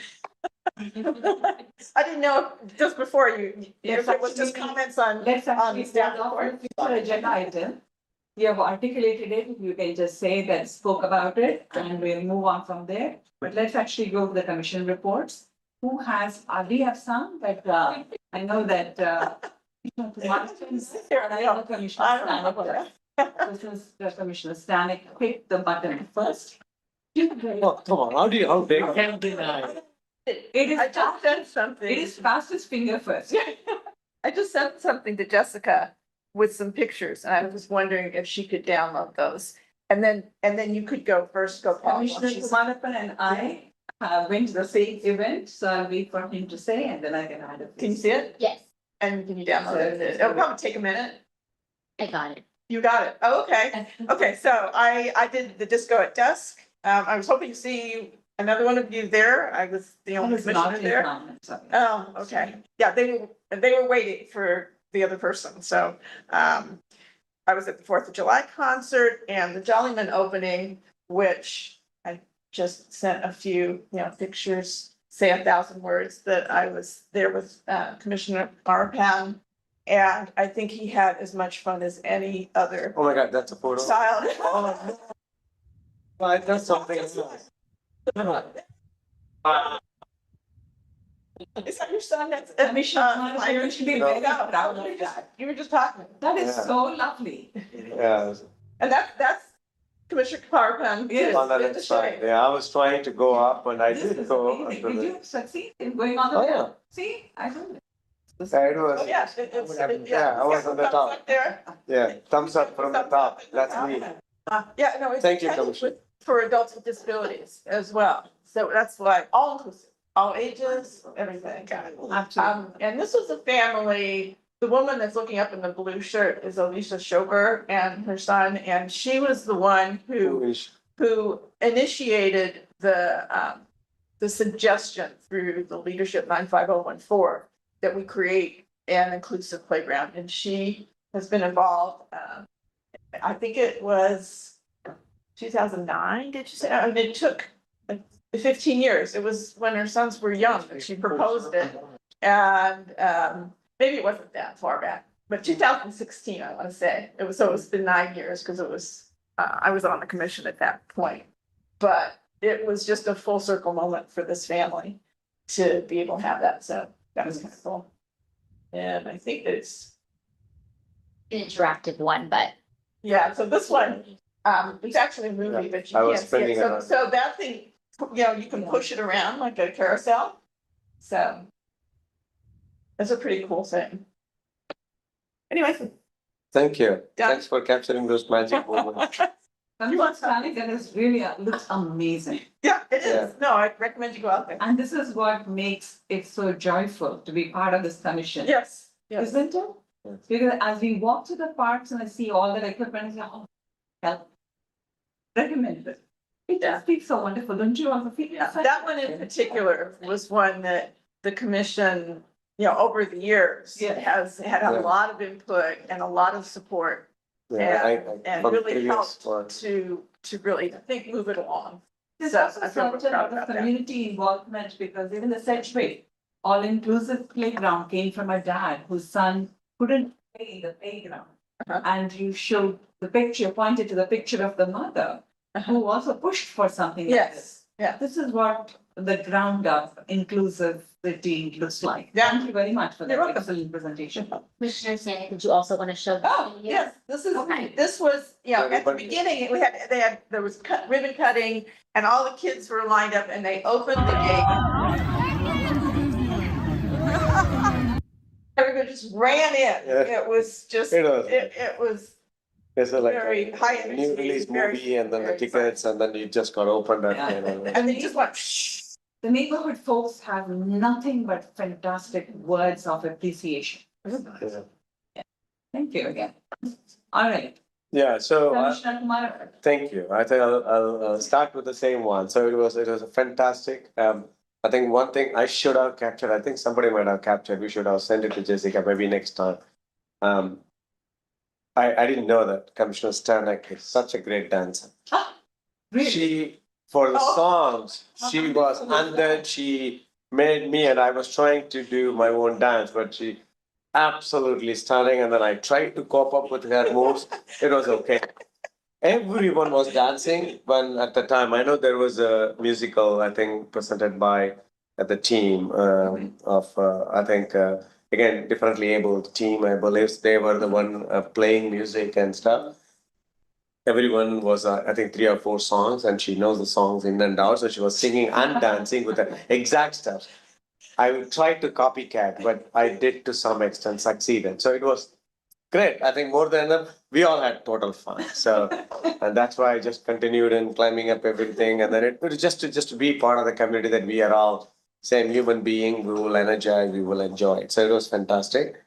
I didn't know just before if it was just comments on. Let's actually staff start off report. with future agenda item. You have articulated it, you can just say that spoke about it and we'll move on from there. But let's actually go to the commission reports. Who has, we have some, but I know that Commissioner I don't know. Stanek, this is the Commissioner Stanek, click the button first. Oh, come on, how big? Can't deny. It is, I just sent something. it is fastest finger first. I just sent something to Jessica with some pictures, and I was just wondering if she could download those. And then you could go first, go Paul. Commissioner Kumarapan and I went to the same event, so I'll wait for him to say and then I can add it. Can you see it? Yes, And can you download it? It'll probably take a minute. I got it. You got it. Oh, okay. Okay, so I did the disco at dusk. I was hoping to see another one of you there. I was the I only was not commissioner in there. town, sorry. Oh, okay. Yeah, they were waiting for the other person, so I was at the 4th of July concert and the Jollyman opening, which I just sent a few, pictures, say 1,000 words, that I was there with Commissioner Marapan. And I think he had as much fun as any other Oh my God, that's a photo. child. Well, that's something else. Is that your son? That's Commissioner Marapan should be very No, proud of that. You were just talking. That is Yeah. so lovely. Yeah. And that's Commissioner Carpen. Yes. On the left side, yeah, I was trying to go up and I This did is go. amazing. up to Did the- you succeed in going on the? Oh, yeah. See, I don't. Yeah, it was, Oh, yes, Yeah, I was on the top. Up there. yeah, thumbs up from the top, that's me. Yeah, no, it's Thank you, intended Commissioner. for adults with disabilities as well. So that's why all inclusive, all ages, everything. And this was a family, the woman that's looking up in the blue shirt is Alicia Schober and her son, and she was the one who initiated the suggestion through the Leadership 95014 that we create an inclusive playground, and she has been involved. I think it was 2009. Did you say? I mean, it took 15 years. It was when her sons were young that she proposed it, and maybe it wasn't that far back, but 2016, I want to say it was. So it's been 9 years because it was. I was on the commission at that point, but it was just a full circle moment for this family to be able to have that. So that was kind of cool. And I think it's, An interactive one, but yeah, so this one, it's actually a movie, but you I was can't see it. spinning So, it. so that thing, you know, you can push it around like a carousel. So that's a pretty cool thing. Anyway. Thank you, Done. thanks for capturing those magic moments. You want Stanley, that is really, looks amazing. Yeah, it Yeah. is. No, I recommend you go out there. And this is what makes it so joyful to be part of this commission. Yes, yes. Isn't it? Yes. Because as we walk to the parks and I see all that equipment, I say, oh, help. Recommend it. It just feels so wonderful, don't you also feel? Yeah, that one in particular was one that the commission, you know, over the years Yeah. has had a Yeah. lot of input and a lot of support and from really previous helped ones. to really, I think, move it along. There's So also I feel such a proud lot of about that. community involvement because even the Sedgwick all-inclusive playground came from a dad whose son couldn't play in the playground. Uh-huh. And you showed the picture, pointed to the picture of the mother who also pushed for something like this. Yes, yeah. This is what the ground up inclusivity looks like. Yeah. Thank you very much for that You're welcome. excellent presentation. Commissioner Sandy, did you also want to show? Oh, the- yes, Okay. this was, you know, at the Everybody- beginning, there was ribbon cutting and all the kids were lined up and they opened the gate. Everybody just ran in. Yeah. It was just, It was. it was It's like very high a energy. new release very- movie and then the very tickets and then you just got opened up. Yeah. And they just went, shh. The neighborhood folks have nothing but fantastic words of appreciation. Yeah. Thank you again. All right, Yeah, so Commissioner Kumar. thank you. I think I'll start with the same one. So it was a fantastic. I think one thing I should have captured, I think somebody might have captured, we should have sent it to Jessica maybe next time. I didn't know that Commissioner Stanek is such a great dancer. Really? She, for the Oh. songs, she was, and then she made me, and I was trying to do my own dance, but she absolutely stunning. And then I tried to cope up with her moves. It was okay. Everyone was dancing when at the time, I know there was a musical, I think, presented by the team of, I think, again, differently abled team. I believe they were the one playing music and stuff. Everyone was, I think, 3 or 4 songs, and she knows the songs in and out. So she was singing and dancing with the exact steps. I tried to copycat, but I did to some extent succeeded. So it was great. I think more than enough. We all had total fun. So, and that's why I just continued in climbing up everything. And then it was just to be part of the community that we are all same human being. We will energize. We will enjoy it. So it was fantastic.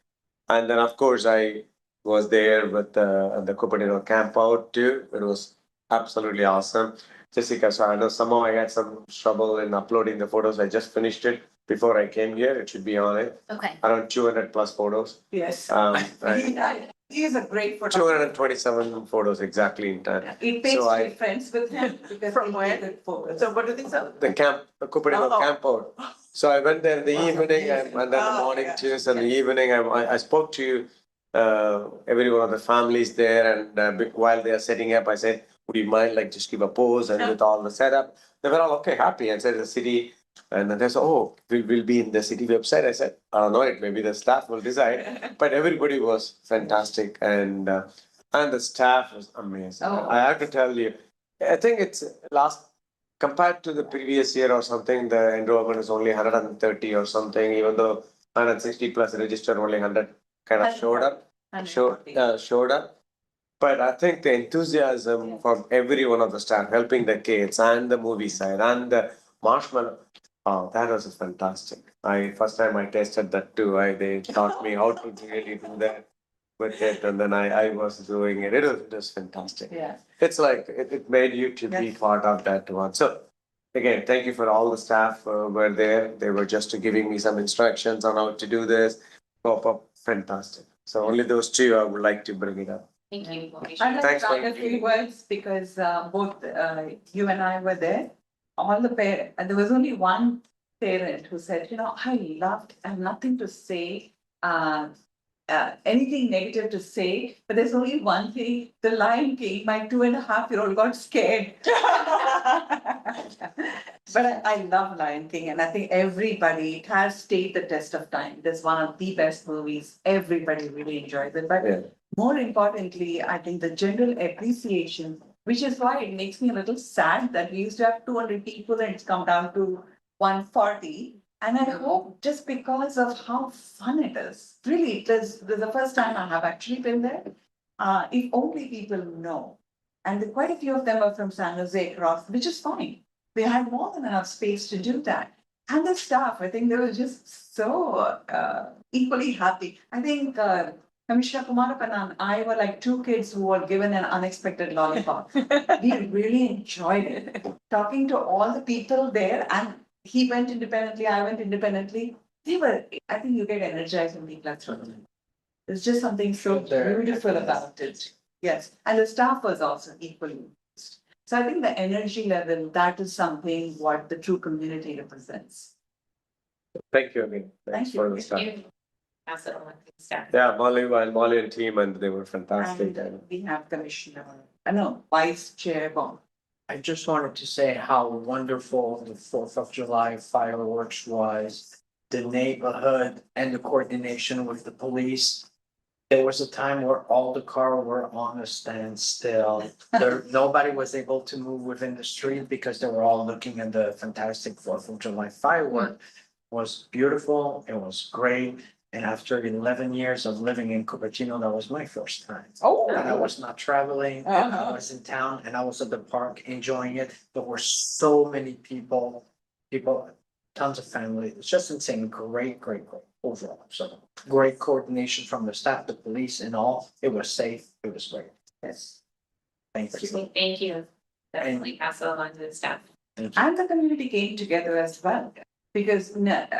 And then of course I was there with the Cupertino camp out too. It was absolutely awesome. Jessica, so I know somehow I had some trouble in uploading the photos. I just finished it before I came here. It should be on it. Okay. Around 200 plus photos. Yes. Right. He is a great photographer. 227 photos exactly in time. It pays So to I- be friends with him because From he where? did photos. So what are these? The camp, the Cupertino Oh. camp out. So I went there in the evening and then the Oh, morning yeah. too. So in the evening, I spoke to every one of the families there, and while they are setting up, I said, would you mind like just give a pose and with all the setup? They were all okay, happy, and said the city. And then they said, oh, we'll be in the city website. I said, I don't know it, maybe the staff will decide. But everybody was fantastic, and the staff was amazing. Oh. I have to tell you, I think it's compared to the previous year or something, the enrollment is only 130 or something, even though 160 plus registered, only 100 kind of showed up. Showed up. But I think the enthusiasm from every one of the staff, helping the kids and the movie side and the marshmallow, oh, that was fantastic. First time I tasted that too. They taught me how to really do that with it, and then I was doing it. It was fantastic. Yeah. It's like it made you to be Yes. part of that one. So again, thank you for all the staff were there. They were just giving me some instructions on how to do this. Pop up, fantastic. So only those two I would like to bring it up. Thank you. I'd like Thanks to for add a few words because both you and I were there. All the parents, and there was only one parent who said, I have nothing to say, anything negative to say, but there's only one thing, The Lion King, my 2.5-year-old got scared. But I love Lion King, and I think everybody, it has stayed the test of time. It's one of the best movies. Everybody really enjoys it. But Yeah. more importantly, I think the general appreciation, which is why it makes me a little sad that we used to have 200 people and it's come down to 140. And I hope just because of how fun it is, really, this is the first time I have actually been there. If only people know. And quite a few of them are from San Jose across, which is fine. They had more than enough space to do that. And the staff, I think they were just so equally happy. I think Commissioner Kumarapan and I were like two kids who were given an unexpected lollipop. We really enjoyed it. Talking to all the people there, and he went independently, I went independently. I think you get energized when people are through. There's just something so beautiful about it. Yes, and the staff was also equally. So I think the energy level, that is something what the true community represents. Thank you again. Thanks Thank you. for the stuff. Pass it on to the staff. Yeah, Molly and team, and they were fantastic. And we have Commissioner, Vice Chair Bong. I just wanted to say how wonderful the 4th of July fireworks was. The neighborhood and the coordination with the police. There was a time where all the cars were on a standstill. Nobody was able to move within the street because they were all looking at the fantastic 4th of July firework. It was beautiful, it was great. And after 11 years of living in Cupertino, that was my first time. Oh. And I was not traveling, and I was in town, and I was at the park enjoying it. There were so many people, tons of family. It's just insane. Great overall. So great coordination from the staff, the police and all. It was safe. It was great. Yes. Thank you. Thank you. Definitely pass it along to the staff. Thank you. And the community came together as well. Because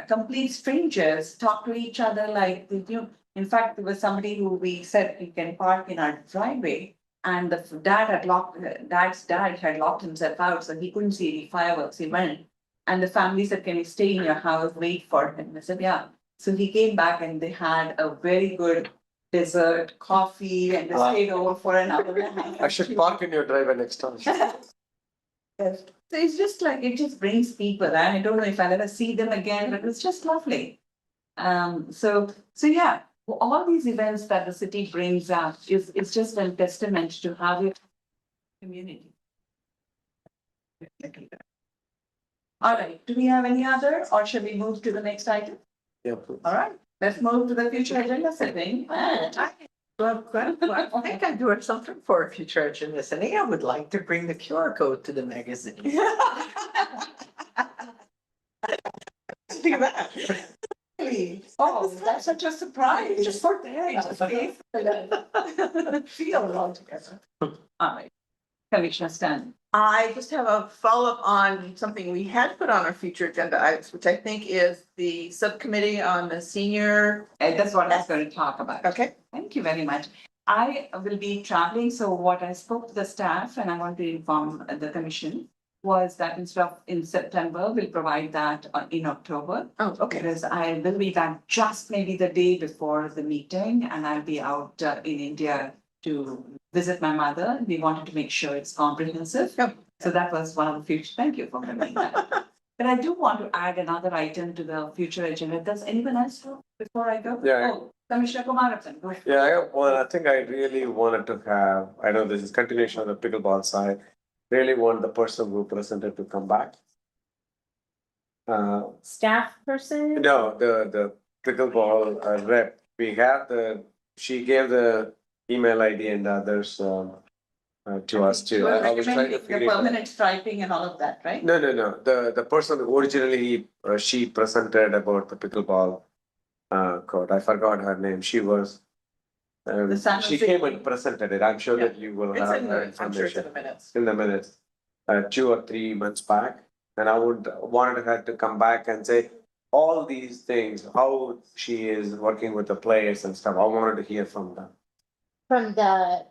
complete strangers talk to each other like they do. In fact, there was somebody who we said you can park in our driveway. And the dad's dad had locked himself out, so he couldn't see any fireworks. He went. And the family said, can you stay in your house, wait for him? I said, yeah. So he came back and they had a very good dessert, coffee, and they stayed over for an hour and a half. I should park in your driveway next time. Yes. So it's just like, it just brings people, and I don't know if I'll ever see them again, but it's just lovely. So yeah, all these events that the city brings up is just a testament to how your community. All right, do we have any other, or should we move to the next item? Yeah. All right, let's move to the future agenda setting. Well, I think I'm doing something for a future agenda. I would like to bring the QR code to the magazine. Do that. Really? Oh, that's such a surprise. Just for there. Feel all together. All right. Commissioner Stan. I just have a follow-up on something we had put on our future agenda items, which I think is the subcommittee on the senior. And that's what I was going to talk about. Okay. Thank you very much. I will be traveling, so what I spoke to the staff and I want to inform the commission was that instead of in September, we'll provide that in October. Oh, okay. Because I will be back just maybe the day before the meeting and I'll be out in India to visit my mother. We wanted to make sure it's comprehensive. Yep. So that was one of the future, thank you for coming that. But I do want to add another item to the future agenda. Does anyone else have before I go? Yeah. Oh, Commissioner Kumarapan, go ahead. Yeah, I got one. I think I really wanted to have, I know this is continuation of the pickleball side. really want the person who presented to come back. Staff person? No, the pickleball rep, we have she gave the email ID and others to us You too. were I was trying to recommending the figure it out. permanent striping and all of that, right? No, the person originally, she presented about the pickleball code. I forgot her name. She was. The San She Jose- came and presented it. I'm sure that you will It's have in her the, I'm sure it's in information the minutes. in the minutes. 2 or 3 months back, and I wanted her to come back and say all these things, how she is working with the players and stuff. I wanted to hear from them. From the.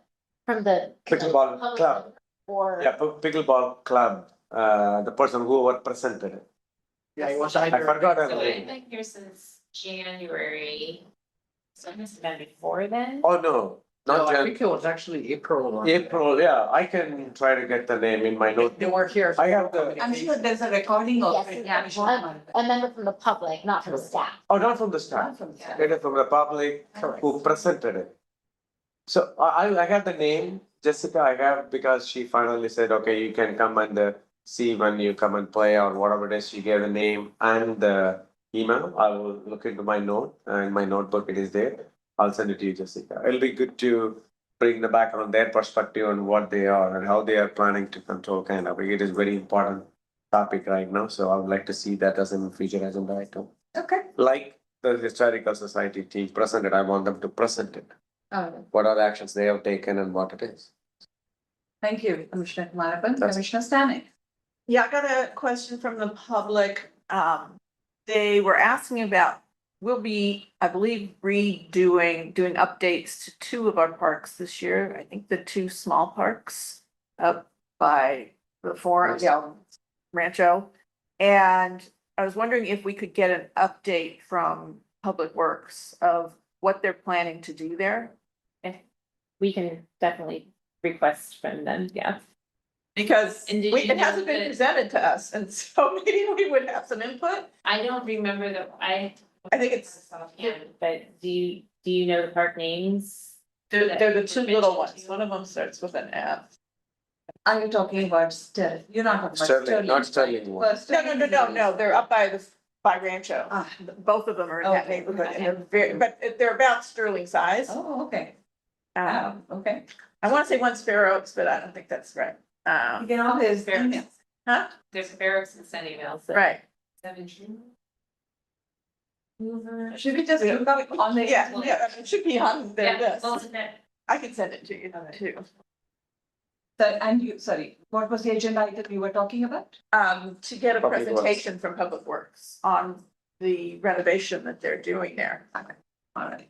Pickleball public club. Or. Yeah, pickleball club, the person who presented it. Yeah, it was I either. forgot her So I've name. been here since January. So it must have been before then. Oh, no, No, not I Jan. think it was actually April. or- April, yeah, I can try to get the name in my note. They weren't here. I have the- I'm sure there's a recording of Yes, it. yeah, a member from the public, not from staff. Oh, not from the staff. Not from the staff. Get it from the public Correct. who presented it. So I have the name, Jessica, I have, because she finally said, okay, you can come and see when you come and play or whatever it is. She gave the name and the email. I will look into my note and my notebook, it is there. I'll send it to you, Jessica. It'll be good to bring the background, their perspective on what they are and how they are planning to control kind of. It is very important topic right now, so I would like to see that as a future agenda item. Okay. Like the historical society team presented, I want them to present it. Oh, What are the actions they have taken and what it is. thank you, Commissioner Kumarapan. That's- Commissioner Stanek. Yeah, I got a question from the public. They were asking about, we'll be, I believe, doing updates to 2 of our parks this year. I think the 2 small parks up by the forest, Rancho. And I was wondering if we could get an update from Public Works of what they're planning to do there. We can definitely request from them, yeah. Because And did we- you it hasn't know been that- presented to us, and so maybe we would have some input. I don't remember I think it's, But do you know the park names? they're the 2 little ones. One of them starts with an F. Are you talking about Sterling? You're not talking about Sterling, Sterling. not right? Sterling one. Well, No, Sterling is no, they're up by Rancho. Ah, Both of them are in that Okay, neighborhood, and okay. they're very, but they're about Sterling size. oh, okay. Okay. I wanna say one's Fair Oaks, but I don't think that's right. You can always Fair. email. Huh? There's Ferris and Sunny emails. Right. Should we just look up on the? Yeah, it should be on their Yeah, list. well, that- I can send it to you too. So, and you, sorry, what was the agenda item you were talking about? To get a Public Works. presentation from Public Works on the renovation that they're doing there. All right.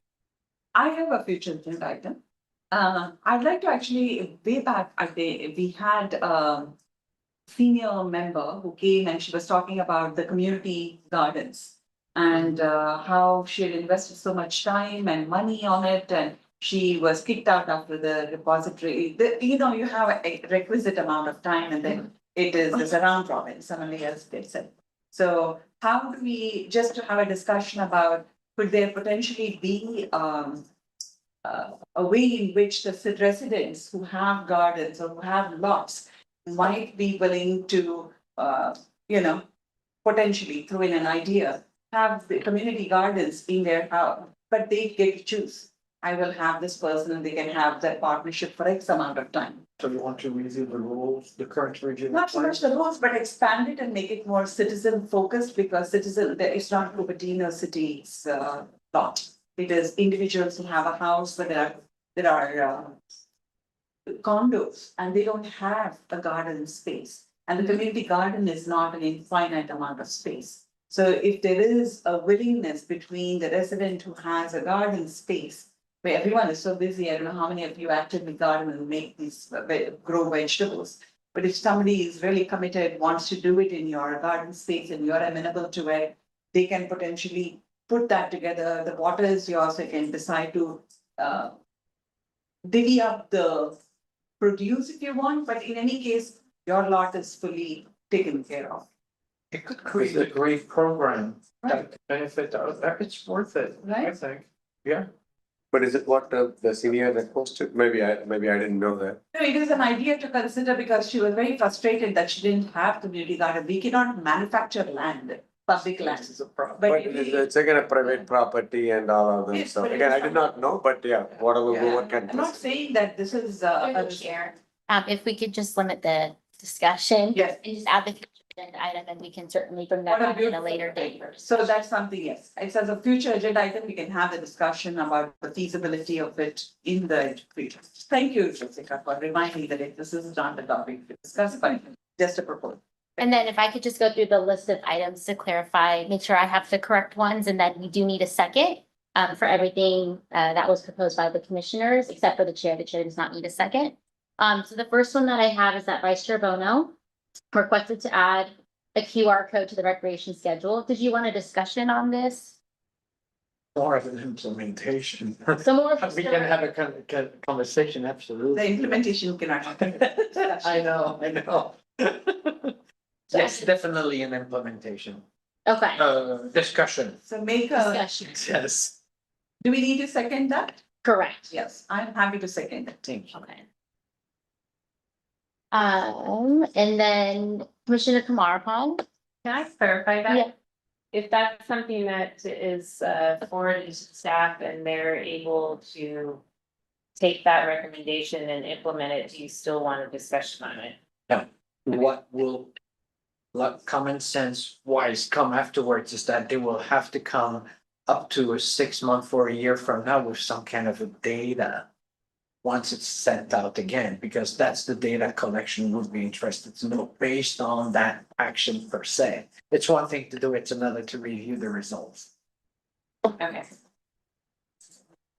I have a future agenda item. I'd like to actually, way back, we had senior member who came and she was talking about the community gardens. And how she had invested so much time and money on it, and she was kicked out after the repository. You have a requisite amount of time and then there's a round robin, somebody else gets it. So how do we, just to have a discussion about, could there potentially be a way in which the residents who have gardens or who have lots might be willing to, potentially throw in an idea, have the community gardens in their house, but they get to choose. I will have this person and they can have that partnership for X amount of time. So you want to review the rules, the current region? Not so much the rules, but expand it and make it more citizen focused because it's not Cupertino city's lot. It is individuals who have a house, but there are condos and they don't have a garden space. And the community garden is not an infinite amount of space. So if there is a willingness between the resident who has a garden space, where everyone is so busy, I don't know how many of you actively garden and make these, grow vegetables. But if somebody is really committed, wants to do it in your garden space and you're amenable to it, they can potentially put that together. The water is yours, you can decide to divvy up the produce if you want, but in any case, your lot is fully taken care of. It could create a great program Right. that could benefit, it's worth it, I Right. think, yeah. But is it what the senior requested? Maybe I didn't know that. No, it is an idea to consider because she was very frustrated that she didn't have community garden. We cannot manufacture land, public land. This is a problem. But But if it's again a private property and all of that Yes, stuff. but it Again, is I did not know, but yeah, whatever, Yeah. what can. I'm not saying that this is Through the chair, if we could just limit the discussion. Yes. And just add the future agenda item, and we can certainly bring that What a up at a beautiful later thing. date. So that's something, yes. It's as a future agenda item, we can have a discussion about the feasibility of it in the future. Thank you, Jessica, for reminding that this is not the topic to discuss, but just a proposal. And then if I could just go through the list of items to clarify, make sure I have the correct ones, and that we do need a second for everything that was proposed by the commissioners, except for the chair. The chair does not need a second. So the first one that I have is that Vice Chair Bono requested to add a QR code to the recreation schedule. Did you want a discussion on this? More of an implementation. Some more. We can have a conversation, absolutely. The implementation cannot. I know. Yes, definitely an implementation, Okay, discussion, So make a, discussion, yes. do we need to second that? correct. Yes, I'm happy to second it. Thank you. Okay. And then Commissioner Kamarapan. Can I clarify that? Yeah. If that's something that is forwarded to staff and they're able to take that recommendation and implement it, do you still want a discussion on it? What will, like, common sense wise come afterwards is that they will have to come up to a 6 month or a year from now with some kind of a data. Once it's sent out again, because that's the data collection would be interested to know based on that action per se. It's one thing to do, it's another to review the results. Okay.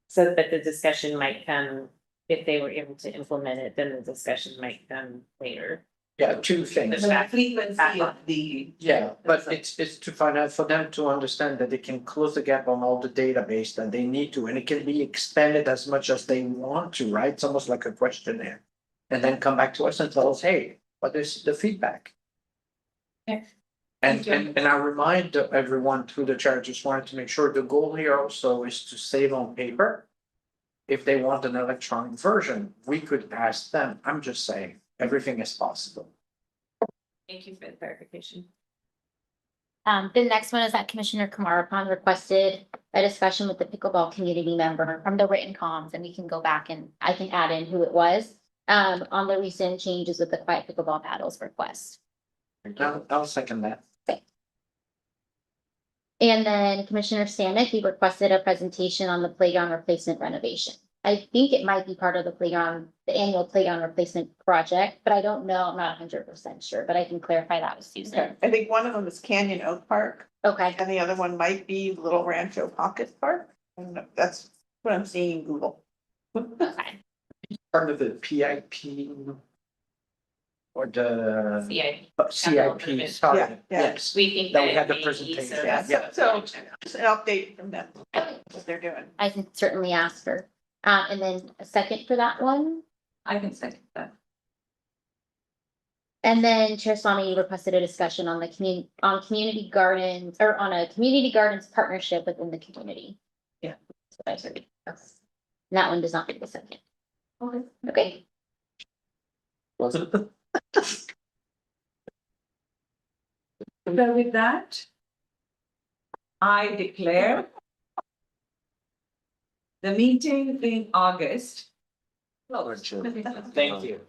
So, but the discussion might come, if they were able to implement it, then the discussion might come later. Yeah, two things. The frequency of the. Yeah, but it's to find out for them to understand that they can close the gap on all the database that they need to, and it can be expanded as much as they want to, right? It's almost like a questionnaire. And then come back to us and tell us, hey, what is the feedback? Okay. And Thank you. I remind everyone through the chair, just wanted to make sure the goal here also is to save on paper. If they want an electronic version, we could ask them. I'm just saying, everything is possible. Thank you for the clarification. The next one is that Commissioner Kamarapan requested a discussion with the pickleball community member from the written comms, and we can go back and I can add in who it was. On the recent changes with the quiet pickleball paddles request. I'll second that. And then Commissioner Stanek, he requested a presentation on the playground replacement renovation. I think it might be part of the playground, the annual playground replacement project, but I don't know, I'm not 100% sure, but I can clarify that with Okay, Susan. I think one of them is Canyon Oak Park Okay, and the other one might be Little Rancho Pocket Park. And that's what I'm seeing in Google. okay. Part of the PIP. Or the CIP. CIP, sorry, Yeah, yeah. yes. We think That we it had the may be, presentation, so Yeah, that's- so just an update from them, what they're doing. I can certainly ask her. And then a second for that one. I can second that. And then Chair Swami, you requested a discussion on the community gardens, or on a community gardens partnership within the community. Yeah. That's what I heard. And that one does not need a second. Okay, So with that, I declare the meeting in August. Good job. Thank you.